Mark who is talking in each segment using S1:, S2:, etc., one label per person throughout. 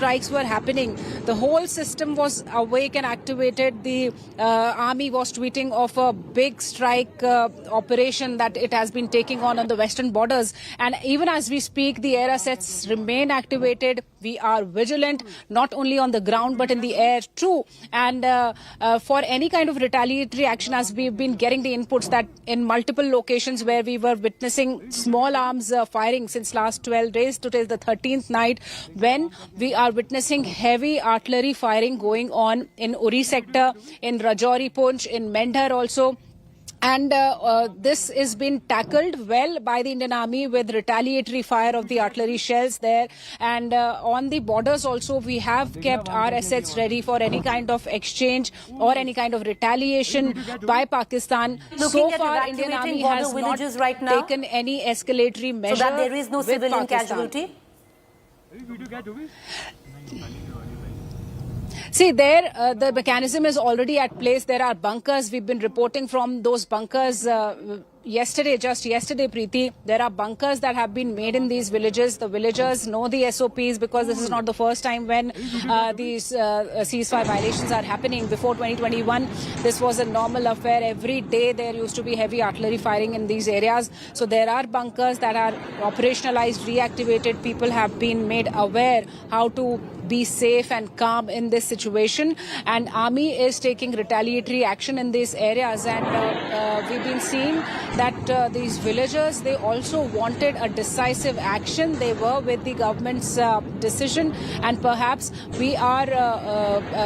S1: strikes were happening, the whole system was awake and activated. The army was tweeting of a big strike operation that it has been taking on the western borders. And even as we speak, the air assets remain activated. We are vigilant, not only on the ground, but in the air too. And for any kind of retaliatory action, as we've been getting the inputs that in multiple locations where we were witnessing small arms firing since last 12 days, today is the 13th night, when we are witnessing heavy artillery firing going on in Uri sector, in Rajouri Poonch, in Mendhar also. And this has been tackled well by the Indian Army with retaliatory fire of the artillery shells there. And on the borders also, we have kept our assets ready for any kind of exchange or any kind of retaliation by Pakistan. So far, Indian Army has not taken any escalatory measure.
S2: So that there is no civilian casualty?
S1: See, there the mechanism is already at place. There are bunkers. We've been reporting from those bunkers just yesterday, Preeti. There are bunkers that have been made in these villages. The villagers know the SOPs because this is not the first time when these ceasefire violations are happening. Before 2021, this was a normal affair. Every day there used to be heavy artillery firing in these areas. So there are bunkers that are operationalized, reactivated. People have been made aware how to be safe and calm in this situation, and army is taking retaliatory action in these areas. And we've been seeing that these villagers, they also wanted a decisive action. They were with the government's decision, and perhaps we are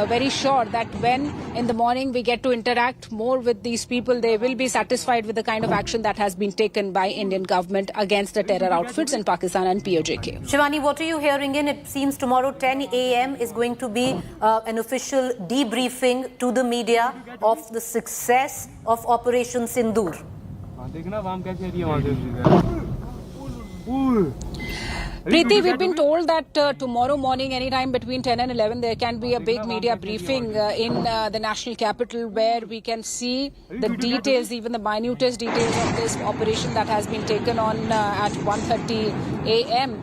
S1: very sure that when in the morning we get to interact more with these people, they will be satisfied with the kind of action that has been taken by Indian government against the terror outfits in Pakistan and POJK.
S2: Shivani, what are you hearing in? It seems tomorrow 10 a.m. is going to be an official debriefing to the media of the success of Operation Sindoor.
S1: Preeti, we've been told that tomorrow morning, anytime between 10 and 11, there can be a big media briefing in the national capital where we can see the details, even the minutest details of this operation that has been taken on at 1:30 a.m.,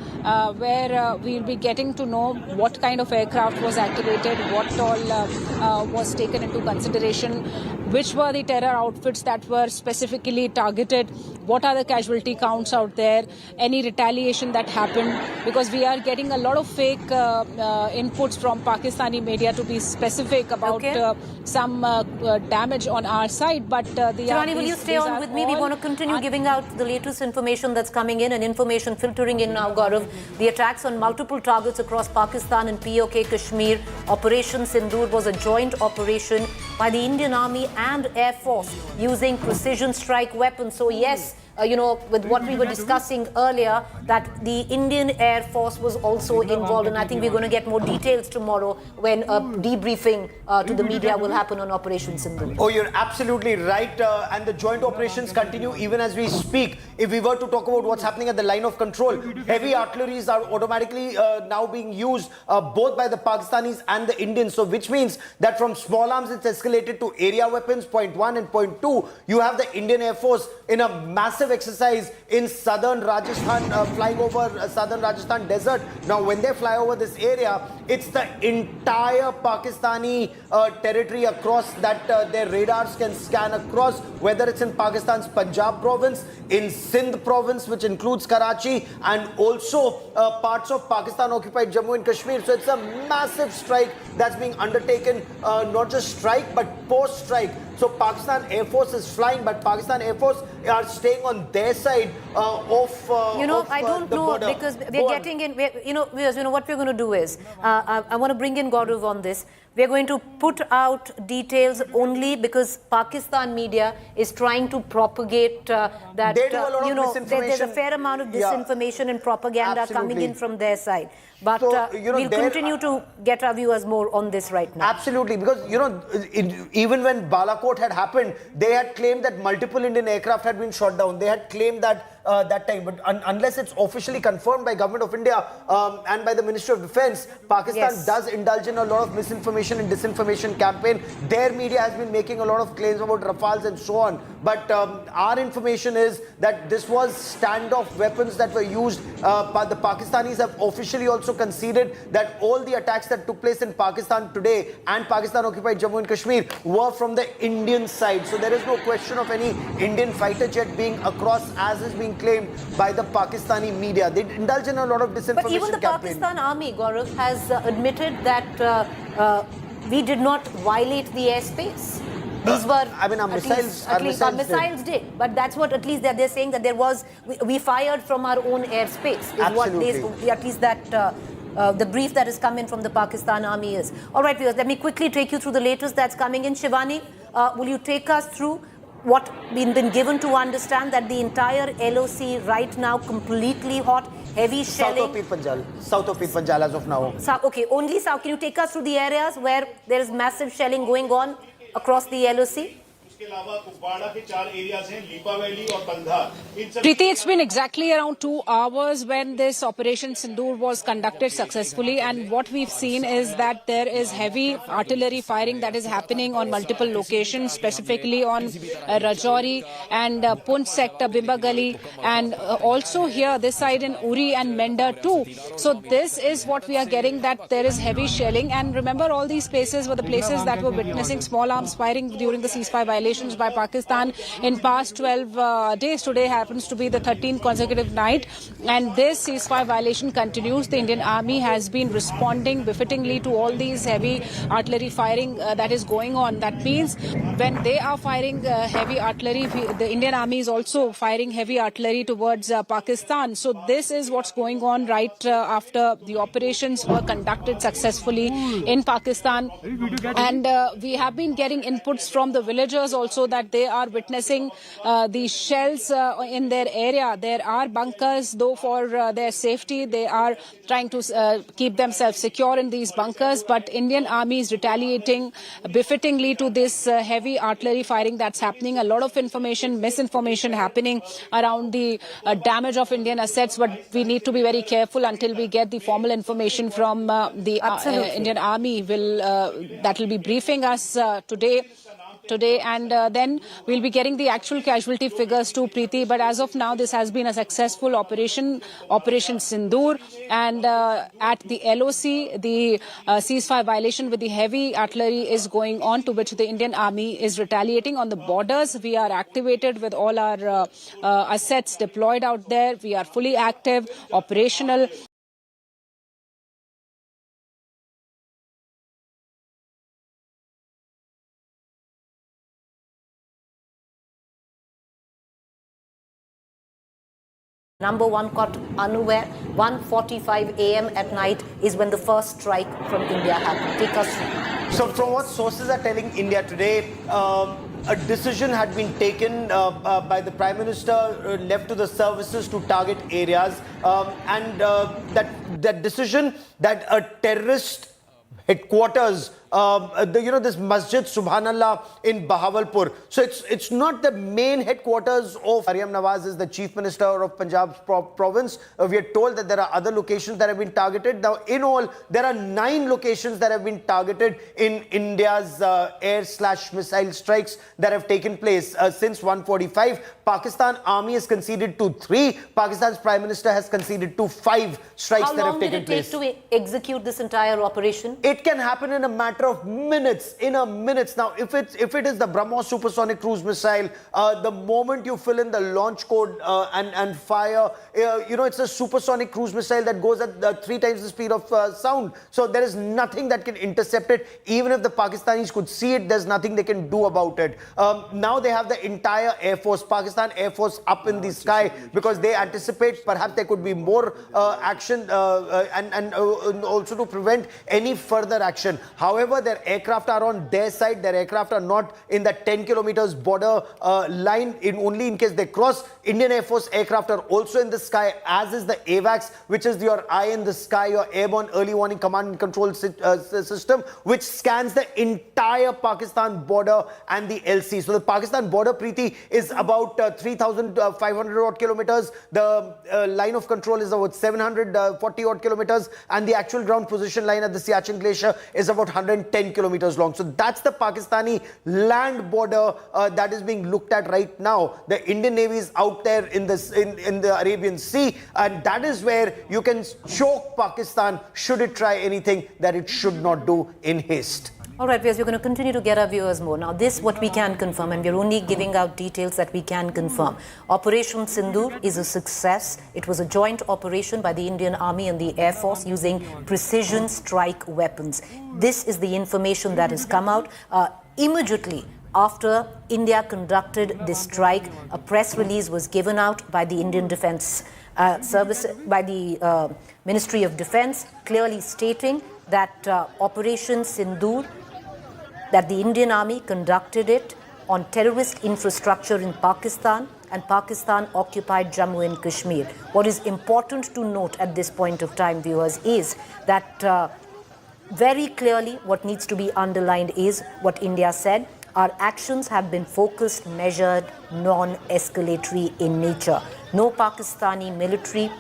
S1: where we'll be getting to know what kind of aircraft was activated, what all was taken into consideration, which were the terror outfits that were specifically targeted, what are the casualty counts out there, any retaliation that happened, because we are getting a lot of fake inputs from Pakistani media, to be specific, about some damage on our side. But
S2: Shivani, will you stay on with me? We want to continue giving out the latest information that's coming in and information filtering in now, Gaurav. The attacks on multiple targets across Pakistan and POK Kashmir. Operation Sindoor was a joint operation by the Indian Army and Air Force using precision strike weapons. So yes, with what we were discussing earlier, that the Indian Air Force was also involved, and I think we're going to get more details tomorrow when a debriefing to the media will happen on Operation Sindoor.
S3: Oh, you're absolutely right, and the joint operations continue even as we speak. If we were to talk about what's happening at the line of control, heavy artilleries are automatically now being used both by the Pakistanis and the Indians, so which means that from small arms it's escalated to area weapons, point 1, and point 2. You have the Indian Air Force in a massive exercise in southern Rajasthan, flying over southern Rajasthan desert. Now when they fly over this area, it's the entire Pakistani territory across that their radars can scan across, whether it's in Pakistan's Punjab province, in Sindh province, which includes Karachi, and also parts of Pakistan occupied Jammu and Kashmir. So it's a massive strike that's being undertaken, not just strike but post-strike. So Pakistan Air Force is flying, but Pakistan Air Force are staying on their side of
S2: I don't know, border. Because we're getting in, what we're going to do is, I want to bring in Gaurav on this. We're going to put out details only because Pakistan media is trying to propagate that, there's a fair amount of disinformation and propaganda coming in from their side. But so, we'll continue to get our viewers more on this right now.
S3: Absolutely, because, even when Balakot had happened, they had claimed that multiple Indian aircraft had been shot down. They had claimed that that time. But unless it's officially confirmed by Government of India and by the Ministry of Defence, Pakistan does indulge in a lot of misinformation and disinformation campaign. Their media has been making a lot of claims about Rafales and so on. But our information is that this was standoff weapons that were used. But the Pakistanis have officially also conceded that all the attacks that took place in Pakistan today and Pakistan-occupied Jammu and Kashmir were from the Indian side. So there is no question of any Indian fighter jet being across, as is being claimed by the Pakistani media. They indulge in a lot of disinformation.
S2: But even the Pakistan army, Gaurav, has admitted that we did not violate the airspace. These were,
S3: I mean, our
S2: missiles did. But that's what at least they're saying, that there was, we fired from our own airspace. Is
S3: Absolutely.
S2: what they, at least that the brief that is coming from the Pakistan army is. All right, viewers, let me quickly take you through the latest that's coming in. Shivani, will you take us through what been given to understand that the entire LoC right now completely hot, heavy shelling?
S3: South of Panjal as of now.
S2: Okay, only south. Can you take us through the areas where there is massive shelling going on across the LoC?
S1: Preeti, it's been exactly around 2 hours when this Operation Sindoor was conducted successfully, and what we've seen is that there is heavy artillery firing that is happening on multiple locations, specifically on Rajouri and Poonch sector, Bimba Gali, and also here this side in Uri and Menda too. So this is what we are getting, that there is heavy shelling. And remember, all these places were the places that were witnessing small arms firing during the ceasefire violations by Pakistan in past 12 days. Today happens to be the 13th consecutive night, and this ceasefire violation continues. The Indian Army has been responding befittingly to all these heavy artillery firing that is going on. That means when they are firing heavy artillery, the Indian Army is also firing heavy artillery towards Pakistan. So this is what's going on right after the operations were conducted successfully in Pakistan. And we have been getting inputs from the villagers also that they are witnessing these shells in their area. There are bunkers, though for their safety they are trying to keep themselves secure in these bunkers, but Indian Army is retaliating befittingly to this heavy artillery firing that's happening. A lot of misinformation happening around the damage of Indian assets, but we need to be very careful until we get the formal information from the Indian Army that will be briefing us today, and then we'll be getting the actual casualty figures too, Preeti. But as of now, this has been a successful Operation Sindoor, and at the LoC, the ceasefire violation with the heavy artillery is going on, to which the Indian Army is retaliating. On the borders, we are activated with all our assets deployed out there. We are fully active, operational.
S2: Number one caught unaware. 1:45 a.m. at night is when the first strike from India happened. Take us through.
S3: So from what sources are telling India today, a decision had been taken by the Prime Minister, left to the services to target areas, and that decision that a terrorist headquarters, this Masjid Subhanallah in Bahawalpur. So it's not the main headquarters of Maryam Nawaz is the Chief Minister of Punjab's province. We are told that there are other locations that have been targeted. Now, in all, there are 9 locations that have been targeted in India's air/missile strikes that have taken place since 1:45. Pakistan Army has conceded to 3. Pakistan's Prime Minister has conceded to 5 strikes that have taken place.
S2: How long did it take to execute this entire operation?
S3: It can happen in a matter of minutes, Now, if it is the BrahMos supersonic cruise missile, the moment you fill in the launch code and fire, it's a supersonic cruise missile that goes at 3 times the speed of sound. So there is nothing that can intercept it. Even if the Pakistanis could see it, there's nothing they can do about it. Now they have the entire Air Force, Pakistan Air Force, up in the sky because they anticipate perhaps there could be more action and also to prevent any further action. However, However, their aircraft are on their side. Their aircraft are not in the 10 kilometers border line. Only in case they cross. Indian Air Force aircraft are also in the sky, as is the AWACS, which is your eye in the sky, your airborne early warning command and control system, which scans the entire Pakistan border and the LC. So the Pakistan border, Preeti, is about 3,500 odd kilometers. The line of control is about 740 odd kilometers, and the actual ground position line at the Siachen Glacier is about 110 kilometers long. So that's the Pakistani land border that is being looked at right now. The Indian Navy is out there in the Arabian Sea, and that is where you can choke Pakistan should it try anything that it should not do in haste.
S2: All right, Vyas, we're going to continue to get our viewers more. Now, this what we can confirm, and we're only giving out details that we can confirm. Operation Sindoor is a success. It was a joint operation by the Indian Army and the Air Force using precision strike weapons. This is the information that has come out. Immediately after India conducted this strike, a press release was given out by the Indian Defence Service, by the Ministry of Defence, clearly stating that Operation Sindoor, that the Indian Army conducted it on terrorist infrastructure in Pakistan and Pakistan-occupied Jammu and Kashmir. What is important to note at this point of time, viewers, is that very clearly what needs to be underlined is what India said. Our actions have been focused, measured, non-escalatory in nature. No Pakistani military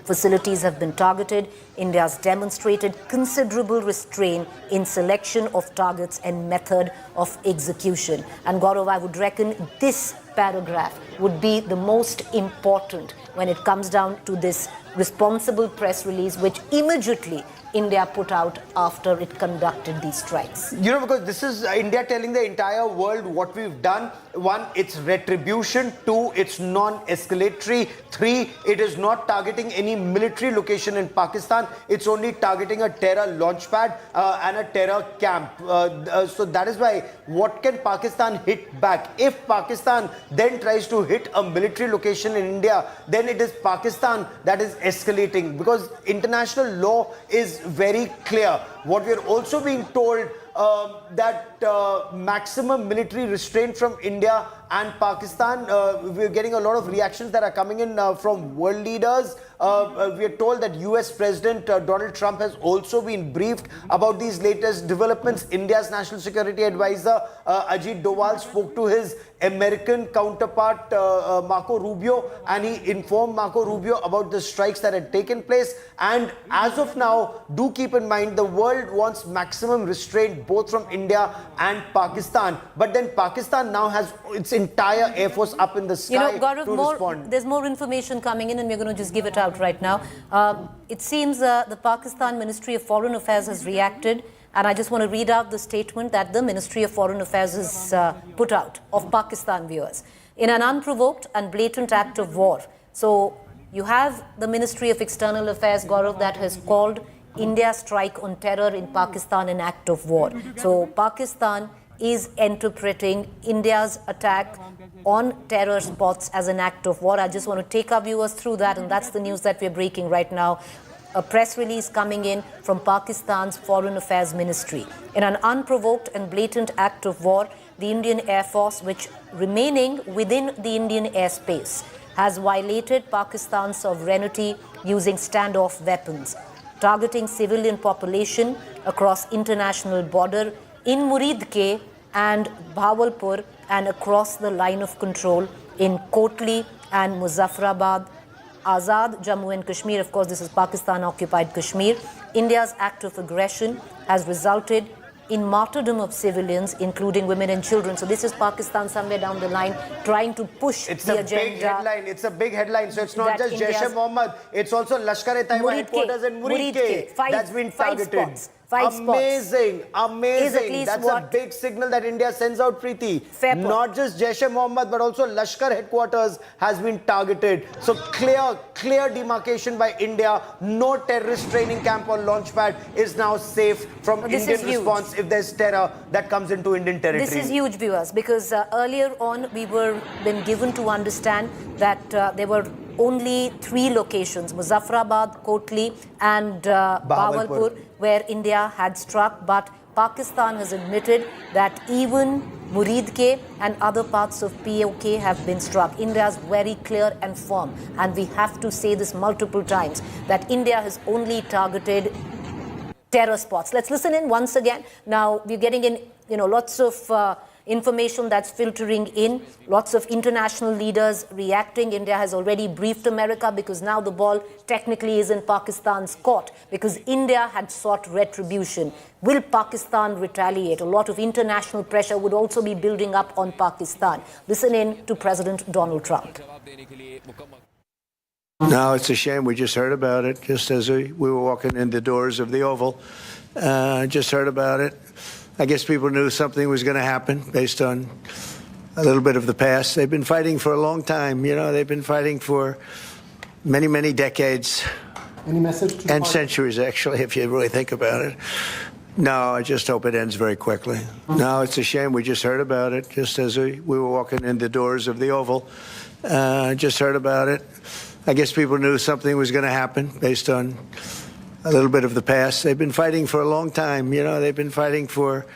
S2: facilities have been targeted. India has demonstrated considerable restraint in selection of targets and method of execution. And Gaurav, I would reckon this paragraph would be the most important when it comes down to this responsible press release, which immediately India put out after it conducted these strikes.
S3: You know, because this is India telling the entire world what we've done. One, it's retribution. Two, it's non-escalatory. Three, it is not targeting any military location in Pakistan. It's only targeting a terror launch pad and a terror camp. So that is why, what can Pakistan hit back? If Pakistan then tries to hit a military location in India, then it is Pakistan that is escalating, because international law is very clear. What we are also being told that maximum military restraint from India and Pakistan, we're getting a lot of reactions that are coming in from world leaders. We are told that US President Donald Trump has also been briefed about these latest developments. India's National Security Advisor Ajit Doval spoke to his American counterpart Marco Rubio, and he informed Marco Rubio about the strikes that had taken place. And as of now, do keep in mind, the world wants maximum restraint both from India and Pakistan. But then Pakistan now has its entire Air Force up in the sky
S2: Gaurav,
S3: to respond.
S2: There's more information coming in, and we're going to just give it out right now. It seems the Pakistan Ministry of Foreign Affairs has reacted, and I just want to read out the statement that the Ministry of Foreign Affairs has put out of Pakistan, viewers. In an unprovoked and blatant act of war. So you have the Ministry of External Affairs, Gaurav, that has called India's strike on terror in Pakistan an act of war. So Pakistan is interpreting India's attack on terror spots as an act of war. I just want to take our viewers through that, and that's the news that we're breaking right now. A press release coming in from Pakistan's Foreign Affairs Ministry. In an unprovoked and blatant act of war, the Indian Air Force, which remaining within the Indian airspace, has violated Pakistan's sovereignty using standoff weapons, targeting civilian population across international border in Muridke and Bhawalpur and across the line of control in Kotli and Muzaffarabad, Azad, Jammu and Kashmir. Of course, this is Pakistan-occupied Kashmir. India's act of aggression has resulted in martyrdom of civilians, including women and children. So this is Pakistan somewhere down the line trying to push the agenda.
S3: Big headline. It's a big headline. So it's not just Jaish-e-Mohammed. It's also Lashkar-e-Taiba headquarters in Muridke that's been targeted. Amazing. That's a big signal that India sends out, Preeti. Not just Jaish-e-Mohammed, but also Lashkar headquarters has been targeted. So clear demarcation by India. No terrorist training camp or launchpad is now safe from Indian response if there's terror that comes into Indian territory.
S2: This is huge, viewers, because earlier on we were been given to understand that there were only 3 locations, Muzaffarabad, Kotli and Bawalpur, where India had struck. But Pakistan has admitted that even Muridke and other parts of POK have been struck. India is very clear and firm, and we have to say this multiple times, that India has only targeted terror spots. Let's listen in once again. Now, we're getting in, lots of information that's filtering in, lots of international leaders reacting. India has already briefed America because now the ball technically is in Pakistan's court because India had sought retribution. Will Pakistan retaliate? A lot of international pressure would also be building up on Pakistan. Listen in to President Donald Trump.
S4: No, it's a shame. We just heard about it just as we were walking in the doors of the Oval. Just heard about it. I guess people knew something was going to happen based on a little bit of the past. They've been fighting for a long time. They've been fighting for many, many decades.
S5: Any message to
S4: and centuries, actually, if you really think about it. No, I just hope it ends very quickly. No, it's a shame. We just heard about it just as we were walking in the doors of the Oval. Just heard about it. I guess people knew something was going to happen based on a little bit of the past. They've been fighting for a long time. They've been fighting for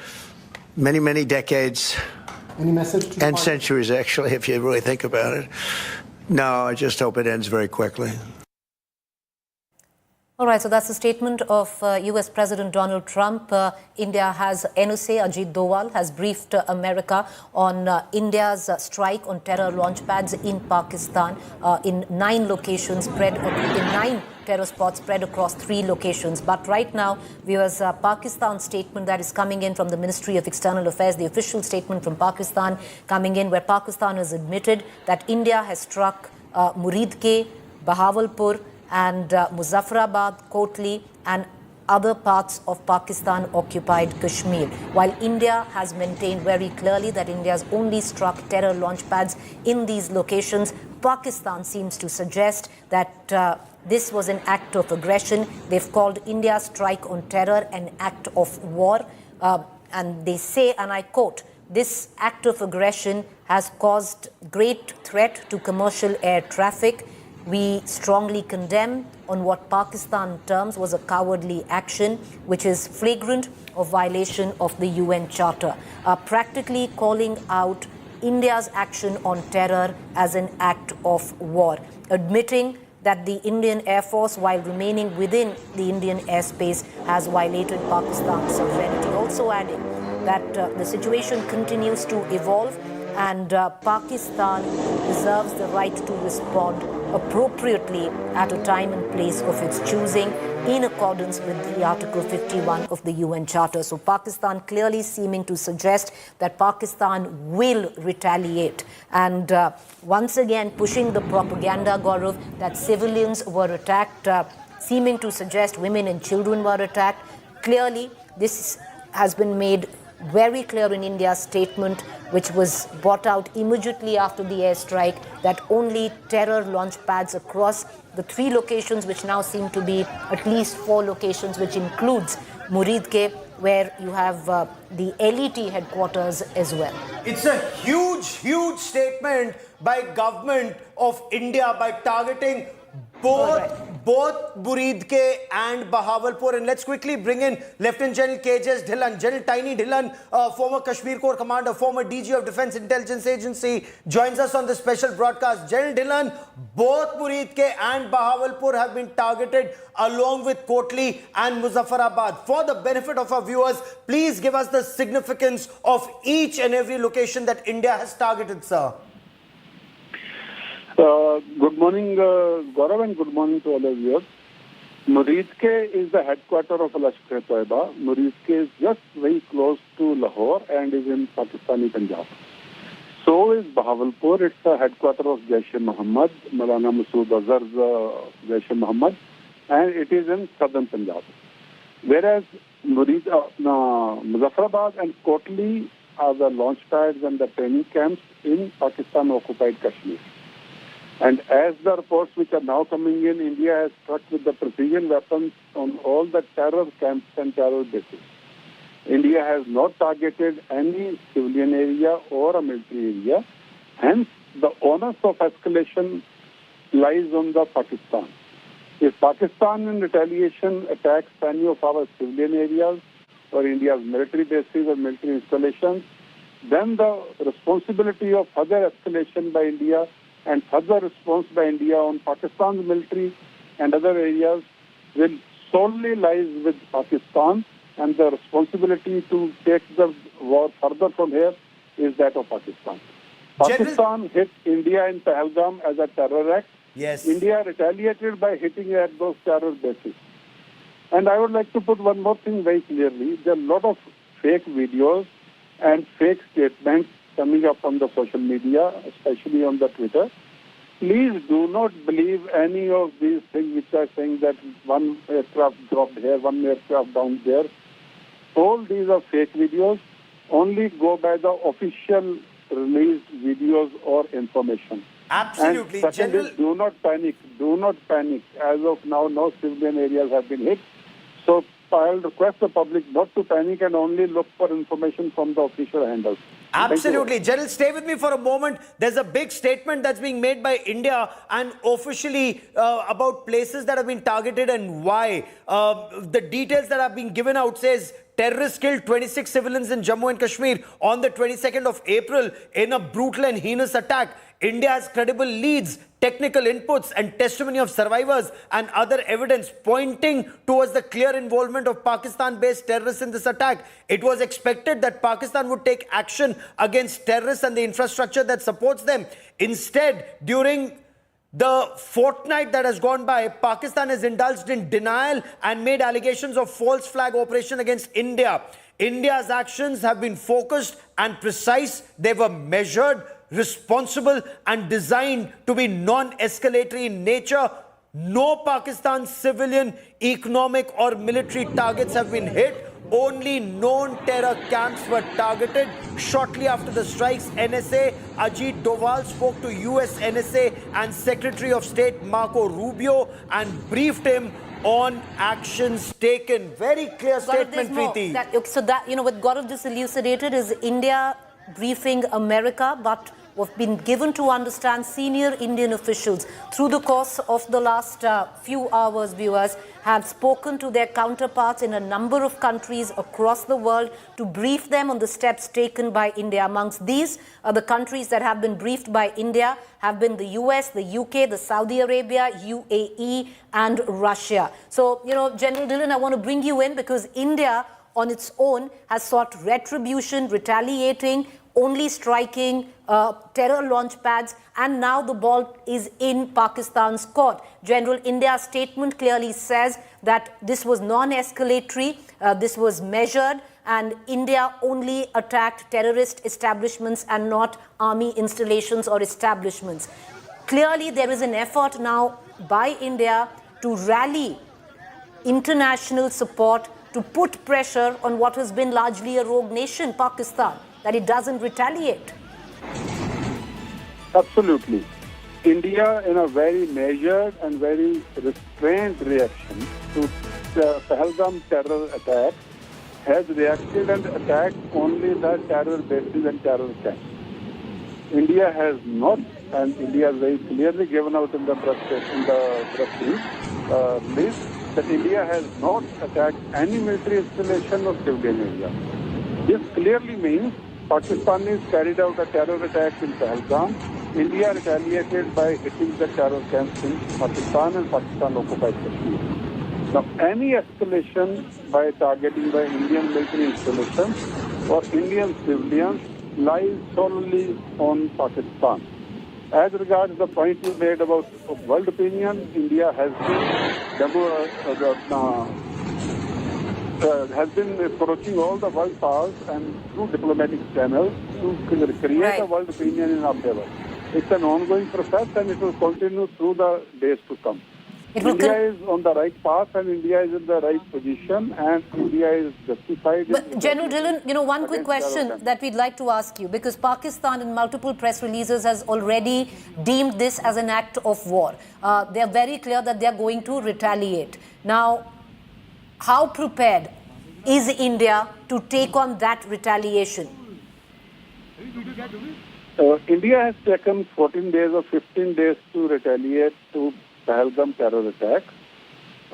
S4: many, many decades.
S5: Any message to
S4: and centuries, actually, if you really think about it. No, I just hope it ends very quickly.
S2: All right, so that's the statement of US President Donald Trump. India has, NOC Ajit Doval has briefed America on India's strike on terror launch pads in Pakistan in 9 locations, spread in 9 terror spots spread across 3 locations. But right now, viewers, Pakistan's statement that is coming in from the Ministry of External Affairs, the official statement from Pakistan coming in, where Pakistan has admitted that India has struck Muridke, Bahawalpur, and Muzaffarabad, Kotli, and other parts of Pakistan-occupied Kashmir. While India has maintained very clearly that India has only struck terror launch pads in these locations, Pakistan seems to suggest that this was an act of aggression. They've called India's strike on terror an act of war. And they say, and I quote, "This act of aggression has caused great threat to commercial air traffic. We strongly condemn on what Pakistan terms was a cowardly action, which is flagrant of violation of the UN Charter," practically calling out India's action on terror as an act of war, admitting that the Indian Air Force, while remaining within the Indian airspace, has violated Pakistan's sovereignty, also adding that the situation continues to evolve and Pakistan reserves the right to respond appropriately at a time and place of its choosing in accordance with the Article 51 of the UN Charter. So Pakistan clearly seeming to suggest that Pakistan will retaliate and once again pushing the propaganda, Gaurav, that civilians were attacked, seeming to suggest women and children were attacked. Clearly, this has been made very clear in India's statement, which was brought out immediately after the airstrike, that only terror launch pads across the 3 locations, which now seem to be at least 4 locations, which includes Muridke, where you have the LET headquarters as well.
S3: It's a huge, huge statement by government of India by targeting both Muridke and Bahawalpur. And let's quickly bring in Lieutenant General KJS Dhillon, General Tiny Dhillon, former Kashmir Corps commander, former DG of Defense Intelligence Agency, joins us on this special broadcast. General Dhillon, both Muridke and Bahawalpur have been targeted along with Kotli and Muzaffarabad. For the benefit of our viewers, please give us the significance of each and every location that India has targeted, sir.
S6: Good morning, Gaurav, and good morning to all of you. Muridke is the headquarters of Lashkar-e-Toiba. Muridke is just very close to Lahore and is in Pakistani Punjab. So is Bahawalpur. It's the headquarters of Jaish-e-Mohammed, Maulana Masood Azhar's Jaish-e-Mohammed, and it is in southern Punjab. Whereas Muzaffarabad and Kotli are the launch pads and the training camps in Pakistan-occupied Kashmir. And as the reports which are now coming in, India has struck with the precision weapons on all the terror camps and terror bases. India has not targeted any civilian area or a military area. Hence, the onus of escalation lies on the Pakistan. If Pakistan in retaliation attacks any of our civilian areas or India's military bases or military installations, then the responsibility of further escalation by India and further response by India on Pakistan's military and other areas will solely lies with Pakistan, and the responsibility to take the war further from here is that of Pakistan. Pakistan hit India in Pahalgam as a terror act.
S3: Yes.
S6: India retaliated by hitting at those terror bases. And I would like to put one more thing very clearly. There are a lot of fake videos and fake statements coming up on the social media, especially on the Twitter. Please do not believe any of these things which are saying that one aircraft dropped here, one aircraft down there. All these are fake videos. Only go by the official released videos or information.
S3: Absolutely.
S6: And second is, do not panic. Do not panic. As of now, no civilian areas have been hit. So I'll request the public not to panic and only look for information from the official handles.
S3: Absolutely. General, stay with me for a moment. There's a big statement that's being made by India and officially about places that have been targeted and why. The details that have been given out says terrorists killed 26 civilians in Jammu and Kashmir on the 22nd of April in a brutal and heinous attack. India has credible leads, technical inputs and testimony of survivors and other evidence pointing towards the clear involvement of Pakistan-based terrorists in this attack. It was expected that Pakistan would take action against terrorists and the infrastructure that supports them. Instead, during the fortnight that has gone by, Pakistan has indulged in denial and made allegations of false flag operation against India. India's actions have been focused and precise. They were measured, responsible and designed to be non-escalatory in nature. No Pakistan civilian, economic or military targets have been hit. Only known terror camps were targeted. Shortly after the strikes, NSA Ajit Doval spoke to US NSA and Secretary of State Marco Rubio and briefed him on actions taken. Very clear statement, Preeti.
S2: What Gaurav just elucidated is India briefing America, but have been given to understand senior Indian officials through the course of the last few hours, viewers, have spoken to their counterparts in a number of countries across the world to brief them on the steps taken by India. Amongst these, the countries that have been briefed by India have been the US, the UK, the Saudi Arabia, UAE and Russia. So, General Dhillon, I want to bring you in because India on its own has sought retribution, retaliating, only striking terror launch pads, and now the ball is in Pakistan's court. General, India's statement clearly says that this was non-escalatory, this was measured, and India only attacked terrorist establishments and not army installations or establishments. Clearly, there is an effort now by India to rally international support to put pressure on what has been largely a rogue nation, Pakistan, that it doesn't retaliate.
S6: Absolutely. India, in a very measured and very restrained reaction to the Pahalgam terror attack, has reacted and attacked only the terror bases and terror camps. India has not, and India has very clearly given out in the press release that India has not attacked any military installation or civilian area. This clearly means Pakistanis carried out a terror attack in Pahalgam. India retaliated by hitting the terror camps in Pakistan and Pakistan-occupied Kashmir. Now, any escalation by targeting by Indian military installations or Indian civilians lies solely on Pakistan. As regards the point you made about world opinion, India has been approaching all the world powers and through diplomatic channels to create a world opinion in our favor. It's an ongoing process and it will continue through the days to come. India is on the right path and India is in the right position and India is justified.
S2: But General Dhillon, one quick question that we'd like to ask you, because Pakistan in multiple press releases has already deemed this as an act of war. They're very clear that they're going to retaliate. Now, how prepared is India to take on that retaliation?
S6: India has taken 14 days or 15 days to retaliate to Pahalgam terror attack.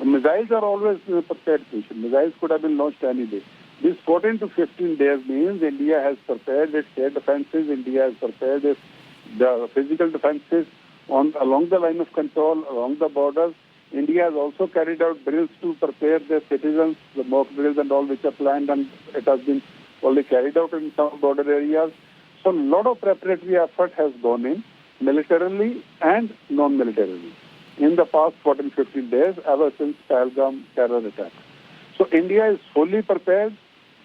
S6: Missiles are always prepared position. Missiles could have been launched any day. This 14 to 15 days means India has prepared its air defenses, India has prepared the physical defenses along the line of control, along the borders. India has also carried out drills to prepare their citizens, the mock drills and all which are planned, and it has been only carried out in some border areas. So a lot of preparatory effort has gone in, militarily and non-militarily, in the past 14-15 days, ever since Pahalgam terror attack. So India is fully prepared.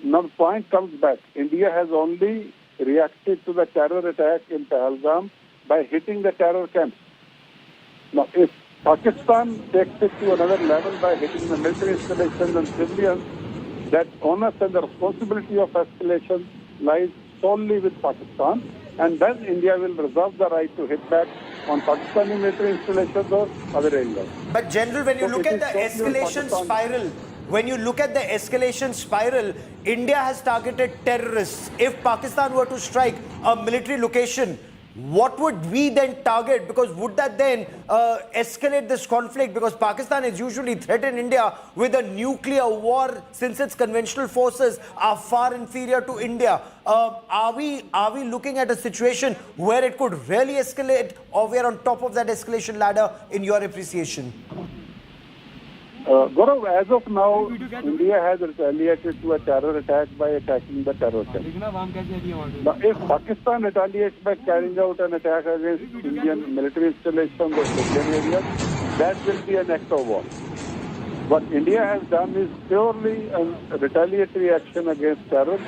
S6: Now the point comes back. India has only reacted to the terror attack in Pahalgam by hitting the terror camps. Now, if Pakistan takes it to another level by hitting the military installations and civilians, that onus and the responsibility of escalation lies solely with Pakistan, and then India will reserve the right to hit back on Pakistani military installations or other areas.
S3: But General, when you look at the escalation spiral, India has targeted terrorists. If Pakistan were to strike a military location, what would we then target? Because would that then escalate this conflict? Because Pakistan has usually threatened India with a nuclear war, since its conventional forces are far inferior to India. Are we looking at a situation where it could really escalate, or we are on top of that escalation ladder in your appreciation?
S6: Gaurav, as of now, India has retaliated to a terror attack by attacking the terror camp. Now, if Pakistan retaliates by carrying out an attack against Indian military installations or civilian areas, that will be an act of war. What India has done is purely a retaliatory action against terror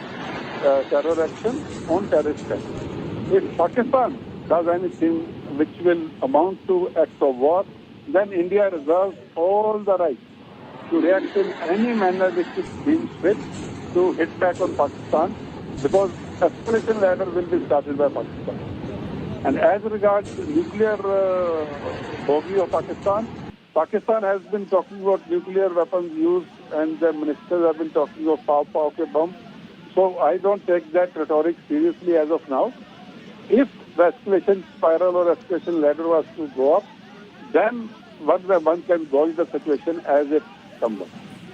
S6: action on terrorist camps. If Pakistan does anything which will amount to act of war, then India reserves all the right to react in any manner which it deems fit to hit back on Pakistan, because escalation ladder will be started by Pakistan. And as regards the nuclear bogey of Pakistan, Pakistan has been talking about nuclear weapons use, and the ministers have been talking of pow ke bomb. So I don't take that rhetoric seriously as of now. If the escalation spiral or escalation ladder was to go up, then one can gauge the situation as it comes up.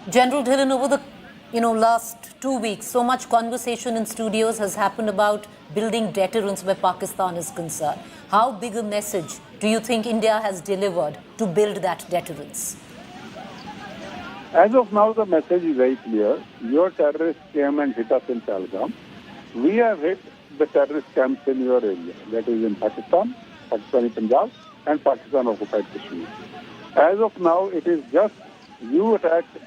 S2: General Dhillon, over the last 2 weeks, so much conversation in studios has happened about building deterrence where Pakistan is concerned. How big a message do you think India has delivered to build that deterrence?
S6: As of now, the message is very clear. Your terrorists came and hit us in Pahalgam. We have hit the terrorist camps in your area, that is in Pakistan, Pakistani Punjab, and Pakistan-occupied Kashmir. As of now, it is just you attacked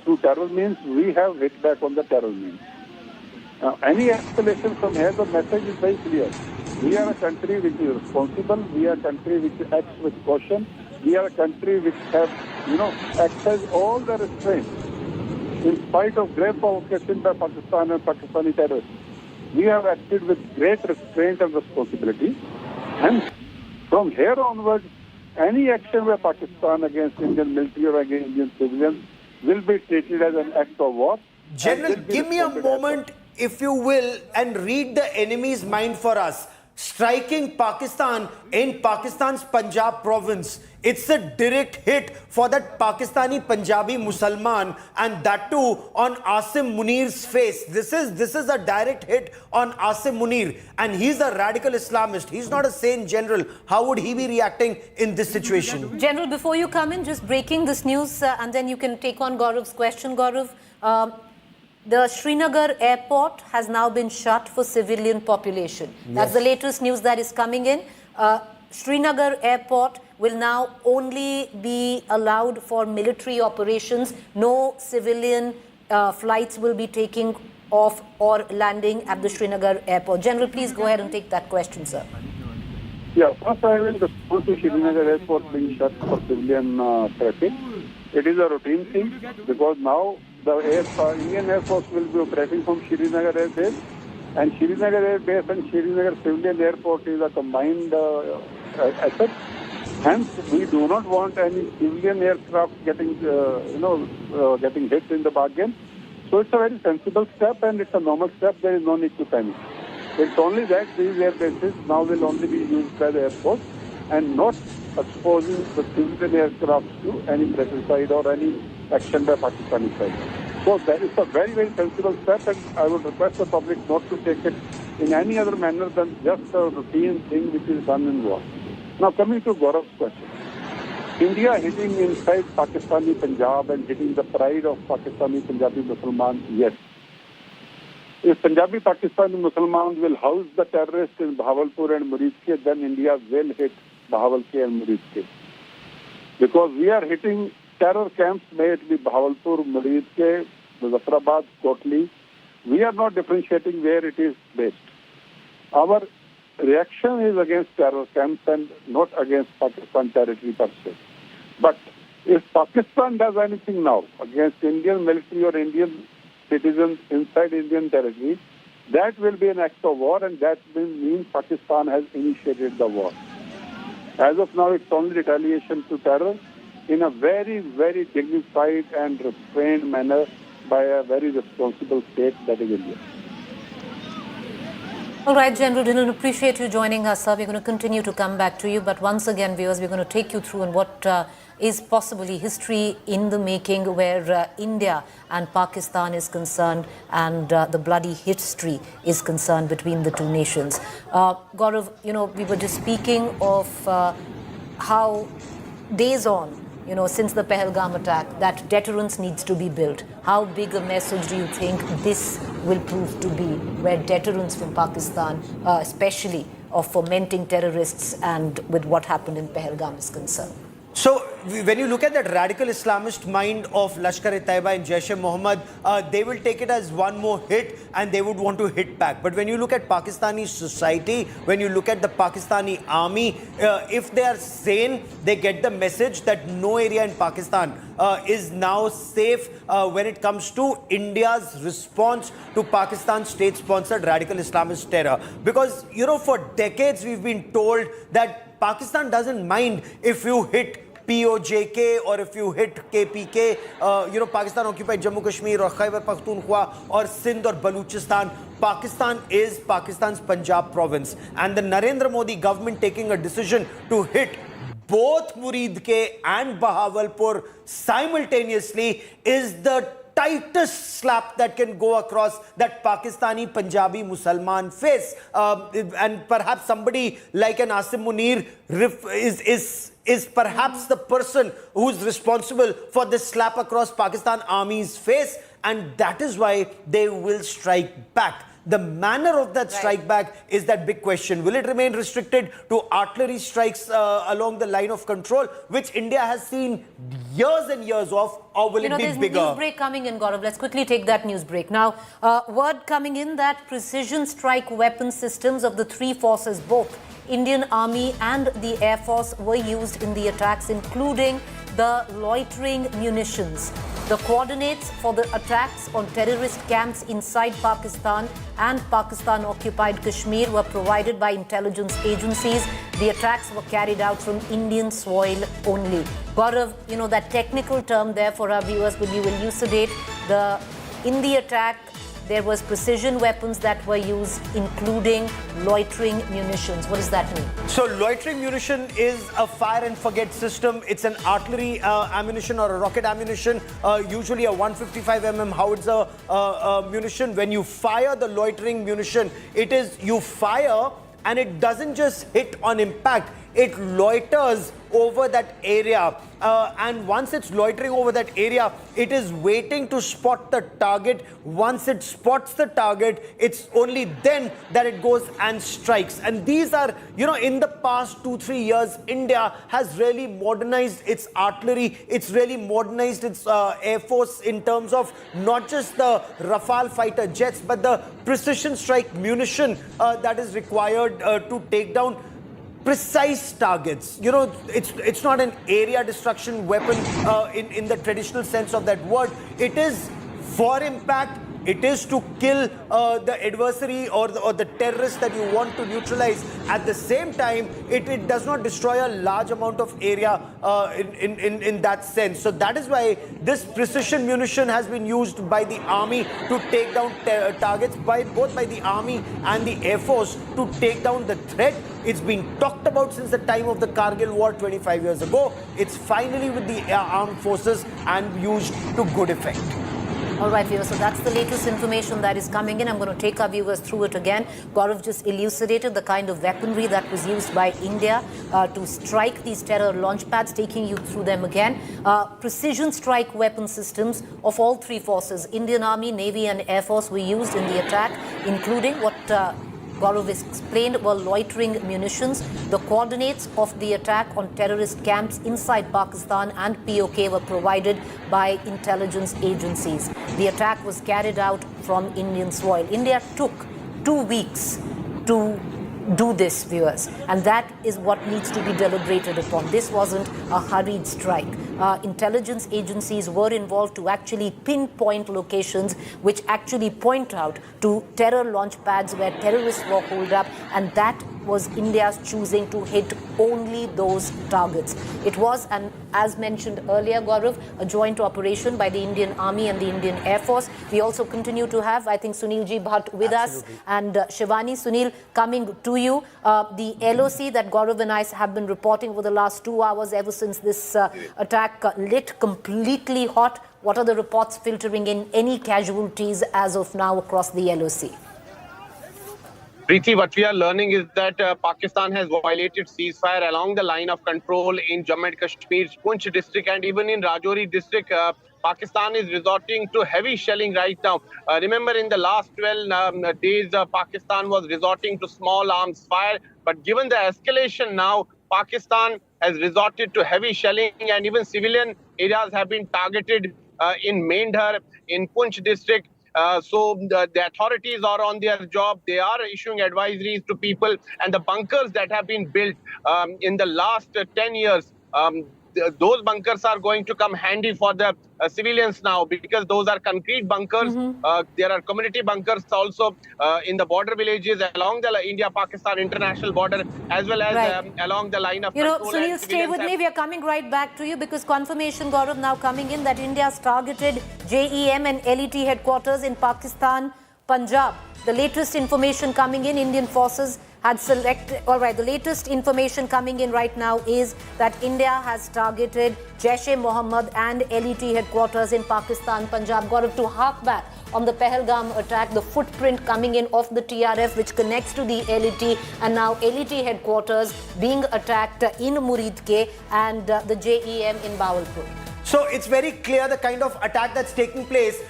S6: through terror means, we have hit back on the terror means. Any escalation from here, the message is very clear. We are a country which is responsible. We are a country which acts with caution. We are a country which has, access all the restraints. In spite of grave provocation by Pakistan and Pakistani terrorists, we have acted with great restraint and responsibility. And from here onwards, any action by Pakistan against Indian military or against Indian civilians will be treated as an act of war.
S3: General, give me a moment, if you will, and read the enemy's mind for us. Striking Pakistan in Pakistan's Punjab province, it's a direct hit for that Pakistani Punjabi Musalman, and that too on Asim Munir's face. This is a direct hit on Asim Munir, and he's a radical Islamist. He's not a sane general. How would he be reacting in this situation?
S2: General, before you come in, just breaking this news, and then you can take on Gaurav's question, Gaurav. The Srinagar airport has now been shut for civilian population. Yes. That's the latest news that is coming in. Srinagar airport will now only be allowed for military operations. No civilian flights will be taking off or landing at the Srinagar airport. General, please go ahead and take that question, sir.
S6: Yeah, first I will respond to Srinagar airport being shut for civilian traffic. It is a routine thing, because now the Indian Air Force will be operating from Srinagar Air Base, and Srinagar Air Base and Srinagar Civilian Airport is a combined asset. Hence, we do not want any civilian aircraft getting hit in the bargain. So it's a very sensible step, and it's a normal step. There is no need to panic. It's only that these air bases now will only be used by the Air Force and not exposing the civilian aircraft to any fratricide or any action by Pakistani side. So that is a very, very sensible step, and I would request the public not to take it in any other manner than just a routine thing which is done in war. Now coming to Gaurav's question. India hitting inside Pakistani Punjab and hitting the pride of Pakistani Punjabi Muslims, yes. If Punjabi Pakistani Muslims will house the terrorists in Bahawalpur and Muridke, then India will hit Bahawalpur and Muridke. Because we are hitting terror camps, may it be Bahawalpur, Muridke, Muzaffarabad, Kotli. We are not differentiating where it is based. Our reaction is against terror camps and not against Pakistan territory per se. But if Pakistan does anything now against Indian military or Indian citizens inside Indian territory, that will be an act of war, and that will mean Pakistan has initiated the war. As of now, it's only retaliation to terror in a very, very dignified and restrained manner by a very responsible state, that is India.
S2: All right, General Dhillon, appreciate you joining us, sir. We're going to continue to come back to you. But once again, viewers, we're going to take you through on what is possibly history in the making, where India and Pakistan is concerned, and the bloody history is concerned between the two nations. Gaurav, we were just speaking of how days on, since the Pahalgam attack, that deterrence needs to be built. How big a message do you think this will prove to be, where deterrence from Pakistan, especially of fomenting terrorists and with what happened in Pahalgam, is concerned?
S3: So, when you look at that radical Islamist mind of Lashkar-e-Taiba and Jaish-e-Mohammed, they will take it as one more hit and they would want to hit back. But when you look at Pakistani society, when you look at the Pakistani army, if they are sane, they get the message that no area in Pakistan is now safe when it comes to India's response to Pakistan's state-sponsored radical Islamist terror. Because, for decades we've been told that Pakistan doesn't mind if you hit POJK or if you hit KPK, Pakistan occupied Jammu Kashmir or Khyber Pakhtunkhwa or Sindh or Baluchistan. Pakistan is Pakistan's Punjab province. And the Narendra Modi government taking a decision to hit both Muridke and Bahawalpur simultaneously is the tightest slap that can go across that Pakistani Punjabi Musalman face. And perhaps somebody like an Asim Munir is perhaps the person who's responsible for this slap across Pakistan Army's face. And that is why they will strike back. The manner of that strike back is that big question. Will it remain restricted to artillery strikes along the line of control, which India has seen years and years of, or will it be bigger?
S2: There's news break coming in, Gaurav. Let's quickly take that news break. Now, word coming in that precision strike weapon systems of the three forces, both Indian Army and the Air Force, were used in the attacks, including the loitering munitions. The coordinates for the attacks on terrorist camps inside Pakistan and Pakistan-occupied Kashmir were provided by intelligence agencies. The attacks were carried out from Indian soil only. Gaurav, that technical term there for our viewers, will you elucidate? In the attack, there was precision weapons that were used, including loitering munitions. What does that mean? So
S3: loitering munition is a fire and forget system. It's an artillery ammunition or a rocket ammunition, usually a 155mm howitzer munition. When you fire the loitering munition, you fire and it doesn't just hit on impact. It loiters over that area, and once it's loitering over that area, it is waiting to spot the target. Once it spots the target, it's only then that it goes and strikes. And these are, in the past 2-3 years, India has really modernized its artillery. It's really modernized its air force in terms of not just the Rafale fighter jets, but the precision strike munition that is required to take down precise targets. It's not an area destruction weapon in the traditional sense of that word. It is for impact. It is to kill the adversary or the terrorist that you want to neutralize. At the same time, it does not destroy a large amount of area in that sense. So that is why this precision munition has been used by the army to take down targets, both by the army and the air force, to take down the threat. It's been talked about since the time of the Kargil war 25 years ago. It's finally with the armed forces and used to good effect.
S2: All right, viewers, so that's the latest information that is coming in. I'm going to take our viewers through it again. Gaurav just elucidated the kind of weaponry that was used by India to strike these terror launch pads, taking you through them again. Precision strike weapon systems of all three forces, Indian Army, Navy and Air Force, were used in the attack, including what Gaurav explained were loitering munitions. The coordinates of the attack on terrorist camps inside Pakistan and POK were provided by intelligence agencies. The attack was carried out from Indian soil. India took 2 weeks to do this, viewers, and that is what needs to be deliberated upon. This wasn't a hurried strike. Intelligence agencies were involved to actually pinpoint locations which actually point out to terror launch pads where terrorists were holed up, and that was India's choosing to hit only those targets. It was, and as mentioned earlier, Gaurav, a joint operation by the Indian Army and the Indian Air Force. We also continue to have, I think, Sunilji Bhatt with us, and Shivani. Sunil, coming to you. The LoC that Gaurav and I have been reporting for the last 2 hours ever since this attack lit completely hot. What are the reports filtering in? Any casualties as of now across the LoC?
S7: Preeti, what we are learning is that Pakistan has violated ceasefire along the line of control in Jammu and Kashmir, Punch district, and even in Rajouri district. Pakistan is resorting to heavy shelling right now. Remember, in the last 12 days, Pakistan was resorting to small arms fire. But given the escalation now, Pakistan has resorted to heavy shelling, and even civilian areas have been targeted in Mendhar, in Punch district. So the authorities are on their job. They are issuing advisories to people, and the bunkers that have been built in the last 10 years, those bunkers are going to come handy for the civilians now, because those are concrete bunkers. There are community bunkers also in the border villages along the India-Pakistan international border, as well as along the line of control.
S2: Sunil, stay with me. We are coming right back to you, because confirmation, Gaurav, now coming in that India has targeted JEM and LET headquarters in Pakistan, Punjab. The latest information coming in, Indian forces had selected, all right, the latest information coming in right now is that India has targeted Jaish-e-Mohammed and LET headquarters in Pakistan, Punjab. Gaurav, to hark back on the Pahalgam attack, the footprint coming in of the TRF which connects to the LET, and now LET headquarters being attacked in Muridke and the JEM in Bahawalpur.
S3: So it's very clear the kind of attack that's taking place,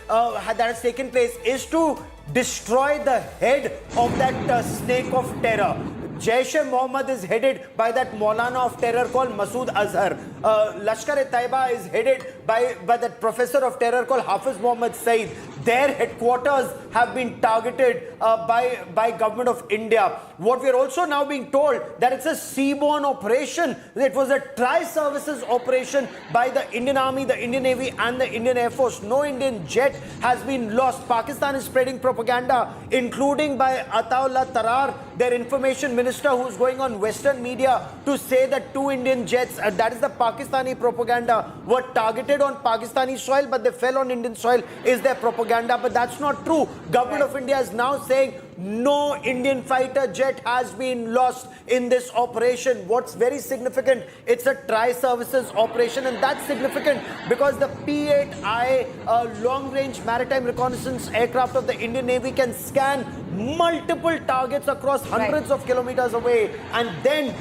S3: is to destroy the head of that snake of terror. Jaish-e-Mohammed is headed by that Maulana of terror called Masood Azhar. Lashkar-e-Taiba is headed by that professor of terror called Hafiz Mohammed Saeed. Their headquarters have been targeted by government of India. What we are also now being told that it's a seaborne operation. It was a tri-services operation by the Indian Army, the Indian Navy and the Indian Air Force. No Indian jet has been lost. Pakistan is spreading propaganda, including by Ataullah Tarar, their information minister, who's going on Western media to say that 2 Indian jets, that is the Pakistani propaganda, were targeted on Pakistani soil, but they fell on Indian soil, is their propaganda. But that's not true. Government of India is now saying no Indian fighter jet has been lost in this operation. What's very significant, it's a tri-services operation, and that's significant because the P-8I long-range maritime reconnaissance aircraft of the Indian Navy can scan multiple targets across hundreds of kilometers away and then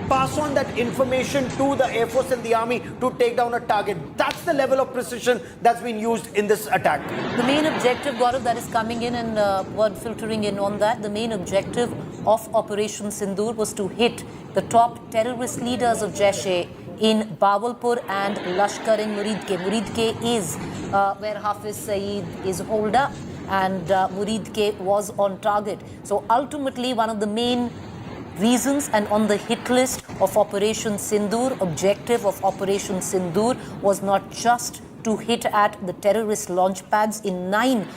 S3: pass on that information to the Air Force and the Army to take down a target. That's the level of precision that's been used in this attack.
S2: The main objective, Gaurav, that is coming in and word filtering in on that, the main objective of Operation Sindoor was to hit the top terrorist leaders of Jaish in Bahawalpur and Lashkar in Muridke. Muridke is where Hafiz Saeed is holed up, and Muridke was on target. So ultimately, one of the main reasons and on the hit list of Operation Sindoor, objective of Operation Sindoor was not just to hit at the terrorist launch pads in 9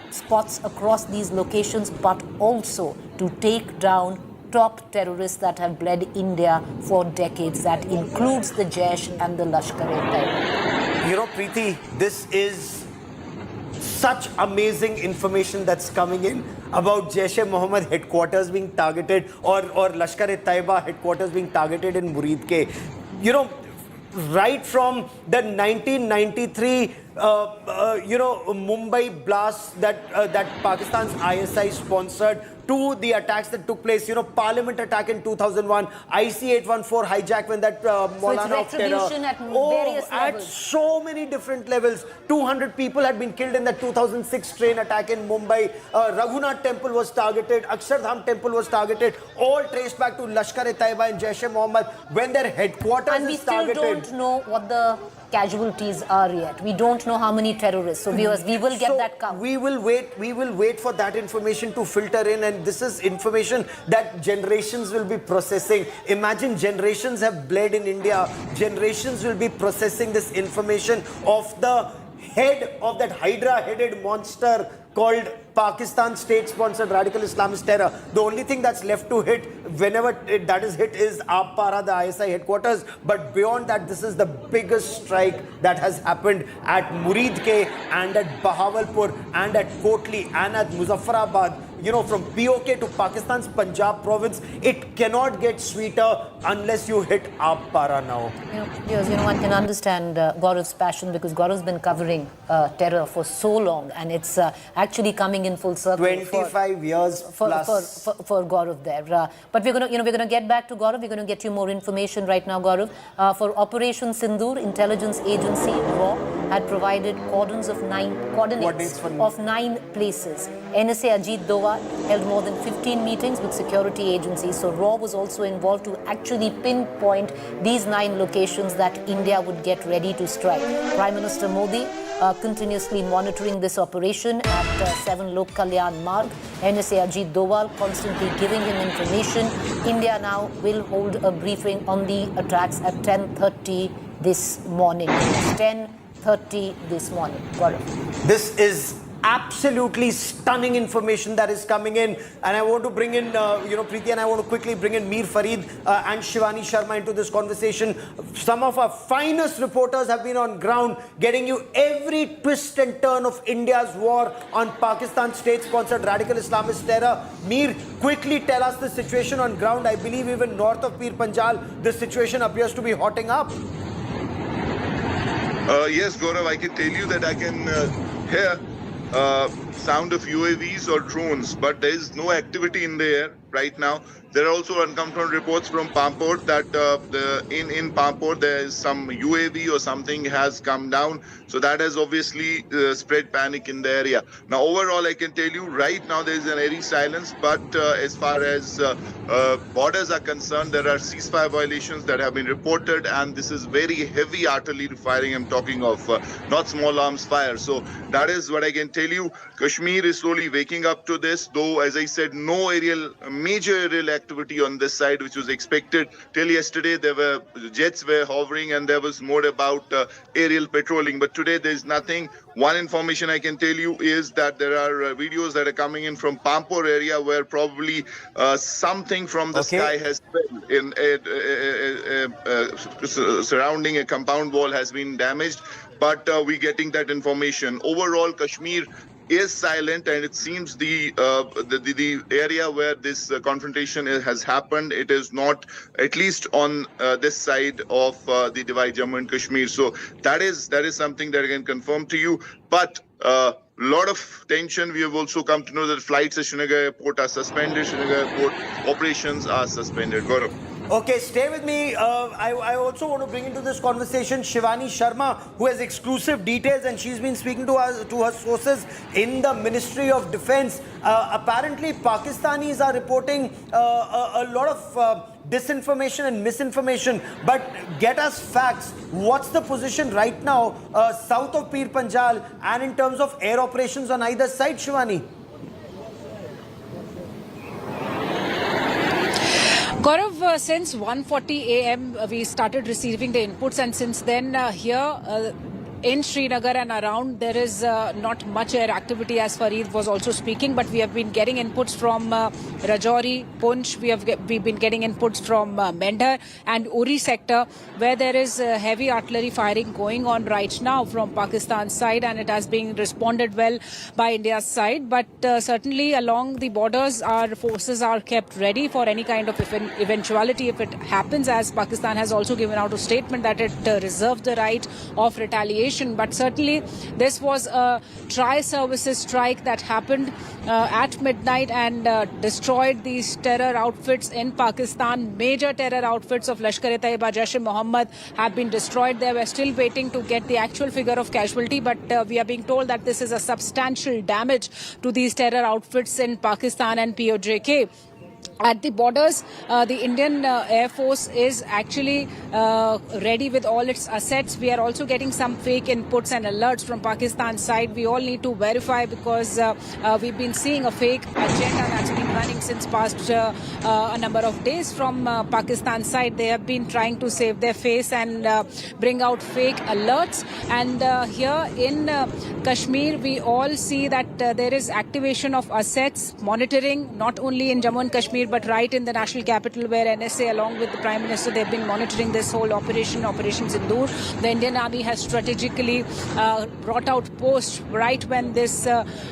S2: spots across these locations, but also to take down top terrorists that have bled India for decades. That includes the Jaish and the Lashkar-e-Taiba.
S3: You know, Preeti, this is such amazing information that's coming in about Jaish-e-Mohammed headquarters being targeted, or Lashkar-e-Taiba headquarters being targeted in Muridke. You know, right from the 1993 Mumbai blasts that Pakistan's ISI sponsored, to the attacks that took place, Parliament attack in 2001, IC-814 hijack when that Maulana of terror.
S2: Retribution at various levels.
S3: At so many different levels. 200 people had been killed in the 2006 train attack in Mumbai. Raghunath Temple was targeted. Akshardham Temple was targeted. All traced back to Lashkar-e-Taiba and Jaish-e-Mohammed when their headquarters is targeted.
S2: And we still don't know what the casualties are yet. We don't know how many terrorists. So viewers, we will get that count.
S3: We will wait for that information to filter in, and this is information that generations will be processing. Imagine generations have bled in India. Generations will be processing this information of the head of that Hydra-headed monster called Pakistan state-sponsored radical Islamist terror. The only thing that's left to hit, whenever that is hit, is Para, the ISI headquarters. But beyond that, this is the biggest strike that has happened at Muridke and at Bahawalpur and at Kotli and at Muzaffarabad. From POK to Pakistan's Punjab province, it cannot get sweeter unless you hit Para now.
S2: One can understand Gaurav's passion, because Gaurav's been covering terror for so long, and it's actually coming in full circle.
S3: 25 years plus
S2: for Gaurav there. But we're going to get back to Gaurav. We're going to get you more information right now, Gaurav. For Operation Sindoor, intelligence agency RAW had provided coordinates of 9 places. NSA Ajit Doval held more than 15 meetings with security agencies. So RAW was also involved to actually pinpoint these 9 locations that India would get ready to strike. Prime Minister Modi continuously monitoring this operation at 7 Lok Kalyan Marg. NSA Ajit Doval constantly giving him information. India now will hold a briefing on the attacks at 10:30 this morning. It's 10:30 this morning. Gaurav.
S3: This is absolutely stunning information that is coming in, and I want to bring in Preeti, and I want to quickly bring in Mir Farid and Shivani Sharma into this conversation. Some of our finest reporters have been on ground getting you every twist and turn of India's war on Pakistan state-sponsored radical Islamist terror. Mir, quickly tell us the situation on ground. I believe even north of Pir Panjal, the situation appears to be hotting up.
S8: Yes, Gaurav, I can tell you that I can hear sound of UAVs or drones, but there is no activity in the air right now. There are also unconfirmed reports from Pamport that in Pamport there is some UAV or something has come down. So that has obviously spread panic in the area. Now, overall, I can tell you right now there is an airy silence. But as far as borders are concerned, there are ceasefire violations that have been reported. And this is very heavy artillery firing I'm talking of, not small arms fire. So that is what I can tell you. Kashmir is slowly waking up to this, though, as I said, no major aerial activity on this side, which was expected. Till yesterday, jets were hovering and there was more about aerial patrolling. But today, there is nothing. One information I can tell you is that there are videos that are coming in from Pampur area where probably something from the sky has fell in surrounding a compound wall has been damaged. But we're getting that information. Overall, Kashmir is silent, and it seems the area where this confrontation has happened, it is not, at least on this side of the divide, Jammu and Kashmir. So that is something that I can confirm to you. But lot of tension. We have also come to know that flights at Srinagar Airport are suspended. Srinagar Airport operations are suspended. Gaurav.
S3: Okay, stay with me. I also want to bring into this conversation Shivani Sharma, who has exclusive details, and she's been speaking to her sources in the Ministry of Defense. Apparently, Pakistanis are reporting a lot of disinformation and misinformation. But get us facts. What's the position right now south of Pir Panjal and in terms of air operations on either side, Shivani?
S1: Gaurav, since 1:40 a.m. We started receiving the inputs, and since then here in Srinagar and around there is not much air activity, as Farid was also speaking, but we have been getting inputs from Rajouri, Punch, we've been getting inputs from Mendhar and Uri sector, where there is heavy artillery firing going on right now from Pakistan's side, and it has been responded well by India's side. But certainly along the borders, our forces are kept ready for any kind of eventuality if it happens, as Pakistan has also given out a statement that it reserved the right of retaliation operation, but certainly this was a tri-services strike that happened at midnight and destroyed these terror outfits in Pakistan. Major terror outfits of Lashkar-e-Taiba, Jaish-e-Mohammed have been destroyed. They were still waiting to get the actual figure of casualty, but we are being told that this is a substantial damage to these terror outfits in Pakistan and POJK. At the borders, the Indian Air Force is actually ready with all its assets. We are also getting some fake inputs and alerts from Pakistan's side. We all need to verify because we've been seeing a fake agenda that's been running since past a number of days from Pakistan's side. They have been trying to save their face and bring out fake alerts. And here in Kashmir, we all see that there is activation of assets, monitoring, not only in Jammu and Kashmir, but right in the national capital where NSA along with the Prime Minister, they've been monitoring this whole Operation Sindoor. The Indian Army has strategically brought out posts right when this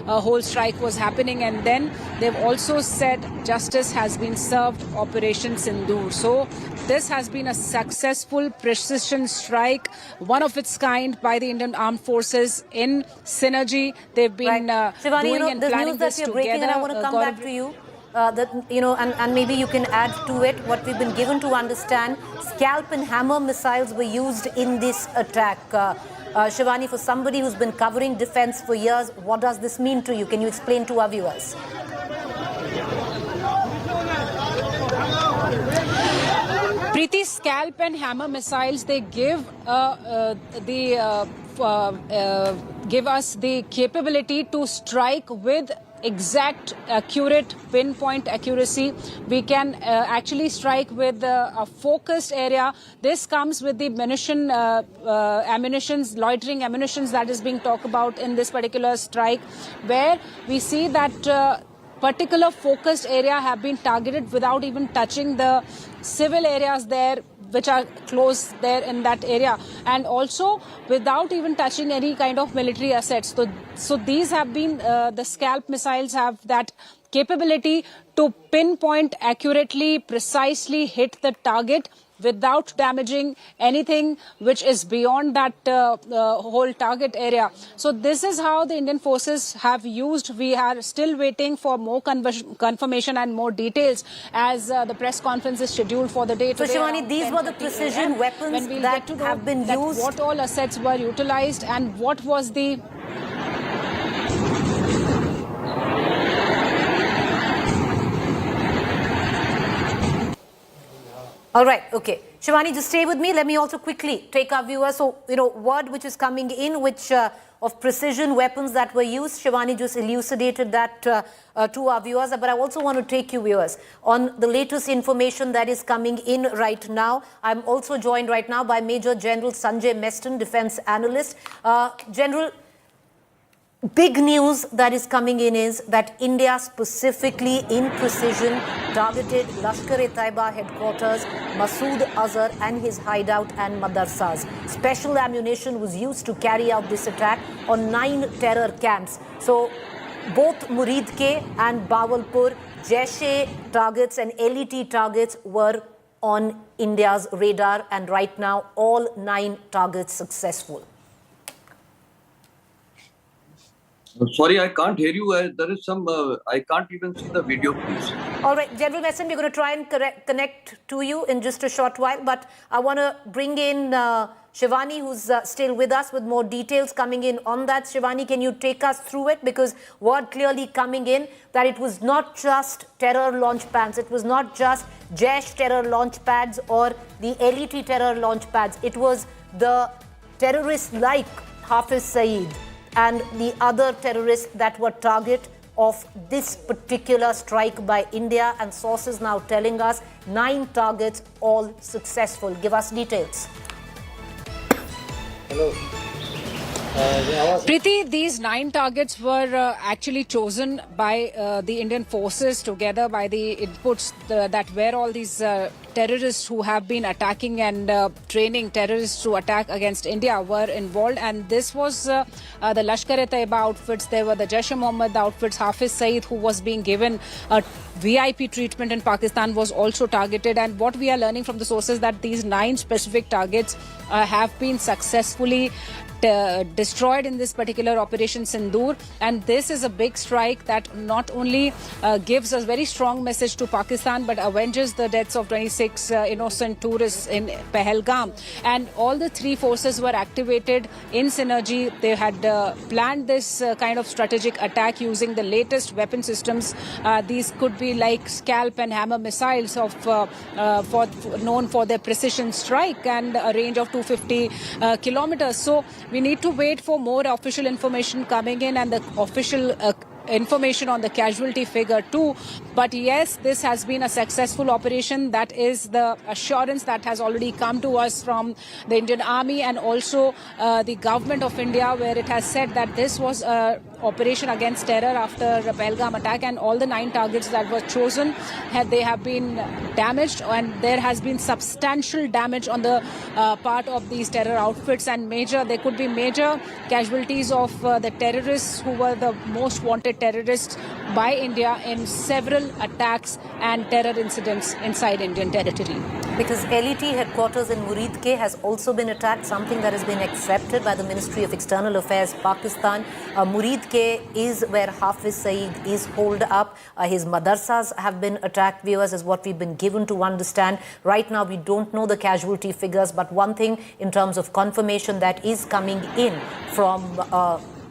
S1: whole strike was happening, and then they've also said justice has been served, Operation Sindoor. So this has been a successful precision strike, one of its kind by the Indian Armed Forces in synergy. They've been
S2: Shivani,
S1: doing and
S2: the
S1: planning
S2: news that
S1: this
S2: you're
S1: together.
S2: breaking, and I want to come back to you. And maybe you can add to it what we've been given to understand. Scalp and hammer missiles were used in this attack. Shivani, for somebody who's been covering defense for years, what does this mean to you? Can you explain to our viewers?
S1: Preeti, scalp and hammer missiles, they give give us the capability to strike with exact, accurate, pinpoint accuracy. We can actually strike with a focused area. This comes with the ammunitions, loitering ammunitions that is being talked about in this particular strike, where we see that particular focused area have been targeted without even touching the civil areas there, which are close there in that area, and also without even touching any kind of military assets. So these have been, the scalp missiles have that capability to pinpoint accurately, precisely hit the target without damaging anything which is beyond that whole target area. So this is how the Indian forces have used. We are still waiting for more confirmation and more details as the press conference is scheduled for the day today.
S2: So Shivani, these were the precision weapons that have been used.
S1: What all assets were utilized and what was the...
S2: All right, okay. Shivani, just stay with me. Let me also quickly take our viewers. So, word which is coming in, which of precision weapons that were used. Shivani just elucidated that to our viewers. But I also want to take you viewers on the latest information that is coming in right now. I'm also joined right now by Major General Sanjay Meston, defense analyst. General, big news that is coming in is that India specifically in precision targeted Lashkar-e-Taiba headquarters, Masood Azhar and his hideout and madrasas. Special ammunition was used to carry out this attack on 9 terror camps. So both Muridke and Bawalpur, Jaish-e targets and LET targets were on India's radar, and right now all 9 targets successful.
S9: Sorry, I can't hear you. There is some, I can't even see the video, please.
S2: All right, General Messon, we're going to try and connect to you in just a short while, but I want to bring in Shivani, who's still with us with more details coming in on that. Shivani, can you take us through it? Because word clearly coming in that it was not just terror launch pads, it was not just Jaish terror launch pads or the LET terror launch pads. It was the terrorists like Hafiz Saeed and the other terrorists that were target of this particular strike by India, and sources now telling us 9 targets all successful. Give us details.
S5: Hello.
S1: Preeti, these 9 targets were actually chosen by the Indian forces together by the inputs that where all these terrorists who have been attacking and training terrorists to attack against India were involved. And this was the Lashkar-e-Taiba outfits. There were the Jaish-e-Mohammed outfits. Hafiz Saeed, who was being given a VIP treatment in Pakistan, was also targeted. And what we are learning from the sources that these 9 specific targets have been successfully destroyed in this particular Operation Sindoor. And this is a big strike that not only gives a very strong message to Pakistan but avenges the deaths of 26 innocent tourists in Pahalgam. And all the 3 forces were activated in synergy. They had planned this kind of strategic attack using the latest weapon systems. These could be like Scalp and Hammer missiles known for their precision strike and a range of 250 kilometers. So we need to wait for more official information coming in and the official information on the casualty figure too. But yes, this has been a successful operation. That is the assurance that has already come to us from the Indian Army and also the government of India, where it has said that this was an operation against terror after the Pahalgam attack, and all the 9 targets that were chosen, they have been damaged, and there has been substantial damage on the part of these terror outfits, and there could be major casualties of the terrorists who were the most wanted terrorists by India in several attacks and terror incidents inside Indian territory.
S2: Because LET headquarters in Muridke has also been attacked, something that has been accepted by the Ministry of External Affairs, Pakistan. Muridke is where Hafiz Saeed is holed up. His madrasas have been attacked, viewers, is what we've been given to understand. Right now, we don't know the casualty figures, but one thing in terms of confirmation that is coming in from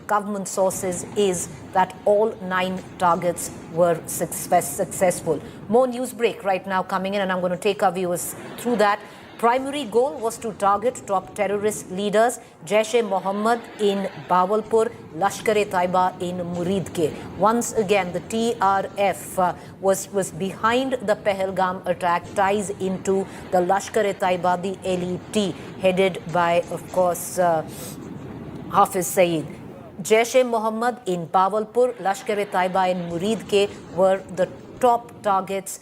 S2: government sources is that all 9 targets were successful. More news break right now coming in, and I'm going to take our viewers through that. Primary goal was to target top terrorist leaders, Jaish-e-Mohammed in Bahawalpur, Lashkar-e-Taiba in Muridke. Once again, the TRF was behind the Pahalgam attack, ties into the Lashkar-e-Taiba, the LET, headed by, of course, Hafiz Saeed. Jaish-e-Mohammed in Bahawalpur, Lashkar-e-Taiba in Muridke were the top targets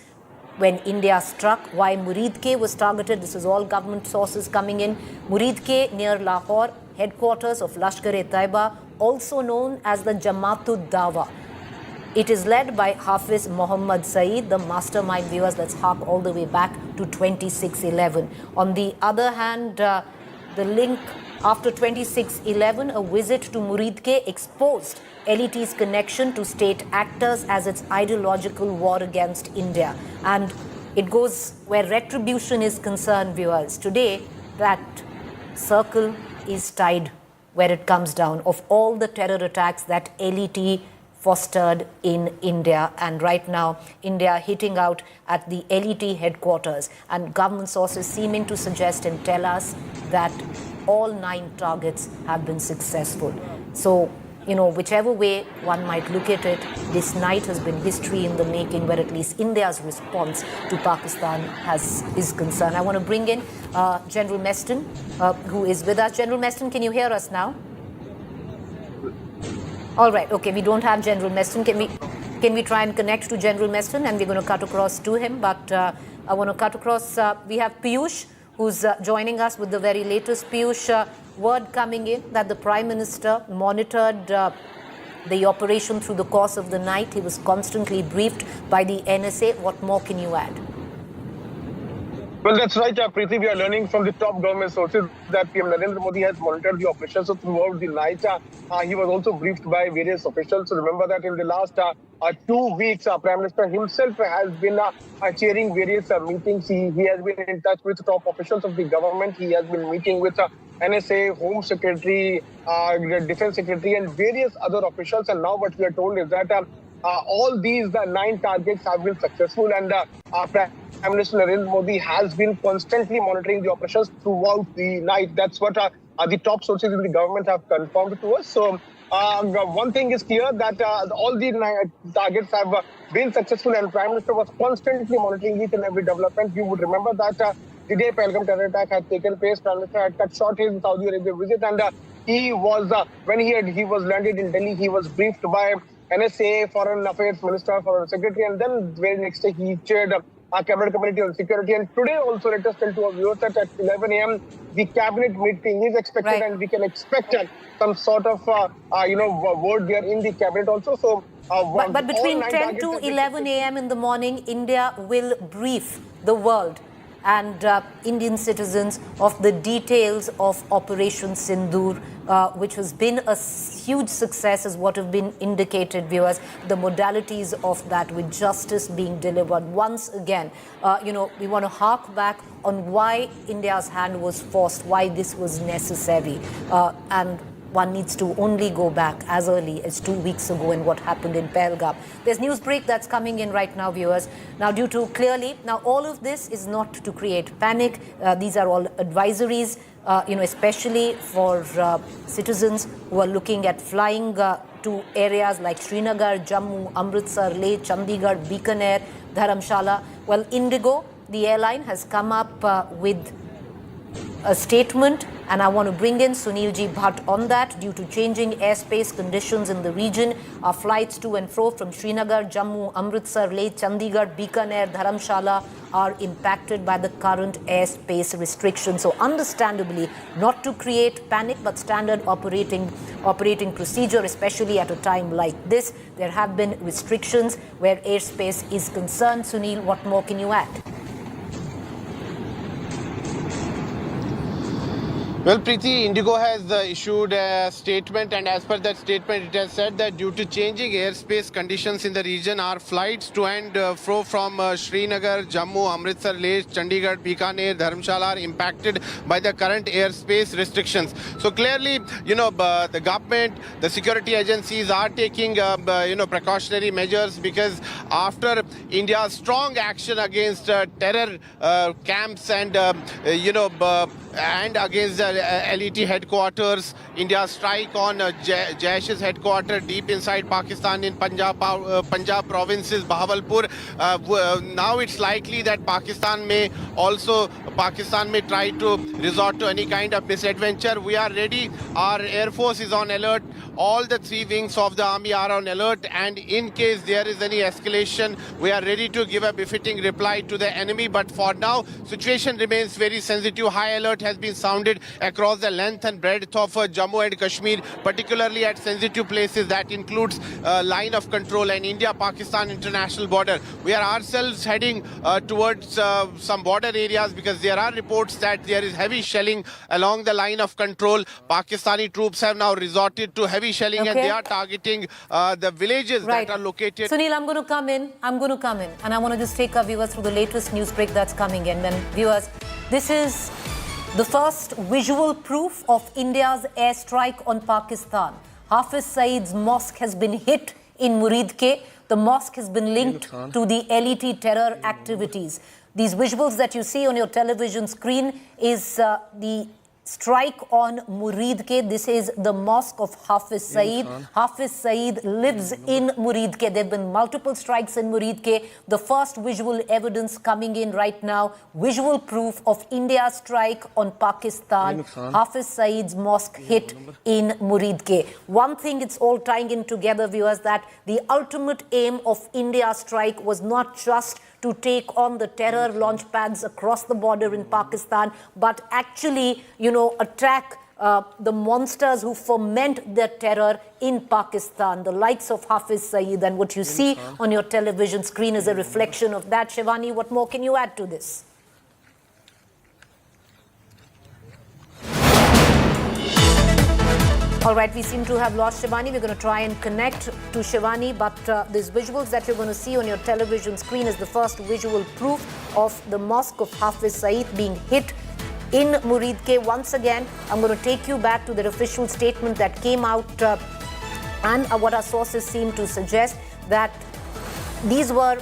S2: when India struck. Why Muridke was targeted, this is all government sources coming in. Muridke near Lahore, headquarters of Lashkar-e-Taiba, also known as the Jamaatud Dawa. It is led by Hafiz Mohammed Saeed, the mastermind, viewers. Let's hark all the way back to 2611. On the other hand, the link after 2611, a visit to Muridke exposed LET's connection to state actors as its ideological war against India. And it goes where retribution is concerned, viewers. Today, that circle is tied where it comes down of all the terror attacks that LET fostered in India. And right now, India hitting out at the LET headquarters, and government sources seeming to suggest and tell us that all 9 targets have been successful. So, whichever way one might look at it, this night has been history in the making, where at least India's response to Pakistan is concerned. I want to bring in General Meston, who is with us. General Meston, can you hear us now? All right, okay, we don't have General Meston. Can we try and connect to General Meston, and we're going to cut across to him. But I want to cut across. We have Piyush, who's joining us with the very latest. Piyush, word coming in that the Prime Minister monitored the operation through the course of the night. He was constantly briefed by the NSA. What more can you add?
S7: Well, that's right, Preeti. We are learning from the top government sources that PM Narendra Modi has monitored the operations throughout the night. He was also briefed by various officials. So remember that in the last 2 weeks, Prime Minister himself has been chairing various meetings. He has been in touch with top officials of the government. He has been meeting with NSA, Home Secretary, Defense Secretary, and various other officials. And now what we are told is that all these 9 targets have been successful, and Prime Minister Narendra Modi has been constantly monitoring the operations throughout the night. That's what the top sources in the government have confirmed to us. So one thing is clear, that all the 9 targets have been successful, and Prime Minister was constantly monitoring each and every development. You would remember that the day Pahalgam terror attack had taken place, Prime Minister had cut short his Saudi Arabia visit, and he was when he was landed in Delhi, he was briefed by NSA, Foreign Affairs Minister, Foreign Secretary, and then very next day he chaired
S10: Cabinet Committee on Security. And today also, let us tell to our viewers that at 11 a.m., the Cabinet meeting is expected, and we can expect some sort of, word there in the Cabinet also. So,
S2: but between 10 to 11 a.m. in the morning, India will brief the world and Indian citizens of the details of Operation Sindoor, which has been a huge success, is what have been indicated, viewers. The modalities of that, with justice being delivered. Once again, we want to hark back on why India's hand was forced, why this was necessary, and one needs to only go back as early as 2 weeks ago and what happened in Pahalgam. There's news break that's coming in right now, viewers. Now, now all of this is not to create panic. These are all advisories, especially for citizens who are looking at flying to areas like Srinagar, Jammu, Amritsar, Leh, Chandigarh, Bikaner, Dharamshala. Well, Indigo, the airline, has come up with a statement, and I want to bring in Sunilji Bhatt on that. Due to changing airspace conditions in the region, our flights to and fro from Srinagar, Jammu, Amritsar, Leh, Chandigarh, Bikaner, Dharamshala are impacted by the current airspace restrictions. So understandably, not to create panic, but standard operating procedure, especially at a time like this. There have been restrictions where airspace is concerned. Sunil, what more can you add?
S7: Well, Preeti, Indigo has issued a statement, and as per that statement, it has said that due to changing airspace conditions in the region, our flights to and fro from Srinagar, Jammu, Amritsar, Leh, Chandigarh, Bikaner, Dharamshala are impacted by the current airspace restrictions. So clearly, the government, the security agencies are taking, precautionary measures, because after India's strong action against terror camps and, and against the LET headquarters, India's strike on Jaish's headquarters deep inside Pakistan in Punjab provinces, Bahawalpur. Now it's likely that Pakistan may try to resort to any kind of misadventure. We are ready. Our Air Force is on alert. All the 3 wings of the army are on alert, and in case there is any escalation, we are ready to give a befitting reply to the enemy. But for now, situation remains very sensitive. High alert has been sounded across the length and breadth of Jammu and Kashmir, particularly at sensitive places. That includes line of control and India-Pakistan international border. We are ourselves heading towards some border areas, because there are reports that there is heavy shelling along the line of control. Pakistani troops have now resorted to heavy shelling, and they are targeting the villages that are located.
S2: Sunil, I'm going to come in, and I want to just take our viewers through the latest news break that's coming in. And viewers, this is the first visual proof of India's airstrike on Pakistan. Hafiz Saeed's mosque has been hit in Muridke. The mosque has been linked to the LET terror activities. These visuals that you see on your television screen is the strike on Muridke. This is the mosque of Hafiz Saeed. Hafiz Saeed lives in Muridke. There have been multiple strikes in Muridke. The first visual evidence coming in right now, visual proof of India's strike on Pakistan. Hafiz Saeed's mosque hit in Muridke. One thing, it's all tying in together, viewers, that the ultimate aim of India's strike was not just to take on the terror launch pads across the border in Pakistan, but actually, attack the monsters who foment their terror in Pakistan, the likes of Hafiz Saeed. And what you see on your television screen is a reflection of that. Shivani, what more can you add to this? All right, we seem to have lost Shivani. We're going to try and connect to Shivani, but these visuals that you're going to see on your television screen is the first visual proof of the mosque of Hafiz Saeed being hit in Muridke. Once again, I'm going to take you back to the official statement that came out, and what our sources seem to suggest, that these were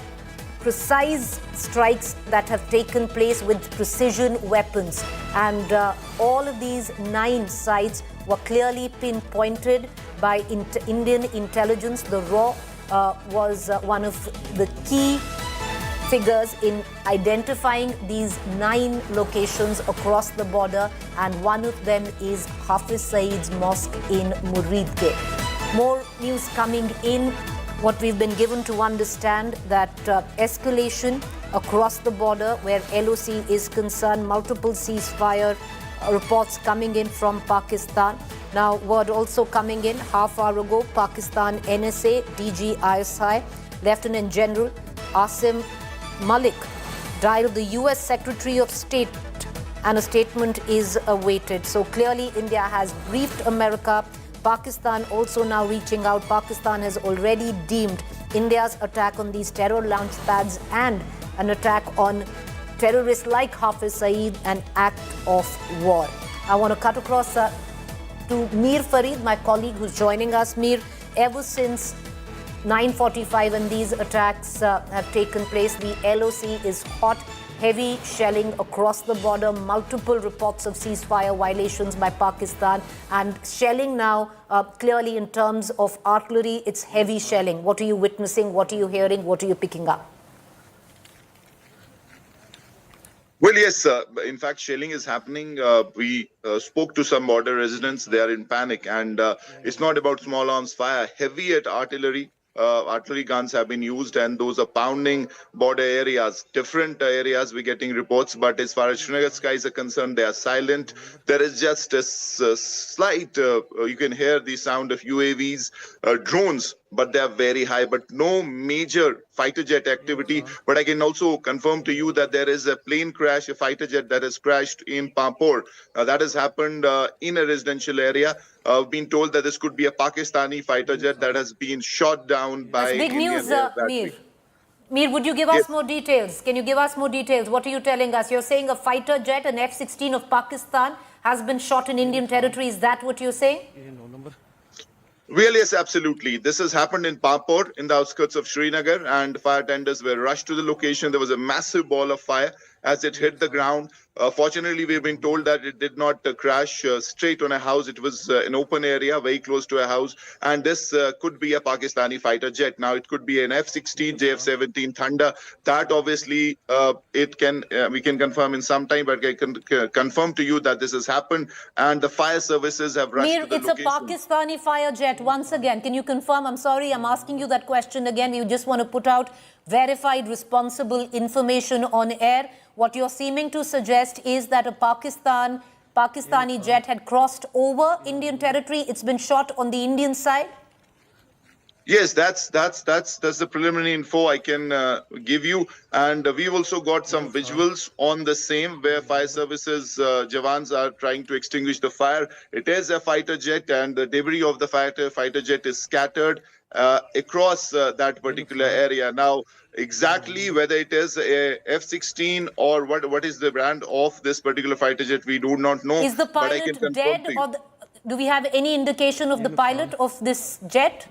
S2: precise strikes that have taken place with precision weapons, and all of these 9 sites were clearly pinpointed by Indian intelligence. The RAW was one of the key figures in identifying these 9 locations across the border, and one of them is Hafiz Saeed's mosque in Muridke. More news coming in. What we've been given to understand that escalation across the border where LoC is concerned. Multiple ceasefire reports coming in from Pakistan. Now, word also coming in half hour ago, Pakistan NSA, DG ISI, Lieutenant General Asim Malik dialed the US Secretary of State and a statement is awaited. So clearly India has briefed America. Pakistan also now reaching out. Pakistan has already deemed India's attack on these terror launch pads and an attack on terrorists like Hafiz Saeed an act of war. I want to cut across to Mir Farid, my colleague who's joining us. Mir, ever since 9:45 when these attacks have taken place, the LoC is hot. Heavy shelling across the border, multiple reports of ceasefire violations by Pakistan, and shelling now clearly in terms of artillery, it's heavy shelling. What are you witnessing? What are you hearing? What are you picking up?
S8: Well, yes, in fact, shelling is happening. We spoke to some border residents. They are in panic, and it's not about small arms fire. Heavy at artillery. Artillery guns have been used, and those are pounding border areas, different areas. We're getting reports, but as far as Srinagar skies are concerned, they are silent. There is just a slight, you can hear the sound of UAVs, drones, but they are very high, but no major fighter jet activity. But I can also confirm to you that there is a plane crash, a fighter jet that has crashed in Pampore. That has happened in a residential area. I've been told that this could be a Pakistani fighter jet that has been shot down by
S2: That's big
S8: Indian
S2: news,
S8: Air Battery.
S2: Mir. Mir, would you give us more details? Can you give us more details? What are you telling us? You're saying a fighter jet, an F-16 of Pakistan, has been shot in Indian territory. Is that what you're saying?
S8: Well, yes, absolutely. This has happened in Pampore, in the outskirts of Srinagar, and fire tenders were rushed to the location. There was a massive ball of fire as it hit the ground. Fortunately, we've been told that it did not crash straight on a house. It was an open area, very close to a house. And this could be a Pakistani fighter jet. Now, it could be an F-16, JF-17 Thunder. That obviously we can confirm in some time, but I can confirm to you that this has happened. And the fire services have rushed to the
S2: Mir, it's
S8: location.
S2: a Pakistani fire jet. Once again, can you confirm? I'm sorry, I'm asking you that question again. You just want to put out verified, responsible information on air. What you're seeming to suggest is that a Pakistani jet had crossed over Indian territory. It's been shot on the Indian side.
S8: Yes, that's the preliminary info I can give you, and we've also got some visuals on the same where fire services Jawans are trying to extinguish the fire. It is a fighter jet, and the debris of the fighter jet is scattered across that particular area. Now, exactly whether it is a F-16 or what is the brand of this particular fighter jet, we do not know.
S2: Is the pilot dead, or do we have any indication of the pilot of this jet?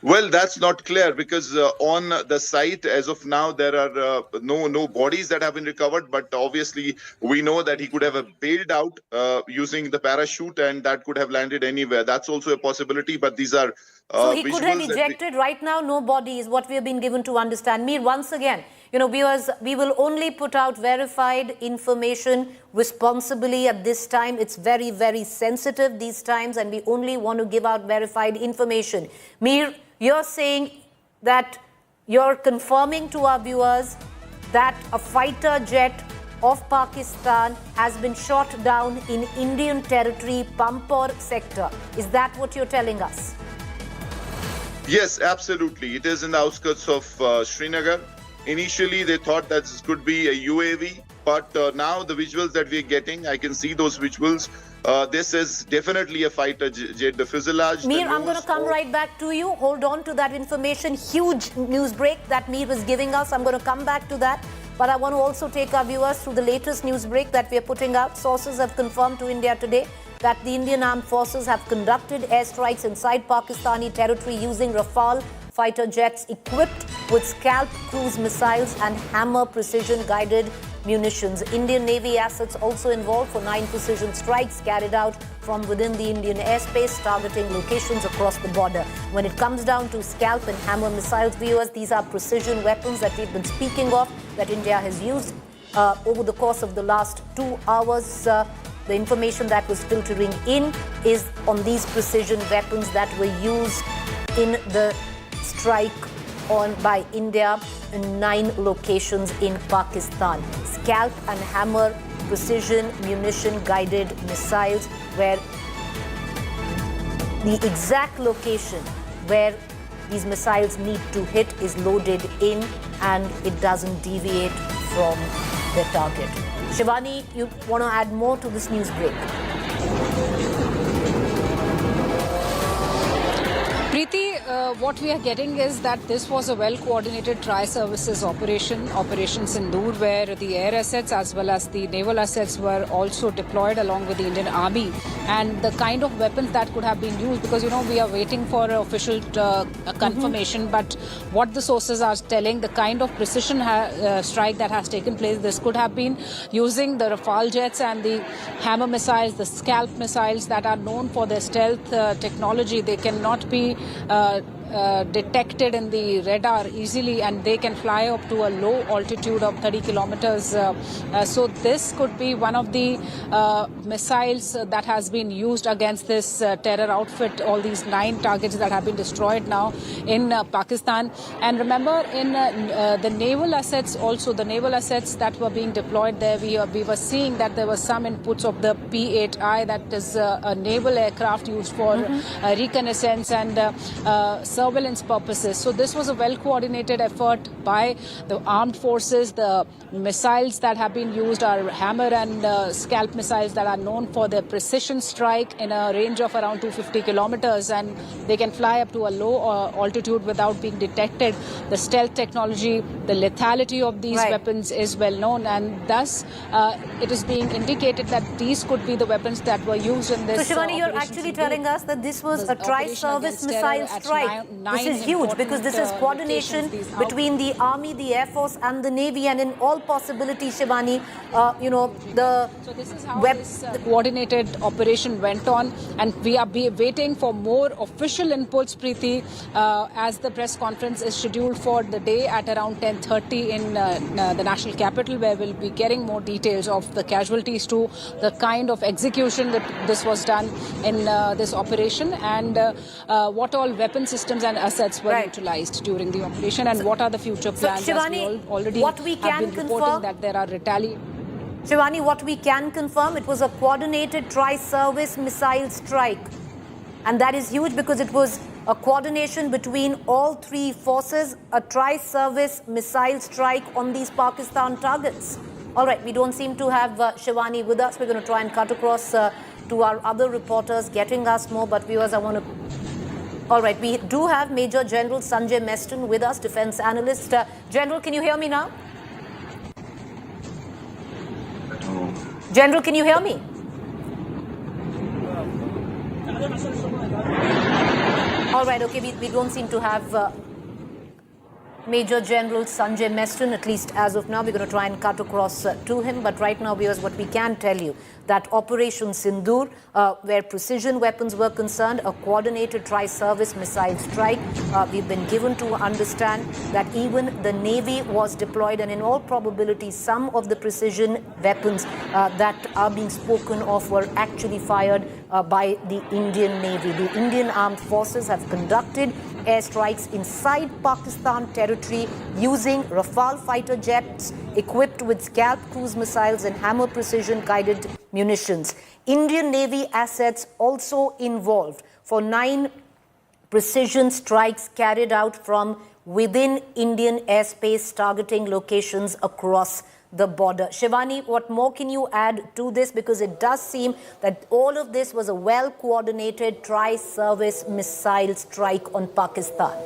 S8: Well, that's not clear because on the site as of now there are no bodies that have been recovered, but obviously we know that he could have bailed out using the parachute and that could have landed anywhere. That's also a possibility, but these are
S2: so he could have ejected. Right now no body is what we have been given to understand. Mir, once again, you know, viewers, we will only put out verified information responsibly at this time. It's very, very sensitive these times, and we only want to give out verified information. Mir, you're saying that you're confirming to our viewers that a fighter jet of Pakistan has been shot down in Indian territory, Pampore sector. Is that what you're telling us?
S8: Yes, absolutely. It is in the outskirts of Srinagar. Initially, they thought that this could be a UAV, but now the visuals that we're getting, I can see those visuals. This is definitely a fighter jet. The fuselage.
S2: Mir, I'm going to come right back to you. Hold on to that information. Huge news break that Mir was giving us. I'm going to come back to that. But I want to also take our viewers through the latest news break that we are putting out. Sources have confirmed to India today that the Indian Armed Forces have conducted airstrikes inside Pakistani territory using Rafale fighter jets equipped with Scalp cruise missiles and Hammer precision-guided munitions. Indian Navy assets also involved for 9 precision strikes carried out from within the Indian airspace, targeting locations across the border. When it comes down to Scalp and Hammer missiles, viewers, these are precision weapons that we've been speaking of, that India has used over the course of the last 2 hours. The information that was filtering in is on these precision weapons that were used in the strike on by India 9 locations in Pakistan. Scalp and hammer precision munition guided missiles, where the exact location where these missiles need to hit is loaded in and it doesn't deviate from the target. Shivani, you want to add more to this news break?
S1: Preeti, what we are getting is that this was a well-coordinated tri-services Operation Sindoor, where the air assets as well as the naval assets were also deployed along with the Indian Army. And the kind of weapons that could have been used, because, we are waiting for official confirmation, but what the sources are telling, the kind of precision strike that has taken place, this could have been using the Rafale jets and the hammer missiles, the scalp missiles that are known for their stealth technology. They cannot be detected in the radar easily, and they can fly up to a low altitude of 30 kilometers. So this could be one of the missiles that has been used against this terror outfit, all these 9 targets that have been destroyed now in Pakistan. And remember, in the naval assets also, the naval assets that were being deployed there, we were seeing that there were some inputs of the P-8I, that is a naval aircraft used for reconnaissance and surveillance purposes. So this was a well-coordinated effort by the armed forces. The missiles that have been used are hammer and scalp missiles that are known for their precision strike in a range of around 250 kilometers, and they can fly up to a low altitude without being detected. The stealth technology, the lethality of these weapons is well known, and thus it is being indicated that these could be the weapons that were used in this.
S2: So Shivani, you're actually telling us that this was a tri-service missile strike. This is huge because this is coordination between the Army, the Air Force and the Navy, and in all possibility, Shivani,
S1: So this is how this coordinated operation went on, and we are waiting for more official inputs, Preeti, as the press conference is scheduled for the day at around 10:30 in the national capital, where we'll be getting more details of the casualties to the kind of execution that this was done in this operation, and what all weapon systems and assets were utilized during the operation, and what are the future plans.
S2: So, Shivani,
S1: as we already
S2: what we can
S1: have been reporting that there are
S2: Shivani, what we can confirm, it was a coordinated tri-service missile strike. And that is huge because it was a coordination between all 3 forces, a tri-service missile strike on these Pakistan targets. All right, we don't seem to have Shivani with us. We're going to try and cut across to our other reporters, getting us more. But viewers, I want to... All right, we do have Major General Sanjay Meston with us, defense analyst. General, can you hear me now? General, can you hear me? All right, okay, we don't seem to have Major General Sanjay Meston, at least as of now. We're going to try and cut across to him. But right now, viewers, what we can tell you, that Operation Sindoor, where precision weapons were concerned, a coordinated tri-service missile strike, we've been given to understand that even the Navy was deployed, and in all probability, some of the precision weapons that are being spoken of were actually fired by the Indian Navy. The Indian Armed Forces have conducted airstrikes inside Pakistan territory using Rafale fighter jets equipped with Scalp cruise missiles and Hammer precision guided munitions. Indian Navy assets also involved for 9 precision strikes carried out from within Indian airspace, targeting locations across the border. Shivani, what more can you add to this? Because it does seem that all of this was a well-coordinated tri-service missile strike on Pakistan.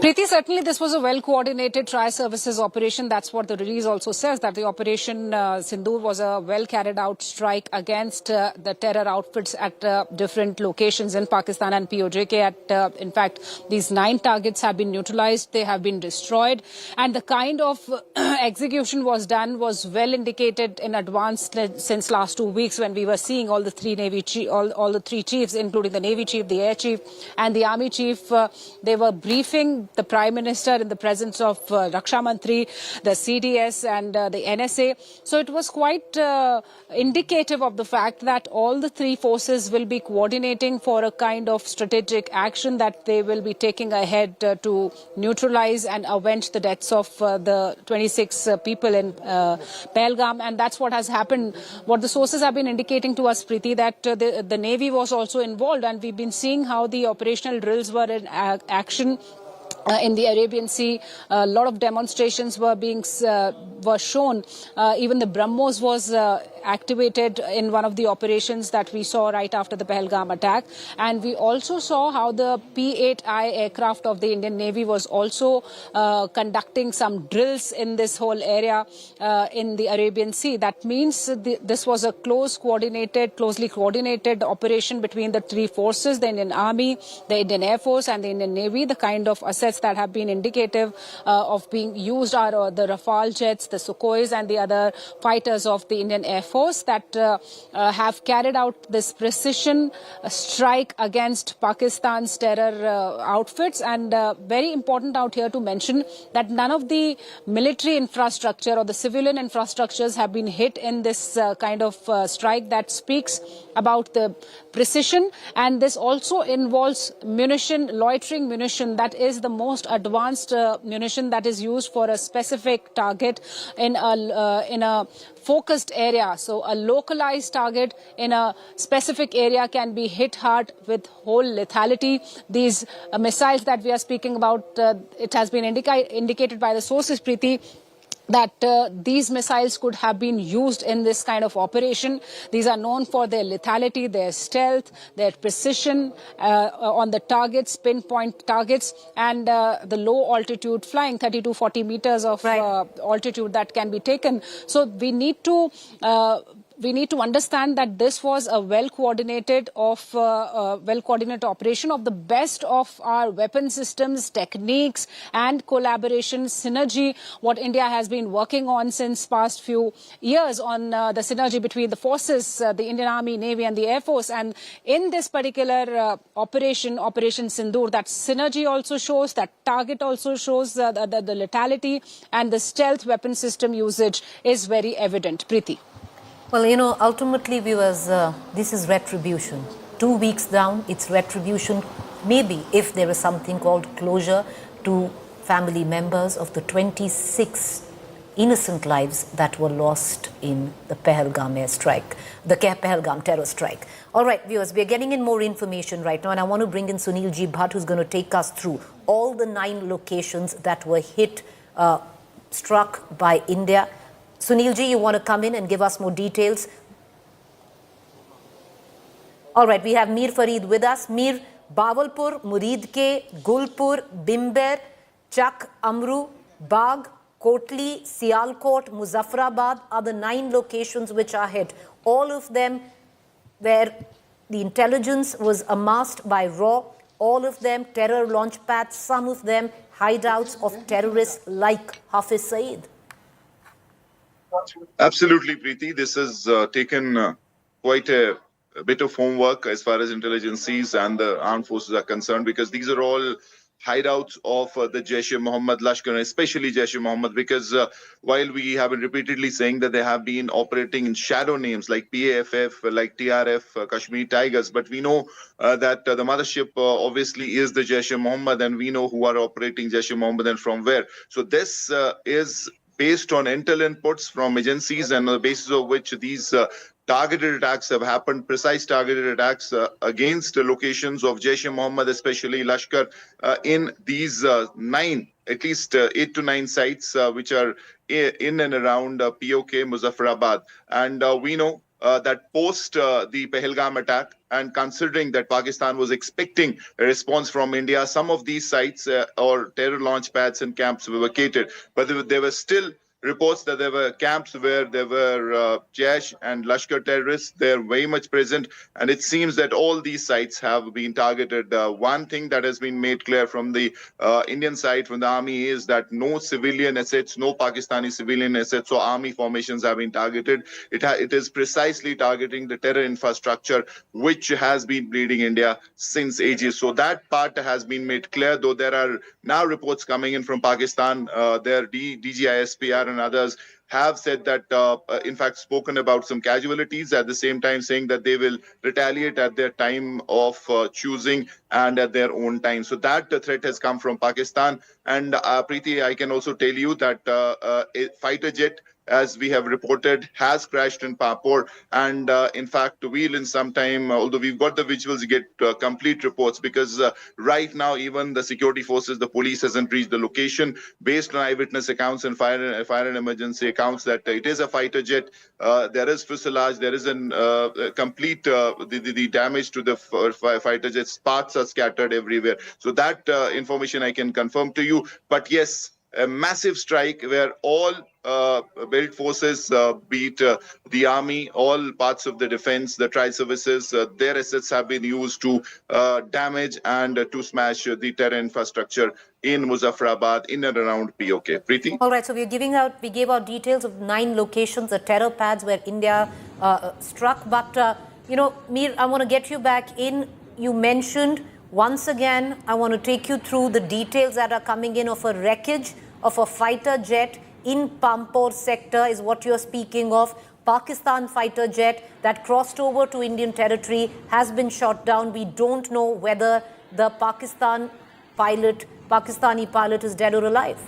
S1: Preeti, certainly this was a well-coordinated tri-services operation. That's what the release also says, that the Operation Sindoor was a well-carried-out strike against the terror outfits at different locations in Pakistan and POJK. In fact, these 9 targets have been neutralized. They have been destroyed. And the kind of execution was done was well indicated in advance since last 2 weeks, when we were seeing all the 3 Navy all the 3 chiefs, including the Navy chief, the Air chief and the Army chief. They were briefing the Prime Minister in the presence of Raksha Mantri, the CDS and the NSA. So it was quite indicative of the fact that all the three forces will be coordinating for a kind of strategic action that they will be taking ahead to neutralize and avenge the deaths of the 26 people in Pahalgam. And that's what has happened. What the sources have been indicating to us, Preeti, that the Navy was also involved, and we've been seeing how the operational drills were in action in the Arabian Sea. A lot of demonstrations were shown. Even the BrahMos was activated in one of the operations that we saw right after the Pahalgam attack. And we also saw how the P-8I aircraft of the Indian Navy was also conducting some drills in this whole area in the Arabian Sea. That means this was a closely coordinated operation between the three forces, the Indian Army, the Indian Air Force and the Indian Navy. The kind of assets that have been indicative of being used are the Rafale jets, the Sukhois and the other fighters of the Indian Air Force that have carried out this precision strike against Pakistan's terror outfits. And very important out here to mention that none of the military infrastructure or the civilian infrastructures have been hit in this kind of strike. That speaks about the precision, and this also involves munition, loitering munition, that is the most advanced munition that is used for a specific target in a focused area. So a localized target in a specific area can be hit hard with whole lethality. These missiles that we are speaking about, it has been indicated by the sources, Preeti, that these missiles could have been used in this kind of operation. These are known for their lethality, their stealth, their precision on the targets, pinpoint targets, and the low altitude flying, 30 to 40 meters of altitude that can be taken. So we need to understand that this was a well-coordinated operation of the best of our weapon systems, techniques and collaboration, synergy, what India has been working on since past few years on the synergy between the forces, the Indian Army, Navy and the Air Force. And in this particular Operation Sindoor, that synergy also shows, that target also shows, the lethality and the stealth weapon system usage is very evident. Preeti.
S2: Well, ultimately, viewers, this is retribution. 2 weeks down, it's retribution. Maybe if there is something called closure to family members of the 26 innocent lives that were lost in the Pahalgam airstrike, the Pahalgam terror strike. All right, viewers, we are getting in more information right now, and I want to bring in Sunil G. Bhatt, who's going to take us through all the 9 locations that were struck by India. Sunil ji, you want to come in and give us more details? All right, we have Mir Farid with us. Mir, Bawalpur, Muridke, Gulpur, Bimber, Chak, Amru, Bagh, Kotli, Sialkot, Muzaffarabad are the 9 locations which are hit. All of them where the intelligence was amassed by RAW, all of them terror launch pads, some of them hideouts of terrorists like Hafiz Saeed.
S8: Absolutely, Preeti. This has taken quite a bit of homework as far as intelligence sees and the armed forces are concerned, because these are all hideouts of the Jaish-e-Mohammed Lashkar, especially Jaish-e-Mohammed, because while we have been repeatedly saying that they have been operating in shadow names like PAFF, like TRF, Kashmir Tigers, but we know that the mothership obviously is the Jaish-e-Mohammed, and we know who are operating Jaish-e-Mohammed and from where. So this is based on intel inputs from agencies, and on the basis of which these targeted attacks have happened, precise targeted attacks against locations of Jaish-e-Mohammed, especially Lashkar, in these 9, at least 8 to 9 sites which are in and around POK, Muzaffarabad. And we know that post the Pahalgam attack, and considering that Pakistan was expecting a response from India, some of these sites or terror launch pads and camps were vacated, but they were still reports that there were camps where there were Jaish and Lashkar terrorists. They're very much present, and it seems that all these sites have been targeted. One thing that has been made clear from the Indian side, from the army, is that no civilian assets, no Pakistani civilian assets or army formations have been targeted. It is precisely targeting the terror infrastructure, which has been bleeding India since ages. So that part has been made clear, though there are now reports coming in from Pakistan. Their DGISPR and others have said that, in fact, spoken about some casualties, at the same time saying that they will retaliate at their time of choosing and at their own time. So that threat has come from Pakistan. And Preeti, I can also tell you that a fighter jet, as we have reported, has crashed in Pampore. And in fact, we'll in some time, although we've got the visuals, get complete reports, because right now, even the security forces, the police hasn't reached the location. Based on eyewitness accounts and fire and emergency accounts, that it is a fighter jet. There is fuselage. There is a complete the damage to the fighter jet's parts are scattered everywhere. So that information I can confirm to you. But yes, a massive strike where all built forces, be it the army, all parts of the defense, the trial services, their assets have been used to damage and to smash the terror infrastructure in Muzaffarabad, in and around POK. Preeti?
S2: All right, so we gave out details of 9 locations, the terror pads where India struck. But, Mir, I want to get you back in. You mentioned, once again, I want to take you through the details that are coming in of a wreckage of a fighter jet in Pampore sector is what you're speaking of. Pakistan fighter jet that crossed over to Indian territory has been shot down. We don't know whether the Pakistani pilot is dead or alive.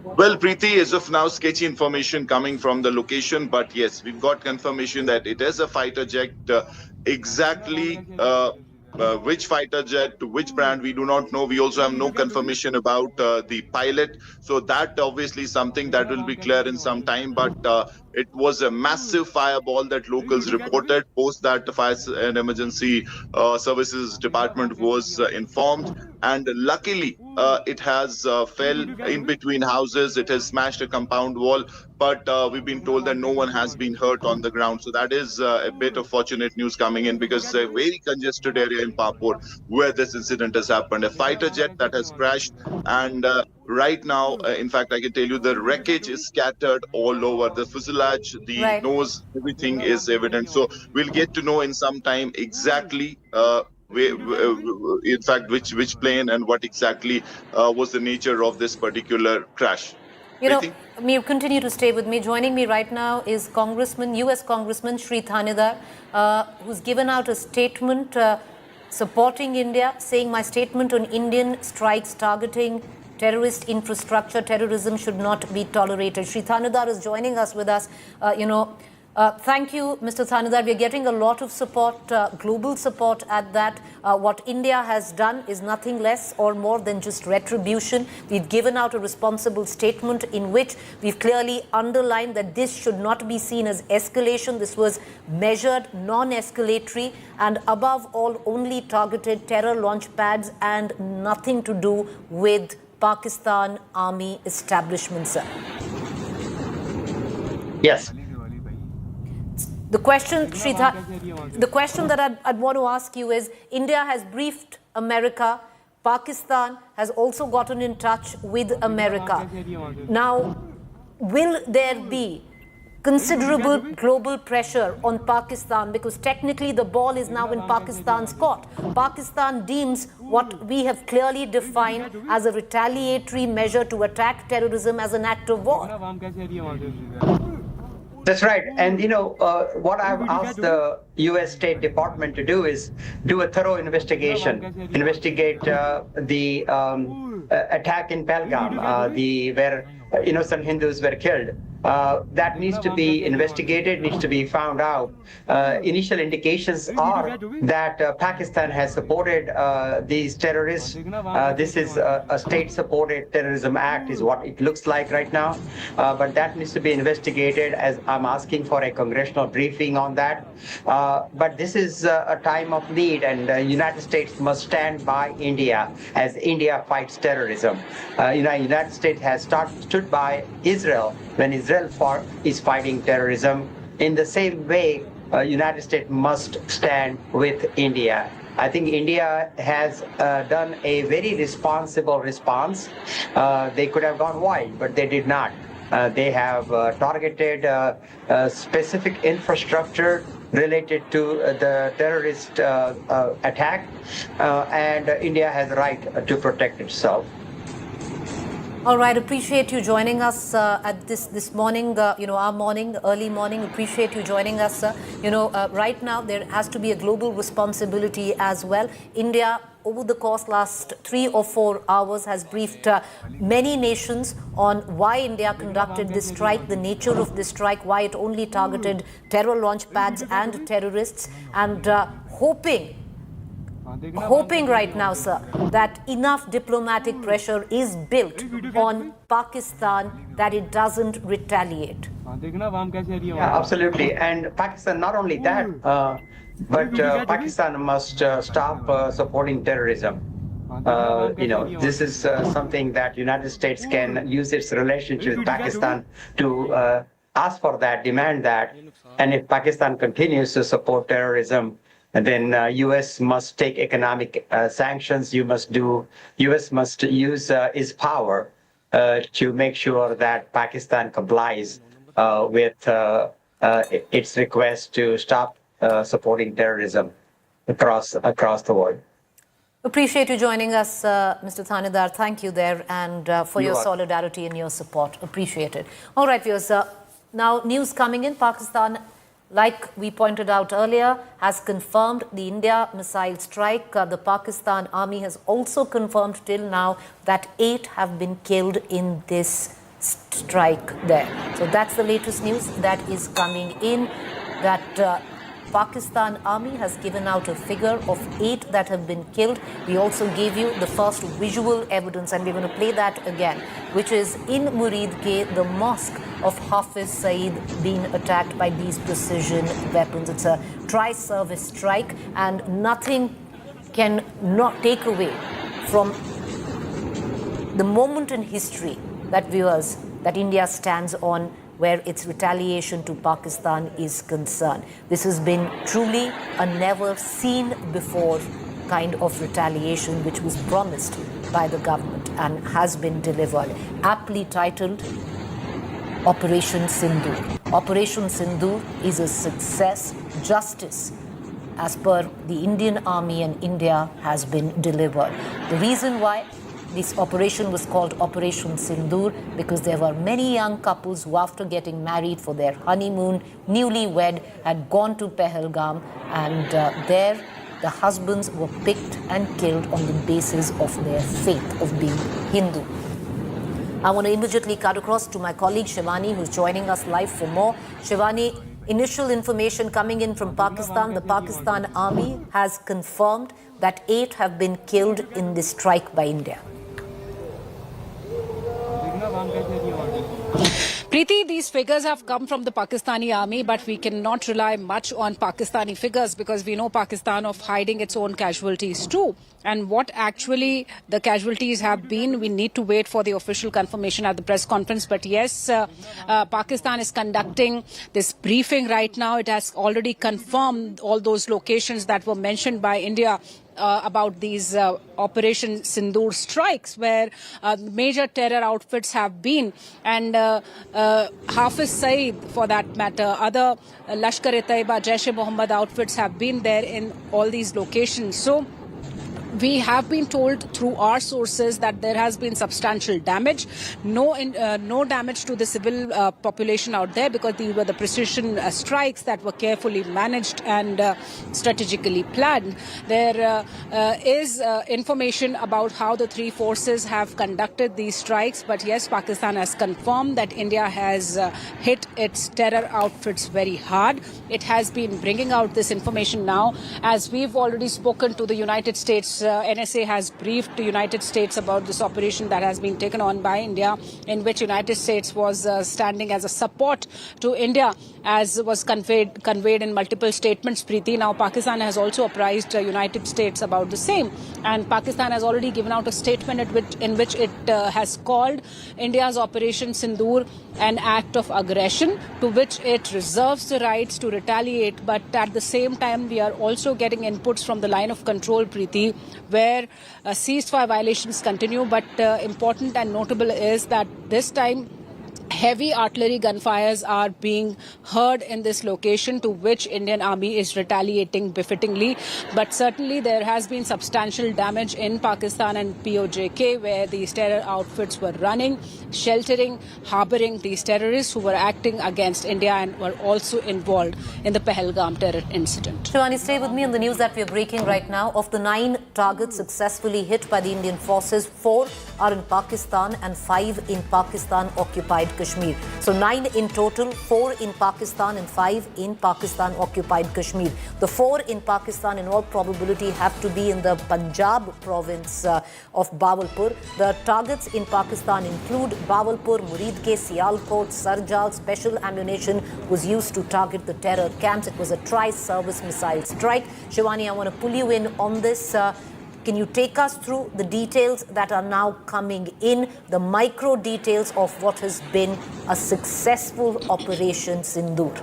S8: Well, Preeti, as of now, sketchy information coming from the location. But yes, we've got confirmation that it is a fighter jet. Exactly which fighter jet, which brand, we do not know. We also have no confirmation about the pilot. So that obviously is something that will be clear in some time. But it was a massive fireball that locals reported. Post that, the Fire and Emergency Services Department was informed. And luckily, it has fell in between houses. It has smashed a compound wall. But we've been told that no one has been hurt on the ground. So that is a bit of fortunate news coming in, because it's a very congested area in Pampore where this incident has happened. A fighter jet that has crashed, and right now, in fact, I can tell you the wreckage is scattered all over. The fuselage, the nose, everything is evident. So we'll get to know in some time exactly in fact, which plane and what exactly was the nature of this particular crash.
S2: You continue to stay with me. Joining me right now is U.S. Congressman Shri Thanedar, who's given out a statement supporting India, saying my statement on Indian strikes targeting terrorist infrastructure, terrorism should not be tolerated. Shri Thanedar is joining us with us. Thank you, Mr. Thanedar. We're getting a lot of support, global support at that. What India has done is nothing less or more than just retribution. We've given out a responsible statement in which we've clearly underlined that this should not be seen as escalation. This was measured, non-escalatory, and above all, only targeted terror launch pads and nothing to do with Pakistan army establishment, sir.
S11: Yes.
S2: The question, the question that I'd want to ask you is, India has briefed America. Pakistan has also gotten in touch with America. Now, will there be considerable global pressure on Pakistan? Because technically the ball is now in Pakistan's court. Pakistan deems what we have clearly defined as a retaliatory measure to attack terrorism as an act of war.
S11: That's right. And, what I've asked the U.S. State Department to do is do a thorough investigate the attack in Pahalgam, where innocent Hindus were killed. That needs to be investigated, needs to be found out. Initial indications are that Pakistan has supported these terrorists. This is a state-supported terrorism act is what it looks like right now. But that needs to be investigated, as I'm asking for a congressional briefing on that. But this is a time of need, and the United States must stand by India as India fights terrorism. United States has stood by Israel when Israel is fighting terrorism. In the same way, United States must stand with India. I think India has done a very responsible response. They could have gone wild, but they did not. They have targeted specific infrastructure related to the terrorist attack, and India has a right to protect itself.
S2: All right, appreciate you joining us at this morning, our morning, early morning. Appreciate you joining us. Right now there has to be a global responsibility as well. India, over the course last 3 or 4 hours, has briefed many nations on why India conducted this strike, the nature of this strike, why it only targeted terror launch pads and terrorists, and hoping right now, sir, that enough diplomatic pressure is built on Pakistan that it doesn't retaliate.
S11: Yeah, absolutely. And Pakistan, not only that, but Pakistan must stop supporting terrorism. This is something that United States can use its relationship with Pakistan to ask for that, demand that. And if Pakistan continues to support terrorism, then U.S. must take economic sanctions. U.S. must use its power to make sure that Pakistan complies with its request to stop supporting terrorism across the world.
S2: Appreciate you joining us, Mr. Thanedar. Thank you there, and for your solidarity and your support. Appreciate it. All right, viewers. Now, news coming in. Pakistan, like we pointed out earlier, has confirmed the India missile strike. The Pakistan Army has also confirmed till now that 8 have been killed in this strike there. So that's the latest news that is coming in, that Pakistan Army has given out a figure of 8 that have been killed. We also gave you the first visual evidence, and we're going to play that again, which is in Murid Ke, the mosque of Hafiz Saeed being attacked by these precision weapons. It's a tri-service strike, and nothing can not take away from the moment in history that viewers, that India stands on, where its retaliation to Pakistan is concerned. This has been truly a never seen before kind of retaliation, which was promised by the government and has been delivered. Aptly titled Operation Sindoor. Operation Sindoor is a success. Justice, as per the Indian Army and India, has been delivered. The reason why this operation was called Operation Sindoor, because there were many young couples who, after getting married for their honeymoon, newlywed, had gone to Pahalgam, and there the husbands were picked and killed on the basis of their faith of being Hindu. I want to immediately cut across to my colleague Shivani, who's joining us live for more. Shivani, initial information coming in from Pakistan. The Pakistan Army has confirmed that 8 have been killed in this strike by India.
S1: Preeti, these figures have come from the Pakistani Army, but we cannot rely much on Pakistani figures because we know Pakistan of hiding its own casualties too. And what actually the casualties have been, we need to wait for the official confirmation at the press conference. But yes, Pakistan is conducting this briefing right now. It has already confirmed all those locations that were mentioned by India about these Operation Sindoor strikes, where major terror outfits have been, and Hafiz Saeed, for that matter, other Lashkar-e-Taiba, Jaish-e-Mohammed outfits have been there in all these locations. So we have been told through our sources that there has been substantial damage, no damage to the civil population out there, because these were the precision strikes that were carefully managed and strategically planned. There is information about how the three forces have conducted these strikes, but yes, Pakistan has confirmed that India has hit its terror outfits very hard. It has been bringing out this information now. As we've already spoken to the United States, NSA has briefed the United States about this operation that has been taken on by India, in which United States was standing as a support to India, as was conveyed in multiple statements, Preeti. Now, Pakistan has also apprised the United States about the same, and Pakistan has already given out a statement in which it has called India's Operation Sindoor an act of aggression, to which it reserves the rights to retaliate. But at the same time, we are also getting inputs from the line of control, Preeti, where ceasefire violations continue. But important and notable is that this time heavy artillery gunfires are being heard in this location, to which Indian Army is retaliating befittingly. But certainly there has been substantial damage in Pakistan and POJK, where these terror outfits were running, sheltering, harboring these terrorists who were acting against India and were also involved in the Pahalgam terror incident.
S2: Shivani, stay with me on the news that we are breaking right now. Of the 9 targets successfully hit by the Indian forces, 4 are in Pakistan and 5 in Pakistan-occupied Kashmir. So 9 in total, 4 in Pakistan and 5 in Pakistan-occupied Kashmir. The 4 in Pakistan in all probability have to be in the Punjab province of Bahawalpur. The targets in Pakistan include Bahawalpur, Muridke, Sialkot, Sarjal. Special ammunition was used to target the terror camps. It was a tri-service missile strike. Shivani, I want to pull you in on this. Can you take us through the details that are now coming in, the micro details of what has been a successful Operation Sindoor?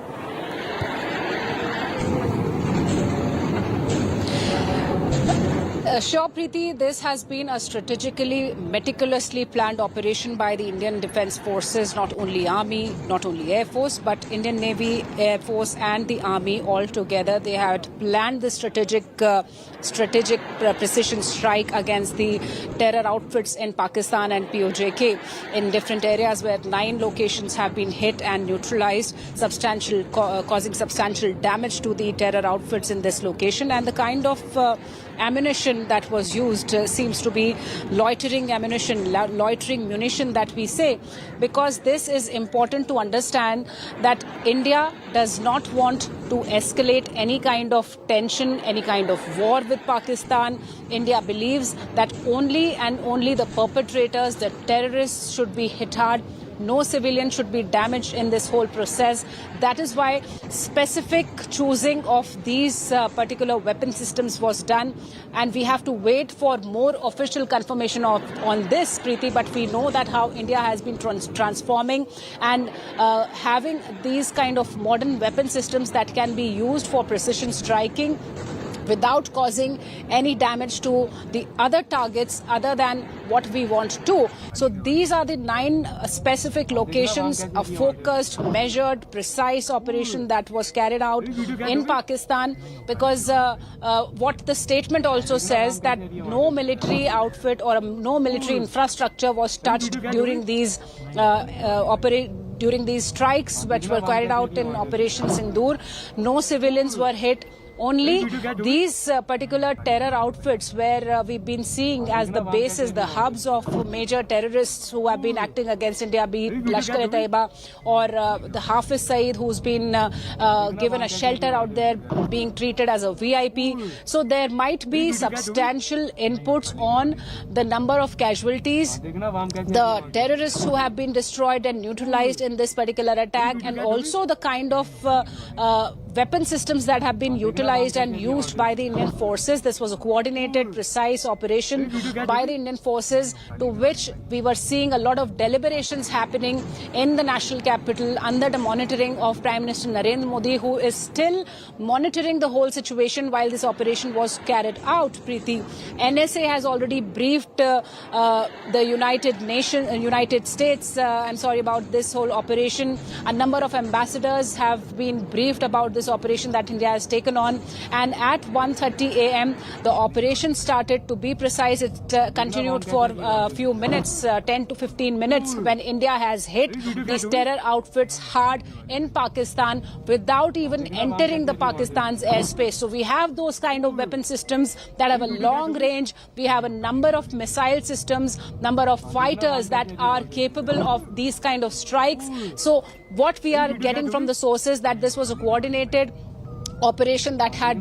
S1: Sure, Preeti, this has been a strategically, meticulously planned operation by the Indian Defence Forces, not only Army, not only Air Force, but Indian Navy, Air Force and the Army all together. They had planned the strategic precision strike against the terror outfits in Pakistan and POJK in different areas, where 9 locations have been hit and neutralized, causing substantial damage to the terror outfits in this location. And the kind of ammunition that was used seems to be loitering munition that we say, because this is important to understand that India does not want to escalate any kind of tension, any kind of war with Pakistan. India believes that only and only the perpetrators, the terrorists, should be hit hard. No civilian should be damaged in this whole process. That is why specific choosing of these particular weapon systems was done. And we have to wait for more official confirmation on this, Preeti. But we know that how India has been transforming and having these kind of modern weapon systems that can be used for precision striking without causing any damage to the other targets other than what we want to. So these are the 9 specific locations, a focused, measured, precise operation that was carried out in Pakistan, because what the statement also says that no military outfit or no military infrastructure was touched during these strikes which were carried out in Operation Sindoor. No civilians were hit. Only these particular terror outfits where we've been seeing as the bases, the hubs of major terrorists who have been acting against India, be it Lashkar-e-Taiba or the Hafiz Saeed, who's been given a shelter out there, being treated as a VIP. So there might be substantial inputs on the number of casualties, the terrorists who have been destroyed and neutralized in this particular attack, and also the kind of weapon systems that have been utilized and used by the Indian forces. This was a coordinated, precise operation by the Indian forces, to which we were seeing a lot of deliberations happening in the national capital under the monitoring of Prime Minister Narendra Modi, who is still monitoring the whole situation while this operation was carried out, Preeti. NSA has already briefed the United States, about this whole operation. A number of ambassadors have been briefed about this this operation that India has taken on. And at 1:30 a.m., the operation started. To be precise, it continued for a few minutes, 10 to 15 minutes, when India has hit these terror outfits hard in Pakistan without even entering the Pakistan's airspace. So we have those kind of weapon systems that have a long range. We have a number of missile systems, number of fighters that are capable of these kind of strikes. So what we are getting from the sources that this was a coordinated operation that had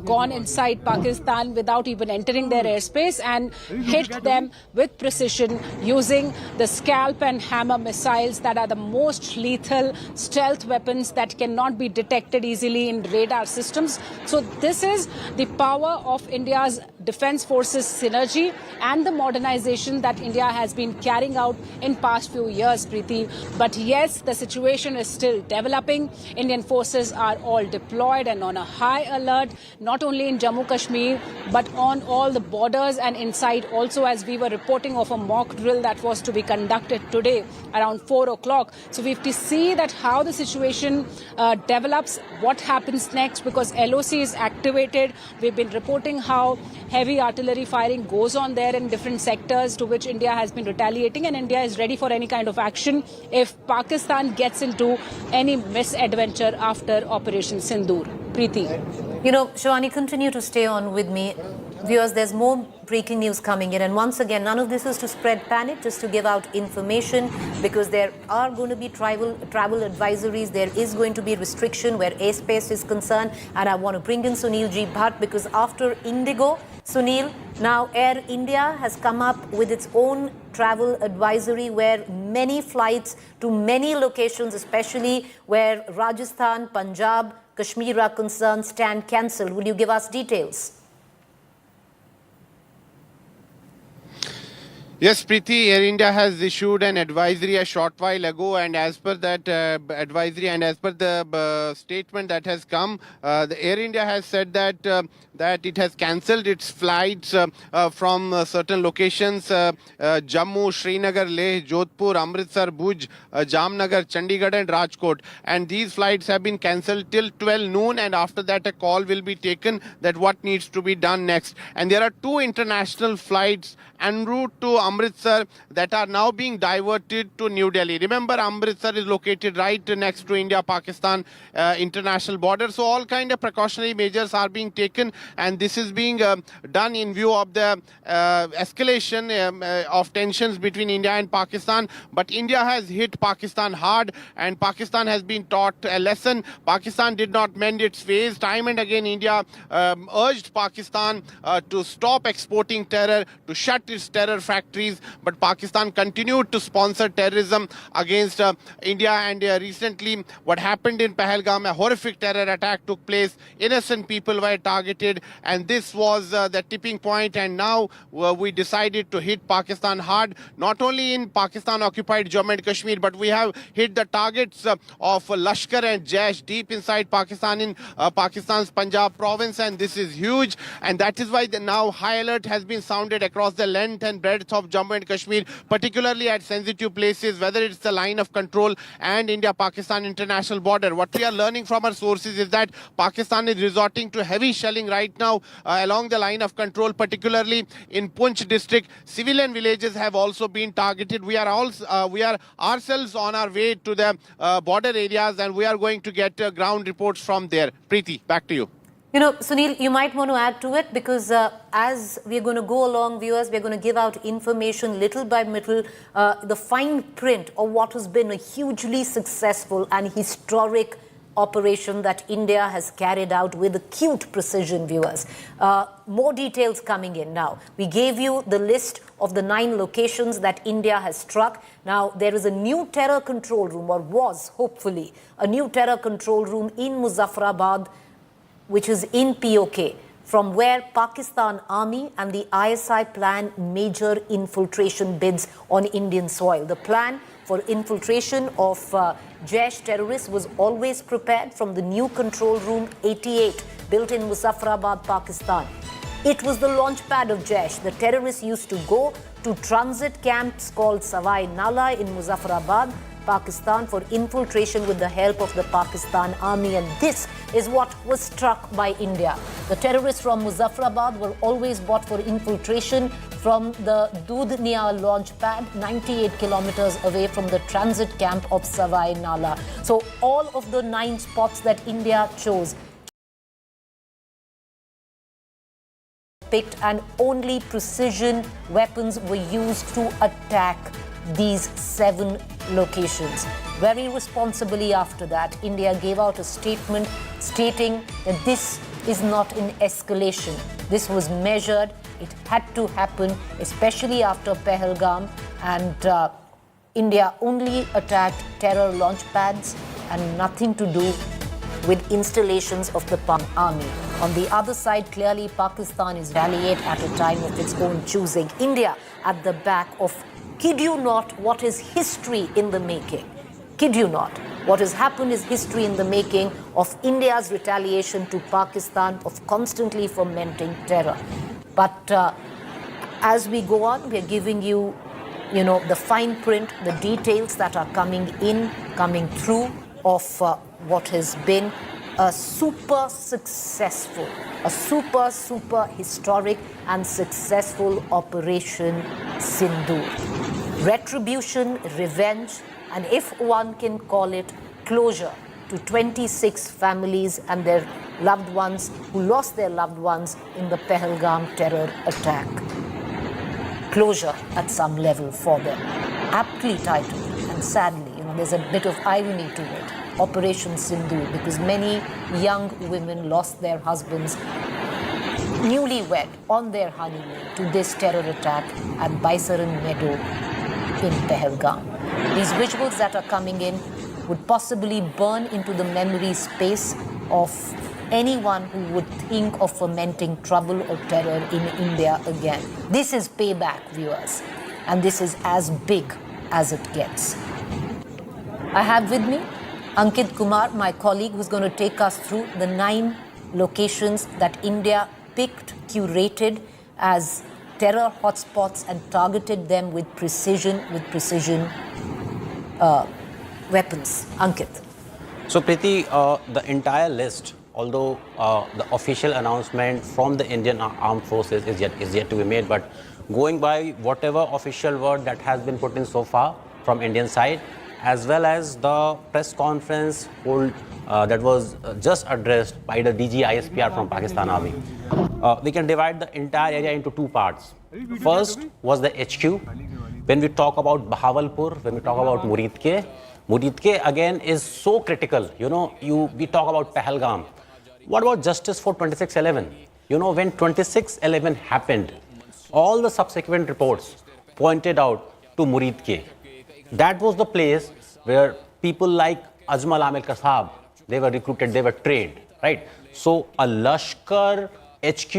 S1: gone inside Pakistan without even entering their airspace and hit them with precision using the scalp and hammer missiles that are the most lethal stealth weapons that cannot be detected easily in radar systems. So this is the power of India's defense forces synergy and the modernization that India has been carrying out in past few years, Preeti. But yes, the situation is still developing. Indian forces are all deployed and on a high alert, not only in Jammu Kashmir, but on all the borders and inside also, as we were reporting of a mock drill that was to be conducted today around 4 o'clock. So we have to see that how the situation develops, what happens next, because LoC is activated. We've been reporting how heavy artillery firing goes on there in different sectors to which India has been retaliating, and India is ready for any kind of action if Pakistan gets into any misadventure after Operation Sindoor. Preeti.
S2: You know, Shivani, continue to stay on with me. Viewers, there's more breaking news coming in. And once again, none of this is to spread panic, just to give out information, because there are going to be travel advisories. There is going to be restriction where airspace is concerned. And I want to bring in Sunil G. Bhatt, because after Indigo, Sunil, now Air India has come up with its own travel advisory where many flights to many locations, especially where Rajasthan, Punjab, Kashmir are concerned, stand cancelled. Will you give us details?
S7: Yes, Preeti, Air India has issued an advisory a short while ago, and as per that advisory and as per the statement that has come, the Air India has said that it has cancelled its flights from certain locations, Jammu, Srinagar, Leh, Jodhpur, Amritsar, Bhuj, Jamnagar, Chandigarh and Rajkot. And these flights have been cancelled till 12 noon, and after that a call will be taken that what needs to be done next. And there are two international flights en route to Amritsar that are now being diverted to New Delhi. Remember, Amritsar is located right next to India-Pakistan international border. So all kind of precautionary measures are being taken, and this is being done in view of the escalation of tensions between India and Pakistan. But India has hit Pakistan hard, and Pakistan has been taught a lesson. Pakistan did not mend its ways. Time and again, India urged Pakistan to stop exporting terror, to shut its terror factories, but Pakistan continued to sponsor terrorism against India. And recently what happened in Pahalgam, a horrific terror attack took place. Innocent people were targeted, and this was the tipping point. And now we decided to hit Pakistan hard, not only in Pakistan occupied Jammu and Kashmir, but we have hit the targets of Lashkar and Jaish deep inside Pakistan, in Pakistan's Punjab province, and this is huge. And that is why now high alert has been sounded across the length and breadth of Jammu and Kashmir, particularly at sensitive places, whether it's the line of control and India-Pakistan international border. What we are learning from our sources is that Pakistan is resorting to heavy shelling right now along the line of control, particularly in Poonch district. Civilian villages have also been targeted. We are ourselves on our way to the border areas, and we are going to get ground reports from there. Preeti, back to you.
S2: You know, Sunil, you might want to add to it, because as we're going to go along, viewers, we're going to give out information little by little, the fine print of what has been a hugely successful and historic operation that India has carried out with acute precision, viewers. More details coming in now. We gave you the list of the 9 locations that India has struck. Now, there is a new terror control room, or was, hopefully, a new terror control room in Muzaffarabad, which is in POK, from where Pakistan Army and the ISI plan major infiltration bids on Indian soil. The plan for infiltration of Jaish terrorists was always prepared from the new control room 88, built in Muzaffarabad, Pakistan. It was the launch pad of Jaish. The terrorists used to go to transit camps called Savai Nala in Muzaffarabad. Pakistan for infiltration with the help of the Pakistan army, and this is what was struck by India. The terrorists from Muzaffarabad were always bought for infiltration from the Dudhnia launch pad, 98 kilometers away from the transit camp of Savai Nala. So all of the 9 spots that India chose picked, and only precision weapons were used to attack these 7 locations. Very responsibly after that, India gave out a statement stating that this is not an escalation. This was measured. It had to happen, especially after Pahalgam, and India only attacked terror launch pads and nothing to do with installations of the army. On the other side, clearly Pakistan is retaliate at a time of its own choosing. India at the back of, kid you not, what is history in the making. Kid you not. What has happened is history in the making of India's retaliation to Pakistan, of constantly fomenting terror. But as we go on, we are giving you, the fine print, the details that are coming through of what has been a super historic and successful Operation Sindoor. Retribution, revenge, and if one can call it, closure to 26 families and their loved ones who lost their loved ones in the Pahalgam terror attack. Closure at some level for them. Aptly titled, and sadly, there's a bit of irony to it. Operation Sindoor, because many young women lost their husbands newlywed on their honeymoon to this terror attack at Baisaran Meadow in Pahalgam. These visuals that are coming in would possibly burn into the memory space of anyone who would think of fomenting trouble or terror in India again. This is payback, viewers, and this is as big as it gets. I have with me Ankit Kumar, my colleague, who's going to take us through the 9 locations that India picked, curated as terror hotspots and targeted them with precision weapons. Ankit.
S12: So Preeti, the entire list, although the official announcement from the Indian Armed Forces is yet to be made, but going by whatever official word that has been put in so far from Indian side, as well as the press conference that was just addressed by the DG ISPR from Pakistan Army. We can divide the entire area into 2 parts. First was the HQ. When we talk about Bahawalpur, when we talk about Muridke again is so critical. We talk about Pahalgam. What about justice for 26/11? When 26/11 happened, all the subsequent reports pointed out to Muridke. That was the place where people like Ajmal Amir Kasab, they were recruited, they were trained, right? So a Lashkar HQ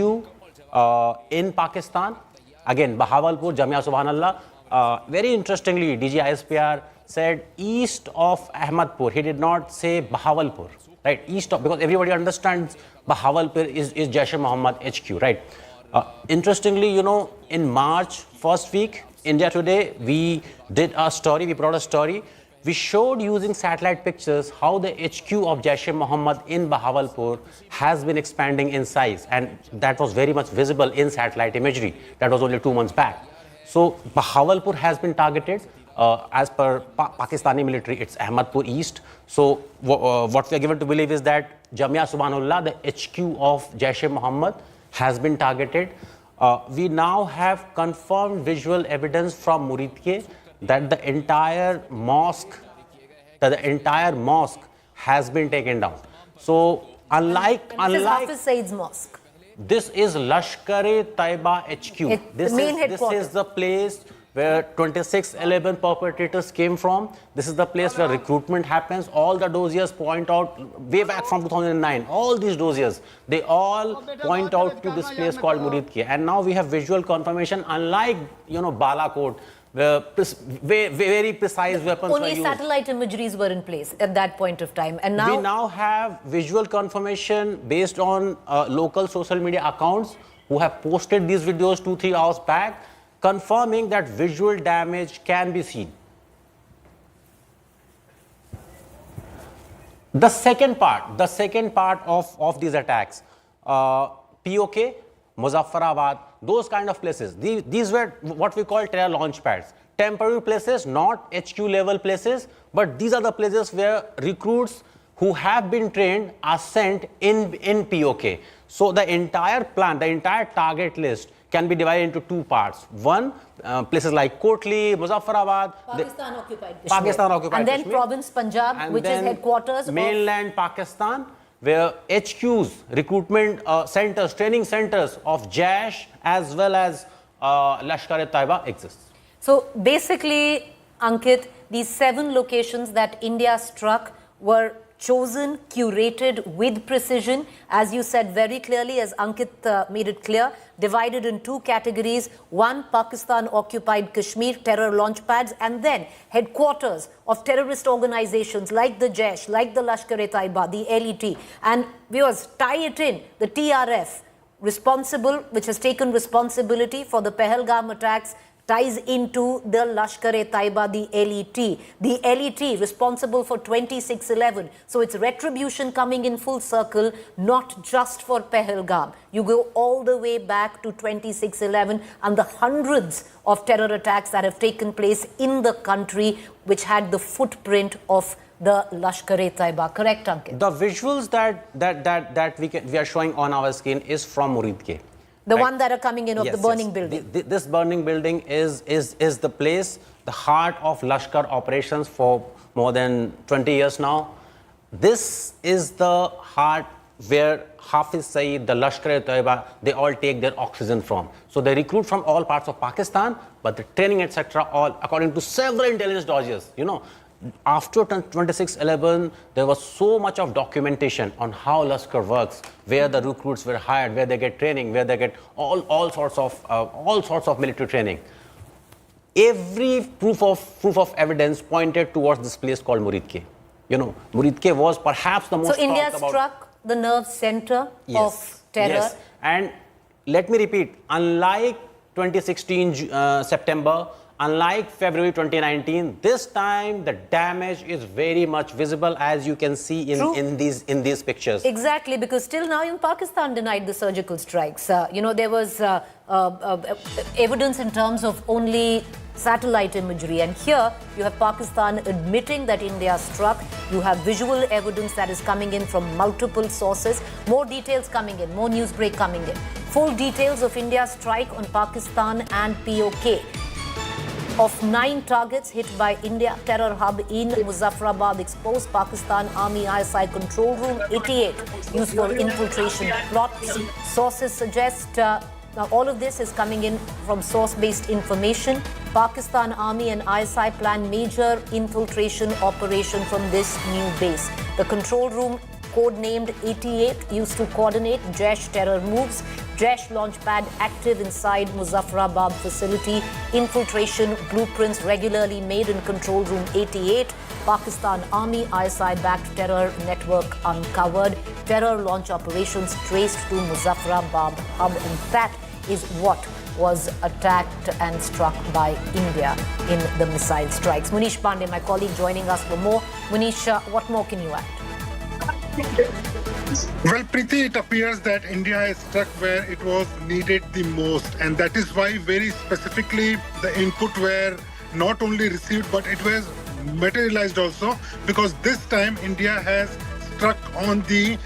S12: in Pakistan, again, Bahawalpur, Jamia Subhanallah. Very interestingly, DG ISPR said east of Ahmadpur. He did not say Bahawalpur, right? East of, because everybody understands Bahawalpur is Jaish-e-Mohammed HQ, right? Interestingly, in March, first week, India Today, we did a story, we brought a story. We showed using satellite pictures how the HQ of Jaish-e-Mohammed in Bahawalpur has been expanding in size, and that was very much visible in satellite imagery. That was only 2 months back. So Bahawalpur has been targeted. As per Pakistani military, it's Ahmadpur East. So what we are given to believe is that Jamia Subhanallah, the HQ of Jaish-e-Mohammed, has been targeted. We now have confirmed visual evidence from Muridke that the entire mosque has been taken down. So unlike
S2: this is Hafiz Saeed's mosque.
S12: This is Lashkar-e-Taiba HQ. This is the place where 26/11 perpetrators came from. This is the place where recruitment happens. All the dossiers point out way back from 2009. All these dossiers, they all point out to this place called Muridke. And now we have visual confirmation, unlike Balakot, where very precise weapons were used.
S2: Only satellite imageries were in place at that point of time. And now
S12: we now have visual confirmation based on local social media accounts who have posted these videos 2-3 hours back, confirming that visual damage can be seen. The second part of these attacks, POK, Muzaffarabad, those kind of places, these were what we call terror launch pads. Temporary places, not HQ level places, but these are the places where recruits who have been trained are sent in POK. So the entire plan, the entire target list can be divided into two parts. One, places like Kotli, Muzaffarabad, Pakistan-occupied
S2: and then
S12: Kashmir.
S2: Province Punjab,
S12: And
S2: which is
S12: then
S2: headquarters
S12: mainland Pakistan, where HQs, recruitment centers, training centers of Jaish as well as Lashkar-e-Taiba exists.
S2: So basically, Ankit, these 7 locations that India struck were chosen, curated with precision, as you said very clearly, as Ankit made it clear, divided in 2 categories. One, Pakistan-occupied Kashmir, terror launch pads, and then headquarters of terrorist organizations like the Jaish, like the Lashkar-e-Taiba, the LET. And viewers, tie it in, the TRF, responsible, which has taken responsibility for the Pahalgam attacks, ties into the Lashkar-e-Taiba, the LET. The LET responsible for 2611. So it's retribution coming in full circle, not just for Pahalgam. You go all the way back to 2611 and the hundreds of terror attacks that have taken place in the country, which had the footprint of the Lashkar-e-Taiba. Correct, Ankit?
S12: The visuals that we are showing on our screen is from Muridke.
S2: The one that are coming in of the burning building.
S12: This burning building is the place, the heart of Lashkar operations for more than 20 years now. This is the heart where Hafiz Saeed, the Lashkar-e-Taiba, they all take their oxygen from. So they recruit from all parts of Pakistan, but the training, etc., all according to several intelligence dodges. You know, after 2611, there was so much of documentation on how Lashkar works, where the recruits were hired, where they get training, where they get all sorts of military training. Every proof of evidence pointed towards this place called Muridke. You know, Muridke was perhaps the most.
S2: So India struck the nerve center of terror.
S12: Yes, and let me repeat: unlike 2016 September. Unlike February 2019, this time the damage is very much visible, as you can see in these pictures.
S2: Exactly, because till now even Pakistan denied the surgical strikes. You know, there was evidence in terms of only satellite imagery, and here you have Pakistan admitting that India struck. You have visual evidence that is coming in from multiple sources. More details coming in, more news break coming in. Full details of India's strike on Pakistan and POK. Of 9 targets hit by India, terror hub in Muzaffarabad exposed. Pakistan Army ISI control room 88 used for infiltration plots. Sources suggest now all of this is coming in from source-based information. Pakistan Army and ISI plan major infiltration operation from this new base. The control room, codenamed 88, used to coordinate Jaish terror moves. Jaish launch pad active inside Muzaffarabad facility. Infiltration blueprints regularly made in control room 88. Pakistan Army ISI-backed terror network uncovered. Terror launch operations traced to Muzaffarabad hub. And that is what was attacked and struck by India in the missile strikes. Munish Pandey, my colleague, joining us for more. Munish, what more can you add?
S13: Well, Preeti, it appears that India is struck where it was needed the most, and that is why very specifically the input were not only received but it was materialized also, because this time India has struck on the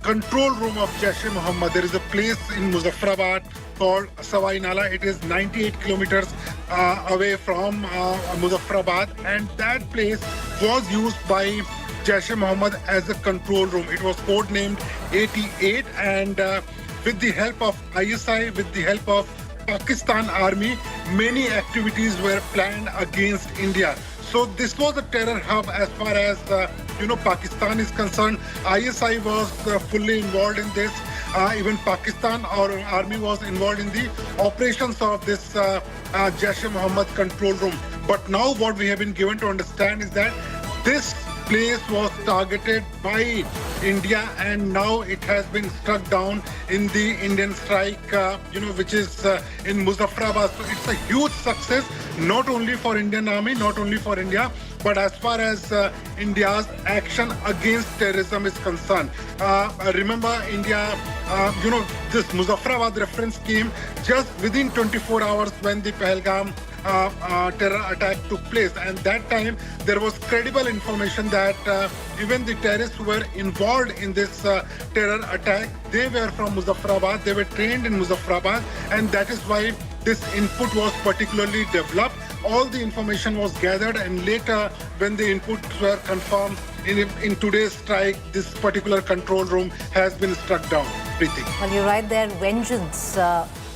S13: control room of Jaish-e-Mohammed. There is a place in Muzaffarabad called Sawai Nala. It is 98 kilometers away from Muzaffarabad, and that place was used by Jaish-e-Mohammed as a control room. It was codenamed 88, and with the help of ISI, with the help of Pakistan Army, many activities were planned against India. So this was a terror hub as far as Pakistan is concerned. ISI was fully involved in this. Even Pakistan or army was involved in the operations of this Jaish-e-Mohammed control room. But now what we have been given to understand is that this place was targeted by India, and now it has been struck down in the Indian strike, which is in Muzaffarabad. So it's a huge success, not only for Indian Army, not only for India, but as far as India's action against terrorism is concerned. Remember, India, this Muzaffarabad reference came just within 24 hours when the Pahalgam terror attack took place, and that time there was credible information that even the terrorists who were involved in this terror attack, they were from Muzaffarabad, they were trained in Muzaffarabad, and that is why this input was particularly developed. All the information was gathered, and later when the inputs were confirmed in today's strike, this particular control room has been struck down. Preeti.
S2: Well, you're right there. Vengeance,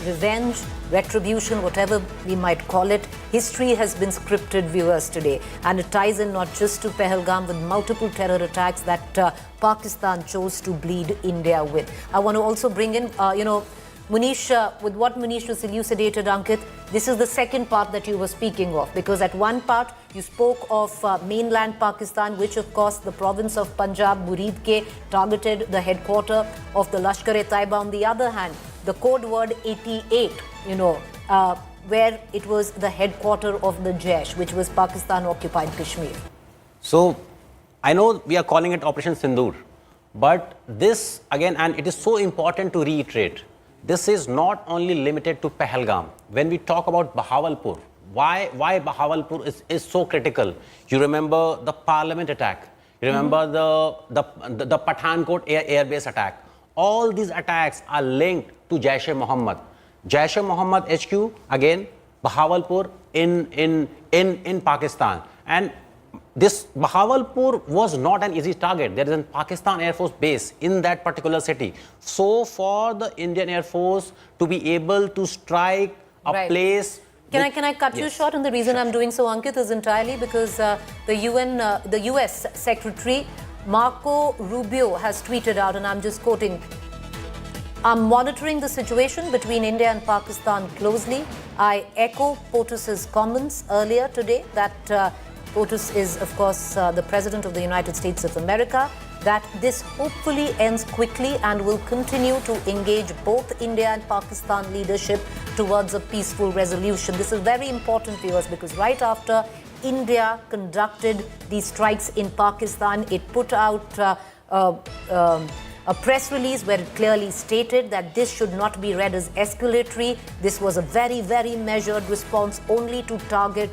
S2: revenge, retribution, whatever we might call it. History has been scripted, viewers, today. And it ties in not just to Pahalgam, with multiple terror attacks that Pakistan chose to bleed India with. I want to also bring in, Munish, with what Munish was elucidated, Ankit, this is the second part that you were speaking of, because at one part you spoke of mainland Pakistan, which of course the province of Punjab, Muridke, targeted the headquarters of the Lashkar-e-Taiba. On the other hand, the code word 88, where it was the headquarters of the Jaish, which was Pakistan-occupied Kashmir.
S12: So, I know we are calling it Operation Sindoor, but this again, and it is so important to reiterate, this is not only limited to Pahalgam. When we talk about Bahawalpur, why Bahawalpur is so critical? You remember the Parliament attack. You remember the Pathankot air base attack. All these attacks are linked to Jaish-e-Mohammed. Jaish-e-Mohammed HQ, again, Bahawalpur in Pakistan. And this Bahawalpur was not an easy target. There is a Pakistan Air Force base in that particular city. So for the Indian Air Force to be able to strike a place...
S2: Can I cut you short? And the reason I'm doing so, Ankit, is entirely because the US Secretary Marco Rubio has tweeted out, and I'm just quoting, "I'm monitoring the situation between India and Pakistan closely. I echo POTUS's comments earlier today that POTUS is, of course, the President of the United States of America, that this hopefully ends quickly and will continue to engage both India and Pakistan leadership towards a peaceful resolution." This is very important, viewers, because right after India conducted these strikes in Pakistan, it put out a press release where it clearly stated that this should not be read as escalatory. This was a very, very measured response only to target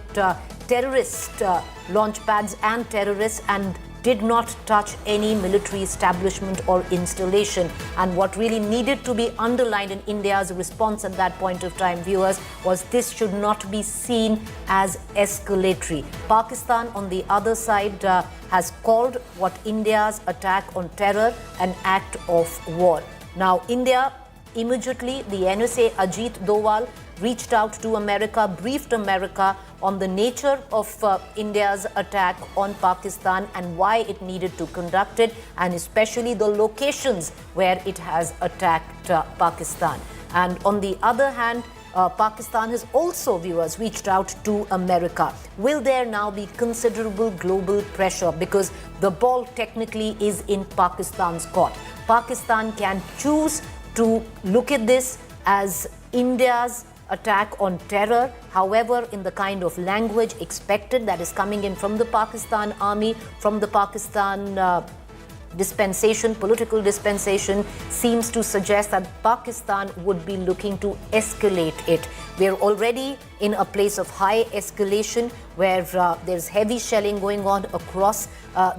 S2: terrorist launch pads and terrorists, and did not touch any military establishment or installation. And what really needed to be underlined in India's response at that point of time, viewers, was this should not be seen as escalatory. Pakistan, on the other side, has called what India's attack on terror an act of war. Now, India, immediately, the NSA Ajit Doval reached out to America, briefed America on the nature of India's attack on Pakistan and why it needed to conduct it, and especially the locations where it has attacked Pakistan. And on the other hand, Pakistan has also, viewers, reached out to America. Will there now be considerable global pressure? Because the ball technically is in Pakistan's court. Pakistan can choose to look at this as India's attack on terror, however, in the kind of language expected that is coming in from the Pakistan army, from the Pakistan dispensation, political dispensation, seems to suggest that Pakistan would be looking to escalate it. We're already in a place of high escalation where there's heavy shelling going on across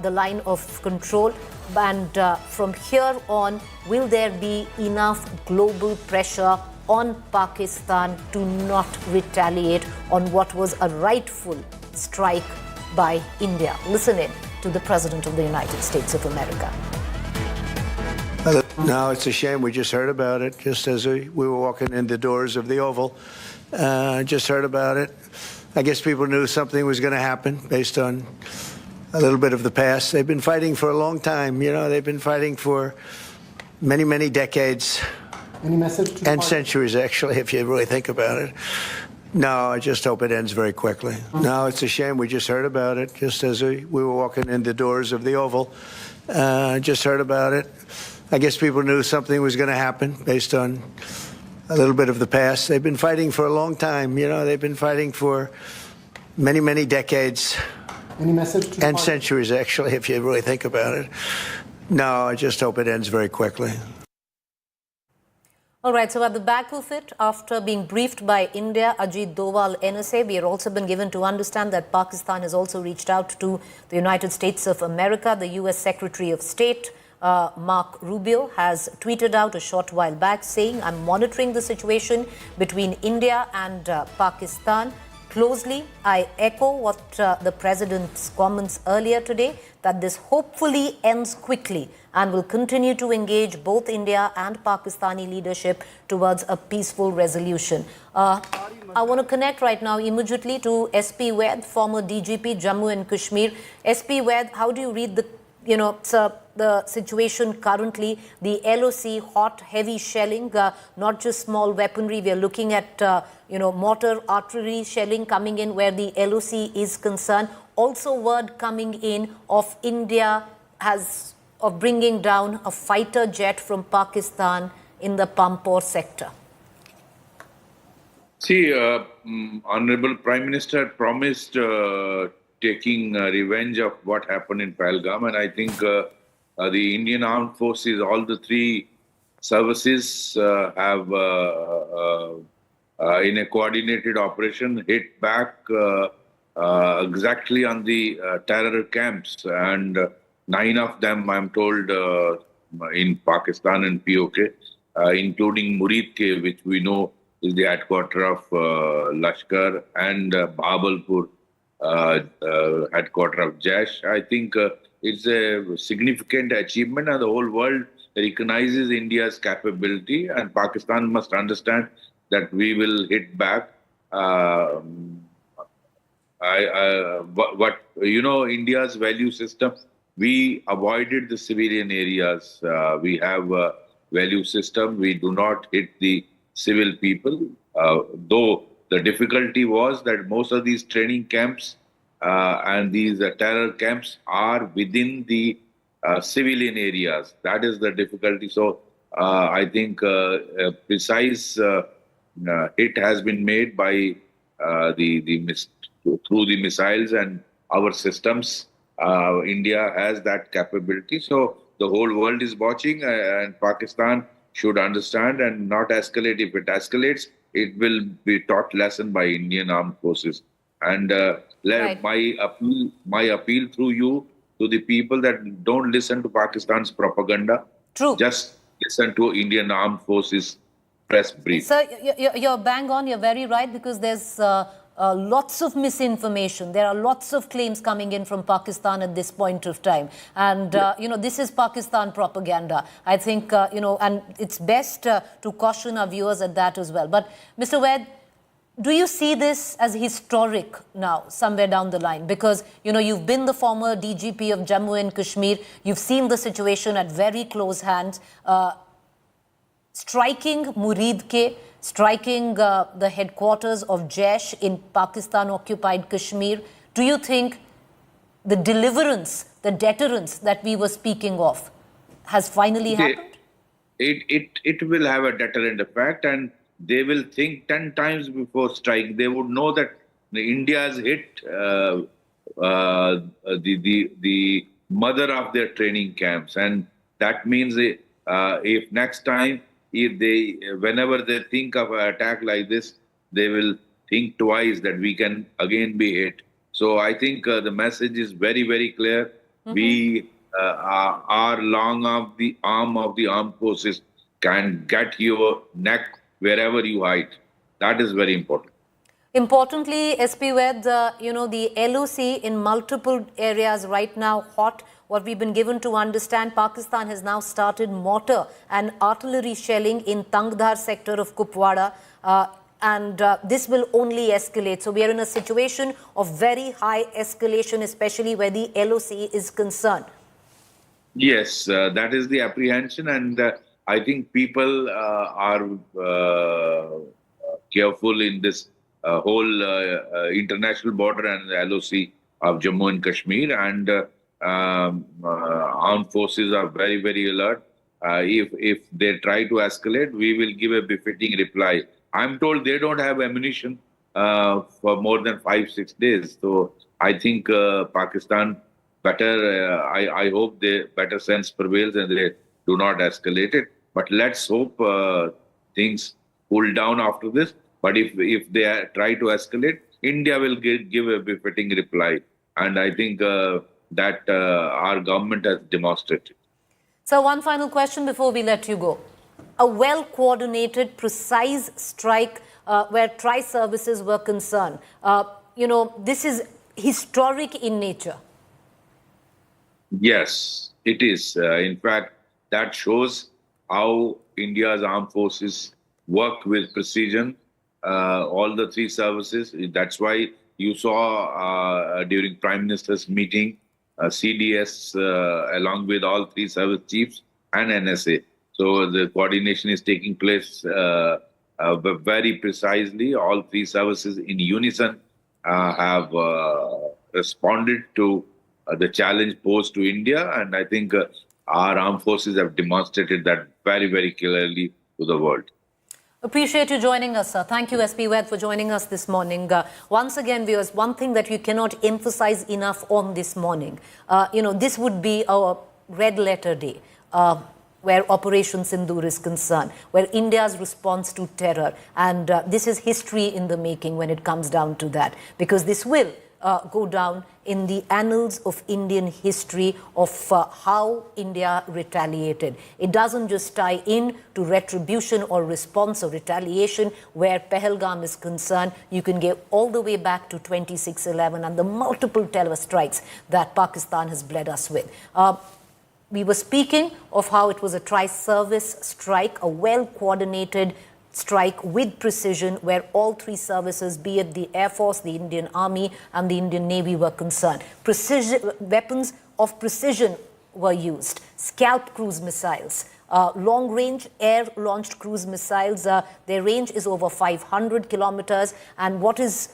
S2: the line of control. And from here on, will there be enough global pressure on Pakistan to not retaliate on what was a rightful strike by India? Listen in to the President of the United States of America.
S4: No, it's a shame. We just heard about it just as we were walking in the doors of the Oval. Just heard about it. I guess people knew something was going to happen based on a little bit of the past. They've been fighting for a long time. You know, they've been fighting for many, many decades.
S5: Any message to
S4: and centuries, actually, if you really think about it. No, I just hope it ends very quickly. No, it's a shame. We just heard about it just as we were walking in the doors of the Oval. Just heard about it. I guess people knew something was going to happen based on a little bit of the past. They've been fighting for a long time. You know, they've been fighting for many, many decades.
S5: Any message to
S4: and centuries, actually, if you really think about it. No, I just hope it ends very quickly.
S2: All right, so at the back of it, after being briefed by India, Ajit Doval, NSA, we have also been given to understand that Pakistan has also reached out to the United States of America. The U.S. Secretary of State, Mark Rubio, has tweeted out a short while back saying, I'm monitoring the situation between India and Pakistan closely. I echo what the President's comments earlier today, that this hopefully ends quickly and will continue to engage both India and Pakistani leadership towards a peaceful resolution. I want to connect right now immediately to SP Vaid, former DGP, Jammu and Kashmir. SP Vaid, how do you read the situation currently? The LoC, hot, heavy shelling, not just small weaponry. We are looking at, mortar, artillery shelling coming in where the LoC is concerned. Also word coming in of India of bringing down a fighter jet from Pakistan in the Pampore sector.
S14: See, Honorable Prime Minister promised taking revenge of what happened in Pahalgam, and I think the Indian Armed Forces, all the three services have, in a coordinated operation, hit back exactly on the terror camps, and 9 of them, I'm told, in Pakistan and POK, including Muridke, which we know is the headquarters of Lashkar, and Bahawalpur, headquarters of Jaish. I think it's a significant achievement, and the whole world recognizes India's capability, and Pakistan must understand that we will hit back. India's value system, we avoided the civilian areas. We have a value system. We do not hit the civil people, though the difficulty was that most of these training camps and these terror camps are within the civilian areas. That is the difficulty. So I think a precise hit has been made by through the missiles and our systems. India has that capability. So the whole world is watching, and Pakistan should understand and not escalate. If it escalates, it will be taught lesson by Indian Armed Forces. And
S2: Right.
S14: my appeal through you to the people that don't listen to Pakistan's propaganda.
S2: True.
S14: Just listen to Indian Armed Forces press brief.
S2: Sir, you're bang on. You're very right, because there's lots of misinformation. There are lots of claims coming in from Pakistan at this point of time. And, this is Pakistan propaganda. I think, and it's best to caution our viewers at that as well. But, Mr. Vaid, do you see this as historic now, somewhere down the line? Because, you've been the former DGP of Jammu and Kashmir. You've seen the situation at very close hands. Striking Muridke, striking the headquarters of Jaish in Pakistan-occupied Kashmir. Do you think the deliverance, the deterrence that we were speaking of has finally happened?
S14: It will have a deterrent effect, and they will think 10 times before strike. They would know that India has hit the mother of their training camps, and that means if next time, whenever they think of an attack like this, they will think twice that we can again be hit. So I think the message is very, very clear. We are long of the arm of the armed forces can get your neck wherever you hide. That is very important.
S2: Importantly, SP Vaid, the LoC in multiple areas right now hot. What we've been given to understand, Pakistan has now started mortar and artillery shelling in Tangdhar sector of Kupwara, and this will only escalate. So we are in a situation of very high escalation, especially where the LoC is concerned.
S14: Yes, that is the apprehension, and I think people are careful in this whole international border and the LoC of Jammu and Kashmir, and armed forces are very, very alert. If they try to escalate, we will give a befitting reply. I'm told they don't have ammunition for more than 5-6 days. So I think Pakistan better, I hope the better sense prevails and they do not escalate it. But let's hope things cool down after this. But if they try to escalate, India will give a befitting reply. And I think that our government has demonstrated.
S2: So one final question before we let you go. A well-coordinated, precise strike where tri-services were concerned. This is historic in nature.
S14: Yes, it is. In fact, that shows how India's armed forces work with precision, all the three services. That's why you saw during Prime Minister's meeting, CDS along with all three service chiefs and NSA. So the coordination is taking place very precisely. All three services in unison have responded to the challenge posed to India. And I think our armed forces have demonstrated that very, very clearly to the world.
S2: Appreciate you joining us, sir. Thank you, SP Ved, for joining us this morning. Once again, viewers, one thing that you cannot emphasize enough on this morning, this would be our red letter day, where Operation Sindoor is concerned, where India's response to terror, and this is history in the making when it comes down to that, because this will go down in the annals of Indian history of how India retaliated. It doesn't just tie in to retribution or response or retaliation where Pahalgam is concerned. You can get all the way back to 26/11 and the multiple terror strikes that Pakistan has bled us with. We were speaking of how it was a tri-service strike, a well-coordinated strike with precision where all three services, be it the Air Force, the Indian Army and the Indian Navy, were concerned. Weapons of precision were used. Scalp cruise missiles, long-range air-launched cruise missiles. Their range is over 500 kilometers. And what is,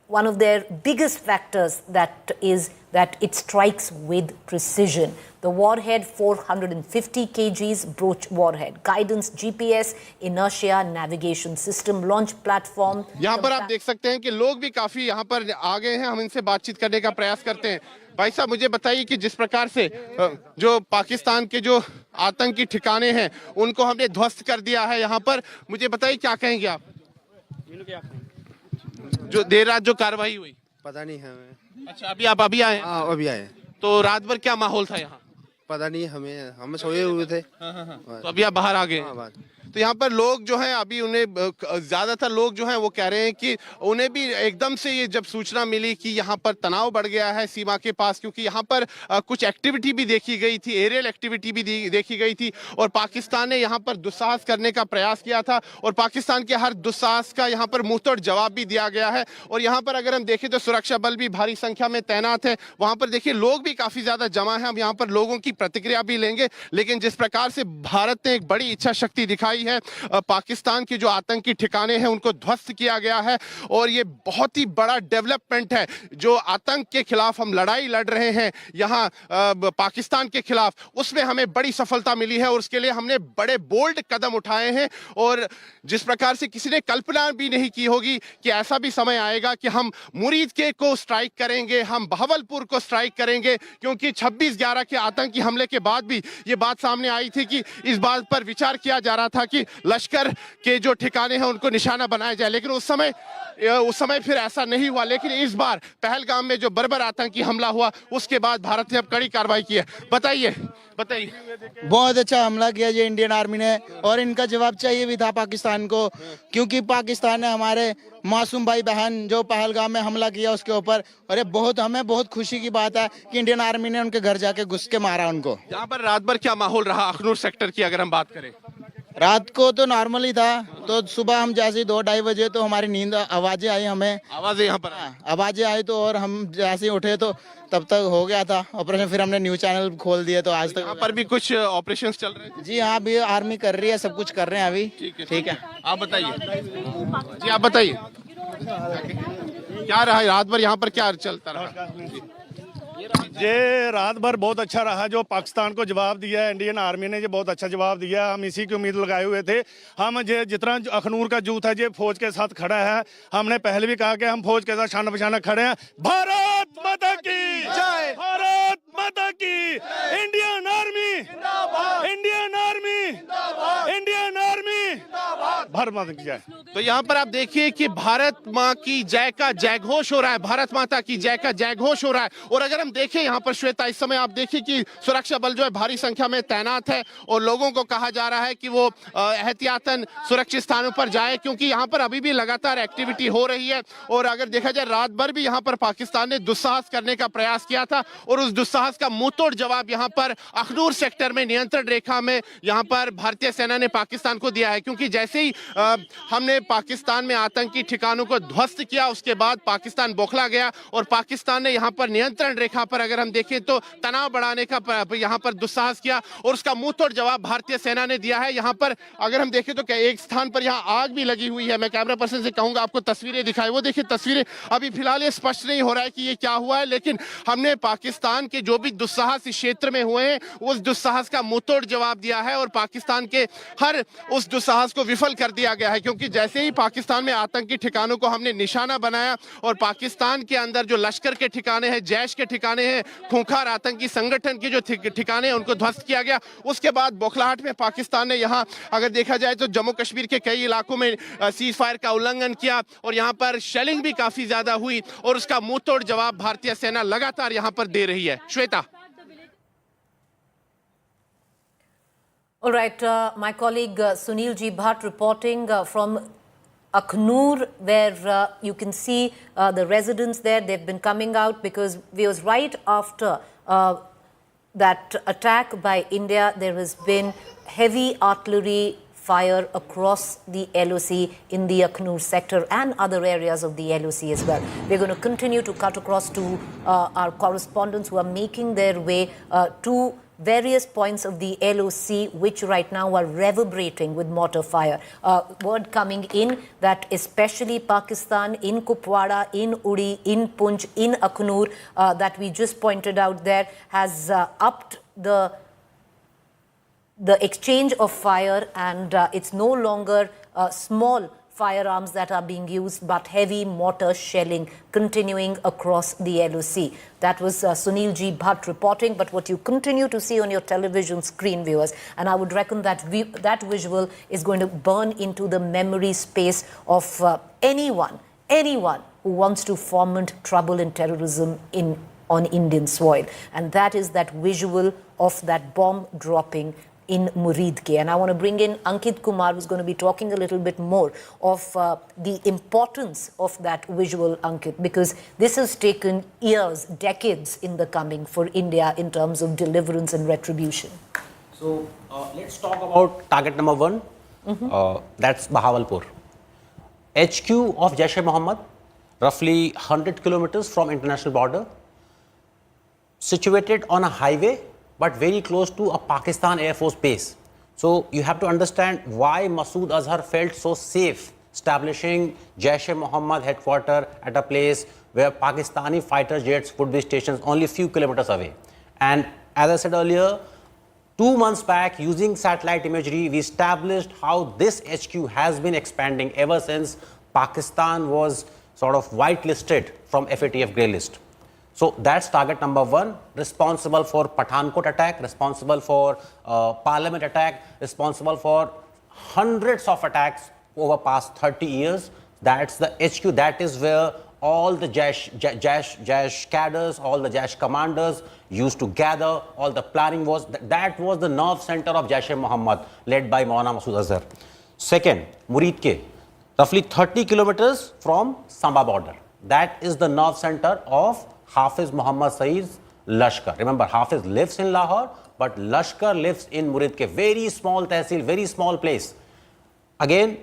S2: one of their biggest factors that is that it strikes with precision. The warhead, 450 kgs broach warhead. Guidance, GPS, inertia, navigation system, launch platform.
S15: यहाँ पर आप देख सकते हैं कि लोग भी काफी यहाँ पर आ गए हैं. हम इनसे बातचीत करने का प्रयास करते हैं. भाई साहब, मुझे बताइए कि जिस प्रकार से जो पाकिस्तान के जो आतंकी ठिकाने हैं उनको हमने ध्वस्त कर दिया है यहाँ पर, मुझे बताइए क्या कहेंगे आप? जो देर रात जो कार्रवाई हुई,
S16: पता नहीं हमें.
S15: अच्छा, अभी आए हैं?
S16: हाँ, अभी आए.
S15: तो रात भर क्या माहौल था यहाँ?
S16: पता नहीं, हम सोए हुए थे.
S15: तो अभी आप बाहर आ गए. तो यहाँ पर लोग जो हैं अभी उन्हें ज्यादातर लोग जो हैं वो कह रहे हैं कि उन्हें भी एकदम से ये जब सूचना मिली कि यहाँ पर तनाव बढ़ गया है सीमा के पास, क्योंकि यहाँ पर कुछ एक्टिविटी भी देखी गई थी, एरियल एक्टिविटी भी देखी गई थी और पाकिस्तान ने यहाँ पर दुस्साहस करने का प्रयास किया था और पाकिस्तान के हर दुस्साहस का यहाँ पर मुंहतोड़ जवाब भी दिया गया है. और यहाँ पर अगर हम देखें तो सुरक्षा बल भी भारी संख्या में तैनात है. वहाँ पर देखिए लोग भी काफी ज्यादा जमा है. हम यहाँ पर लोगों की प्रतिक्रिया भी लेंगे. लेकिन जिस प्रकार से भारत ने एक बड़ी इच्छा शक्ति दिखाई है, पाकिस्तान के जो आतंकी ठिकाने हैं उनको ध्वस्त किया गया है और ये बहुत ही बड़ा डेवलपमेंट है. जो आतंक के खिलाफ हम लड़ाई लड़ रहे हैं यहाँ पाकिस्तान के खिलाफ, उसमें हमें बड़ी सफलता मिली है और उसके लिए हमने बड़े बोल्ड कदम उठाए हैं. और जिस प्रकार से किसी ने कल्पना भी नहीं की होगी कि ऐसा भी समय आएगा कि हम मुरीद के को स्ट्राइक करेंगे, हम बहावलपुर को स्ट्राइक करेंगे, क्योंकि 26/11 के आतंकी हमले के बाद भी ये बात सामने आई थी कि इस बात पर विचार किया जा रहा था कि लश्कर के जो ठिकाने हैं उनको निशाना बनाया जाए. लेकिन उस समय फिर ऐसा नहीं हुआ. लेकिन इस बार पहलगाम में जो बर्बर आतंकी हमला हुआ उसके बाद भारत ने अब कड़ी कार्रवाई की है. बताइए.
S16: बहुत अच्छा हमला किया ये इंडियन आर्मी ने और इनका जवाब चाहिए भी था पाकिस्तान को, क्योंकि पाकिस्तान ने हमारे मासूम भाई बहन जो पहलगाम में हमला किया उसके ऊपर, और ये हमें बहुत खुशी की बात है कि इंडियन आर्मी ने उनके घर जाके घुस के मारा उनको.
S15: यहाँ पर रात भर क्या माहौल रहा अखनूर सेक्टर की अगर हम बात करें?
S16: रात को तो नॉर्मल ही था, तो सुबह हम जैसे ही 2-2:30 बजे तो हमारी नींद आवाजें आई, हमें
S15: आवाजें यहाँ पर
S16: आवाजें आई तो, और हम जैसे ही उठे तो तब तक हो गया था ऑपरेशन। फिर हमने न्यूज चैनल खोल दिए तो आज तक
S15: यहाँ पर भी कुछ ऑपरेशंस चल रहे हैं।
S16: जी हाँ, अभी आर्मी कर रही है, सब कुछ कर रहे हैं अभी। ठीक है,
S15: आप बताइए जी, आप बताइए क्या रहा रात भर यहाँ पर, क्या चलता रहा?
S17: ये रात भर बहुत अच्छा रहा, जो पाकिस्तान को जवाब दिया है इंडियन आर्मी ने, ये बहुत अच्छा जवाब दिया। हम इसी की उम्मीद लगाए हुए थे। हम ये जितना अखनूर का जूथ है ये फौज के साथ खड़ा है। हमने पहले भी कहा कि हम फौज के साथ शान बशाना खड़े हैं। भारत माता की जय, भारत माता की, Indian army, Indian army, Indian army, Bharat माता की जय।
S15: तो यहाँ पर आप देखिए कि भारत माँ की जय का जयघोष हो रहा है, भारत माता की जय का जयघोष हो रहा है। और अगर हम देखें यहाँ पर श्वेता, इस समय आप देखिए कि सुरक्षा बल जो है भारी संख्या में तैनात है और लोगों को कहा जा रहा है कि वो एहतियातन सुरक्षित स्थानों पर जाए, क्योंकि यहाँ पर अभी भी लगातार एक्टिविटी हो रही है। और अगर देखा जाए रात भर भी यहाँ पर पाकिस्तान ने दुस्साहस करने का प्रयास किया था और उस दुस्साहस का मुंहतोड़ जवाब यहाँ पर अखनूर सेक्टर में, नियंत्रण रेखा में यहाँ पर भारतीय सेना ने पाकिस्तान को दिया है। क्योंकि जैसे ही हमने पाकिस्तान में आतंकी ठिकानों को ध्वस्त किया, उसके बाद पाकिस्तान बौखला गया और पाकिस्तान ने यहाँ पर नियंत्रण रेखा पर अगर हम देखें तो तनाव बढ़ाने का यहाँ पर दुस्साहस किया और उसका मुंहतोड़ जवाब भारतीय सेना ने दिया है। यहाँ पर अगर हम देखें तो एक स्थान पर यहाँ आग भी लगी हुई है। मैं कैमरा पर्सन से कहूंगा आपको तस्वीरें दिखाएं। वो देखिए तस्वीरें, अभी फिलहाल ये स्पष्ट नहीं हो रहा है कि ये क्या हुआ है, लेकिन हमने पाकिस्तान के जो भी दुस्साहस इस क्षेत्र में हुए हैं उस दुस्साहस का मुंहतोड़ जवाब दिया है और पाकिस्तान के हर उस दुस्साहस को विफल कर दिया गया है। क्योंकि जैसे ही पाकिस्तान में आतंकी ठिकानों को हमने निशाना बनाया और पाकिस्तान के अंदर जो लश्कर के ठिकाने हैं, जैश के ठिकाने हैं, खूंखार आतंकी संगठन के जो ठिकाने हैं उनको ध्वस्त किया गया। उसके बाद बौखलाहट में पाकिस्तान ने यहाँ अगर देखा जाए तो जम्मू कश्मीर के कई इलाकों में सीज फायर का उल्लंघन किया और यहाँ पर शेलिंग भी काफी ज्यादा हुई और उसका मुंहतोड़ जवाब भारतीय सेना लगातार यहाँ पर दे रही है। Shweta.
S2: All right, my colleague Sunil G. Bhatt reporting from Akhnur, where you can see the residents there. They've been coming out because it was right after that attack by India. There has been heavy artillery fire across the LoC in the Akhnur sector and other areas of the LoC as well. We're going to continue to cut across to our correspondents who are making their way to various points of the LoC, which right now are reverberating with mortar fire. Word coming in that especially Pakistan, in Kupwara, in Uri, in Poonch, in Akhnur, that we just pointed out there, has upped the exchange of fire, and it's no longer small firearms that are being used, but heavy mortar shelling continuing across the LoC. That was Sunil G. Bhatt reporting, but what you continue to see on your television screen, viewers, and I would reckon that that visual is going to burn into the memory space of anyone who wants to foment trouble and terrorism on Indian soil. And that is that visual of that bomb dropping in Muridke. And I want to bring in Ankit Kumar, who's going to be talking a little bit more of the importance of that visual, Ankit, because this has taken years, decades in the coming for India in terms of deliverance and retribution.
S12: So let's talk about target number one. That's Bahawalpur. HQ of Jaish-e-Mohammed, roughly 100 kilometers from international border, situated on a highway but very close to a Pakistan Air Force base. So you have to understand why Masood Azhar felt so safe establishing Jaish-e-Mohammed headquarters at a place where Pakistani fighter jets would be stationed only a few kilometers away. And as I said earlier, 2 months back, using satellite imagery, we established how this HQ has been expanding ever since Pakistan was sort of whitelisted from FATF grey list. So that's target number one, responsible for Pathankot attack, responsible for Parliament attack, responsible for hundreds of attacks over past 30 years. That's the HQ. That is where all the Jaish cadres, all the Jaish commanders used to gather. All the planning was, that was the nerve center of Jaish-e-Mohammed, led by Maulana Masood Azhar. Second, Muridke, roughly 30 kilometers from Samba border. That is the nerve center of Hafiz Muhammad Saeed's Lashkar. Remember, Hafiz lives in Lahore, but Lashkar lives in Muridke, very small tehsil, very small place. Again,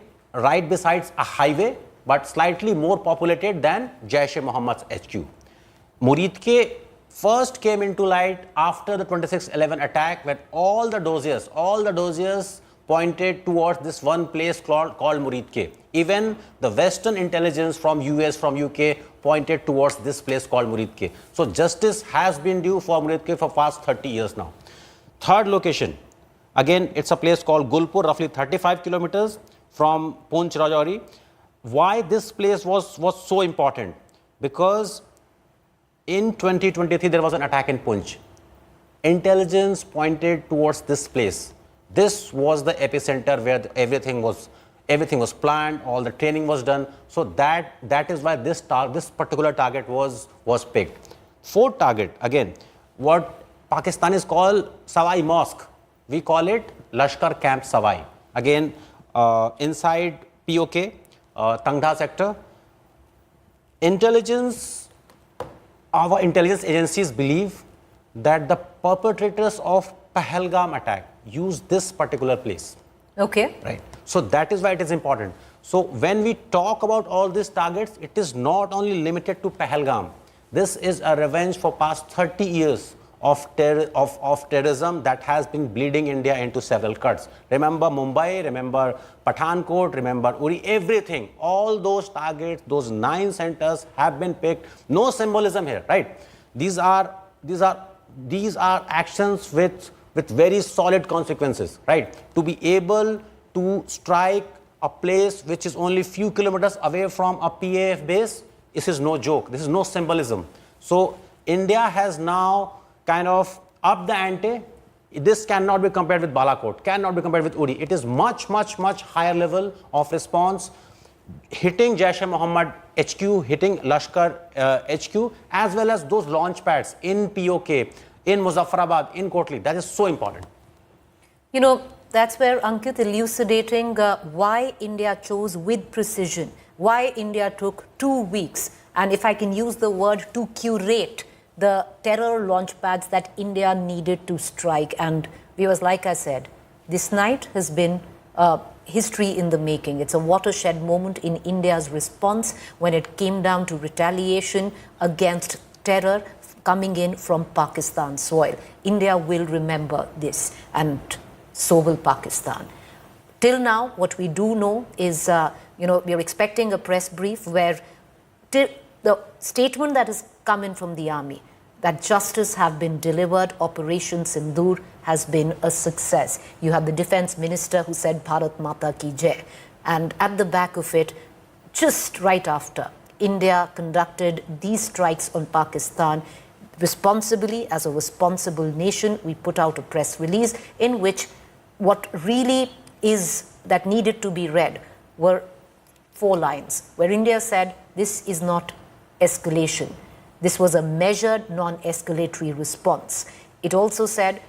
S12: right besides a highway, but slightly more populated than Jaish-e-Mohammed's HQ. Muridke first came into light after the 26/11 attack, when all the dossiers pointed towards this one place called Muridke. Even the Western intelligence from US, from UK pointed towards this place called Muridke. So justice has been due for Muridke for past 30 years now. Third location, again, it's a place called Gulpur, roughly 35 kilometers from Poonch Rajouri. Why this place was so important? Because in 2023, there was an attack in Poonch. Intelligence pointed towards this place. This was the epicenter where everything was planned, all the training was done. So that is why this particular target was picked. Fourth target, again, what Pakistanis call Sawai Mosque. We call it Lashkar Camp Sawai. Again, inside POK, Tangda sector. Our intelligence agencies believe that the perpetrators of Pahalgam attack used this particular place.
S2: Okay.
S12: Right. So that is why it is important. So when we talk about all these targets, it is not only limited to Pahalgam. This is a revenge for past 30 years of terrorism that has been bleeding India into several cuts. Remember Mumbai, remember Pathankot, remember Uri, everything. All those targets, those 9 centers have been picked. No symbolism here, right? These are actions with very solid consequences, right? To be able to strike a place which is only few kilometers away from a PAF base, this is no joke. This is no symbolism. So India has now kind of up the ante. This cannot be compared with Balakot, cannot be compared with Uri. It is much higher level of response, hitting Jaish-e-Mohammed HQ, hitting Lashkar HQ, as well as those launch pads in POK, in Muzaffarabad, in Kotli. That is so important.
S2: You know, that's where Ankit elucidating why India chose with precision, why India took 2 weeks, and if I can use the word, to curate the terror launch pads that India needed to strike. And viewers, like I said, this night has been history in the making. It's a watershed moment in India's response when it came down to retaliation against terror coming in from Pakistan soil. India will remember this, and so will Pakistan. Till now, what we do know is, we are expecting a press brief where the statement that has come in from the army, that justice have been delivered, Operation Sindoor has been a success. You have the defense minister who said Bharat Mata Ki Jai. And at the back of it, just right after, India conducted these strikes on Pakistan responsibly. As a responsible nation, we put out a press release in which what really is that needed to be read were 4 lines, where India said, this is not escalation. This was a measured, non-escalatory response. It also said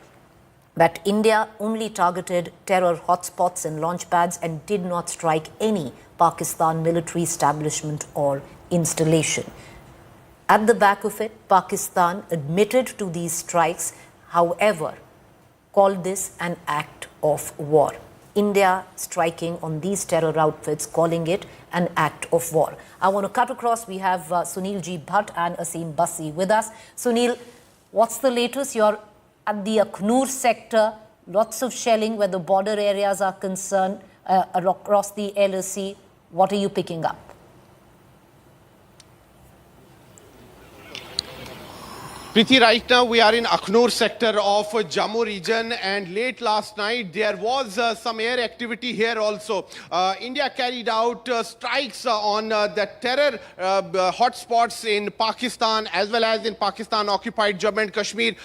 S2: that India only targeted terror hotspots and launch pads and did not strike any Pakistan military establishment or installation. At the back of it, Pakistan admitted to these strikes, however, called this an act of war. India striking on these terror outfits, calling it an act of war. I want to cut across. We have Sunil G. Bhatt and Asim Basi with us. Sunil, what's the latest? You're at the Akhnur sector, lots of shelling where the border areas are concerned across the LoC. What are you picking up?
S15: Preeti, right now we are in Akhnur sector of Jammu region, and late last night there was some air activity here also. India carried out strikes on the terror hotspots in Pakistan as well as in Pakistan occupied Jammu and Kashmir.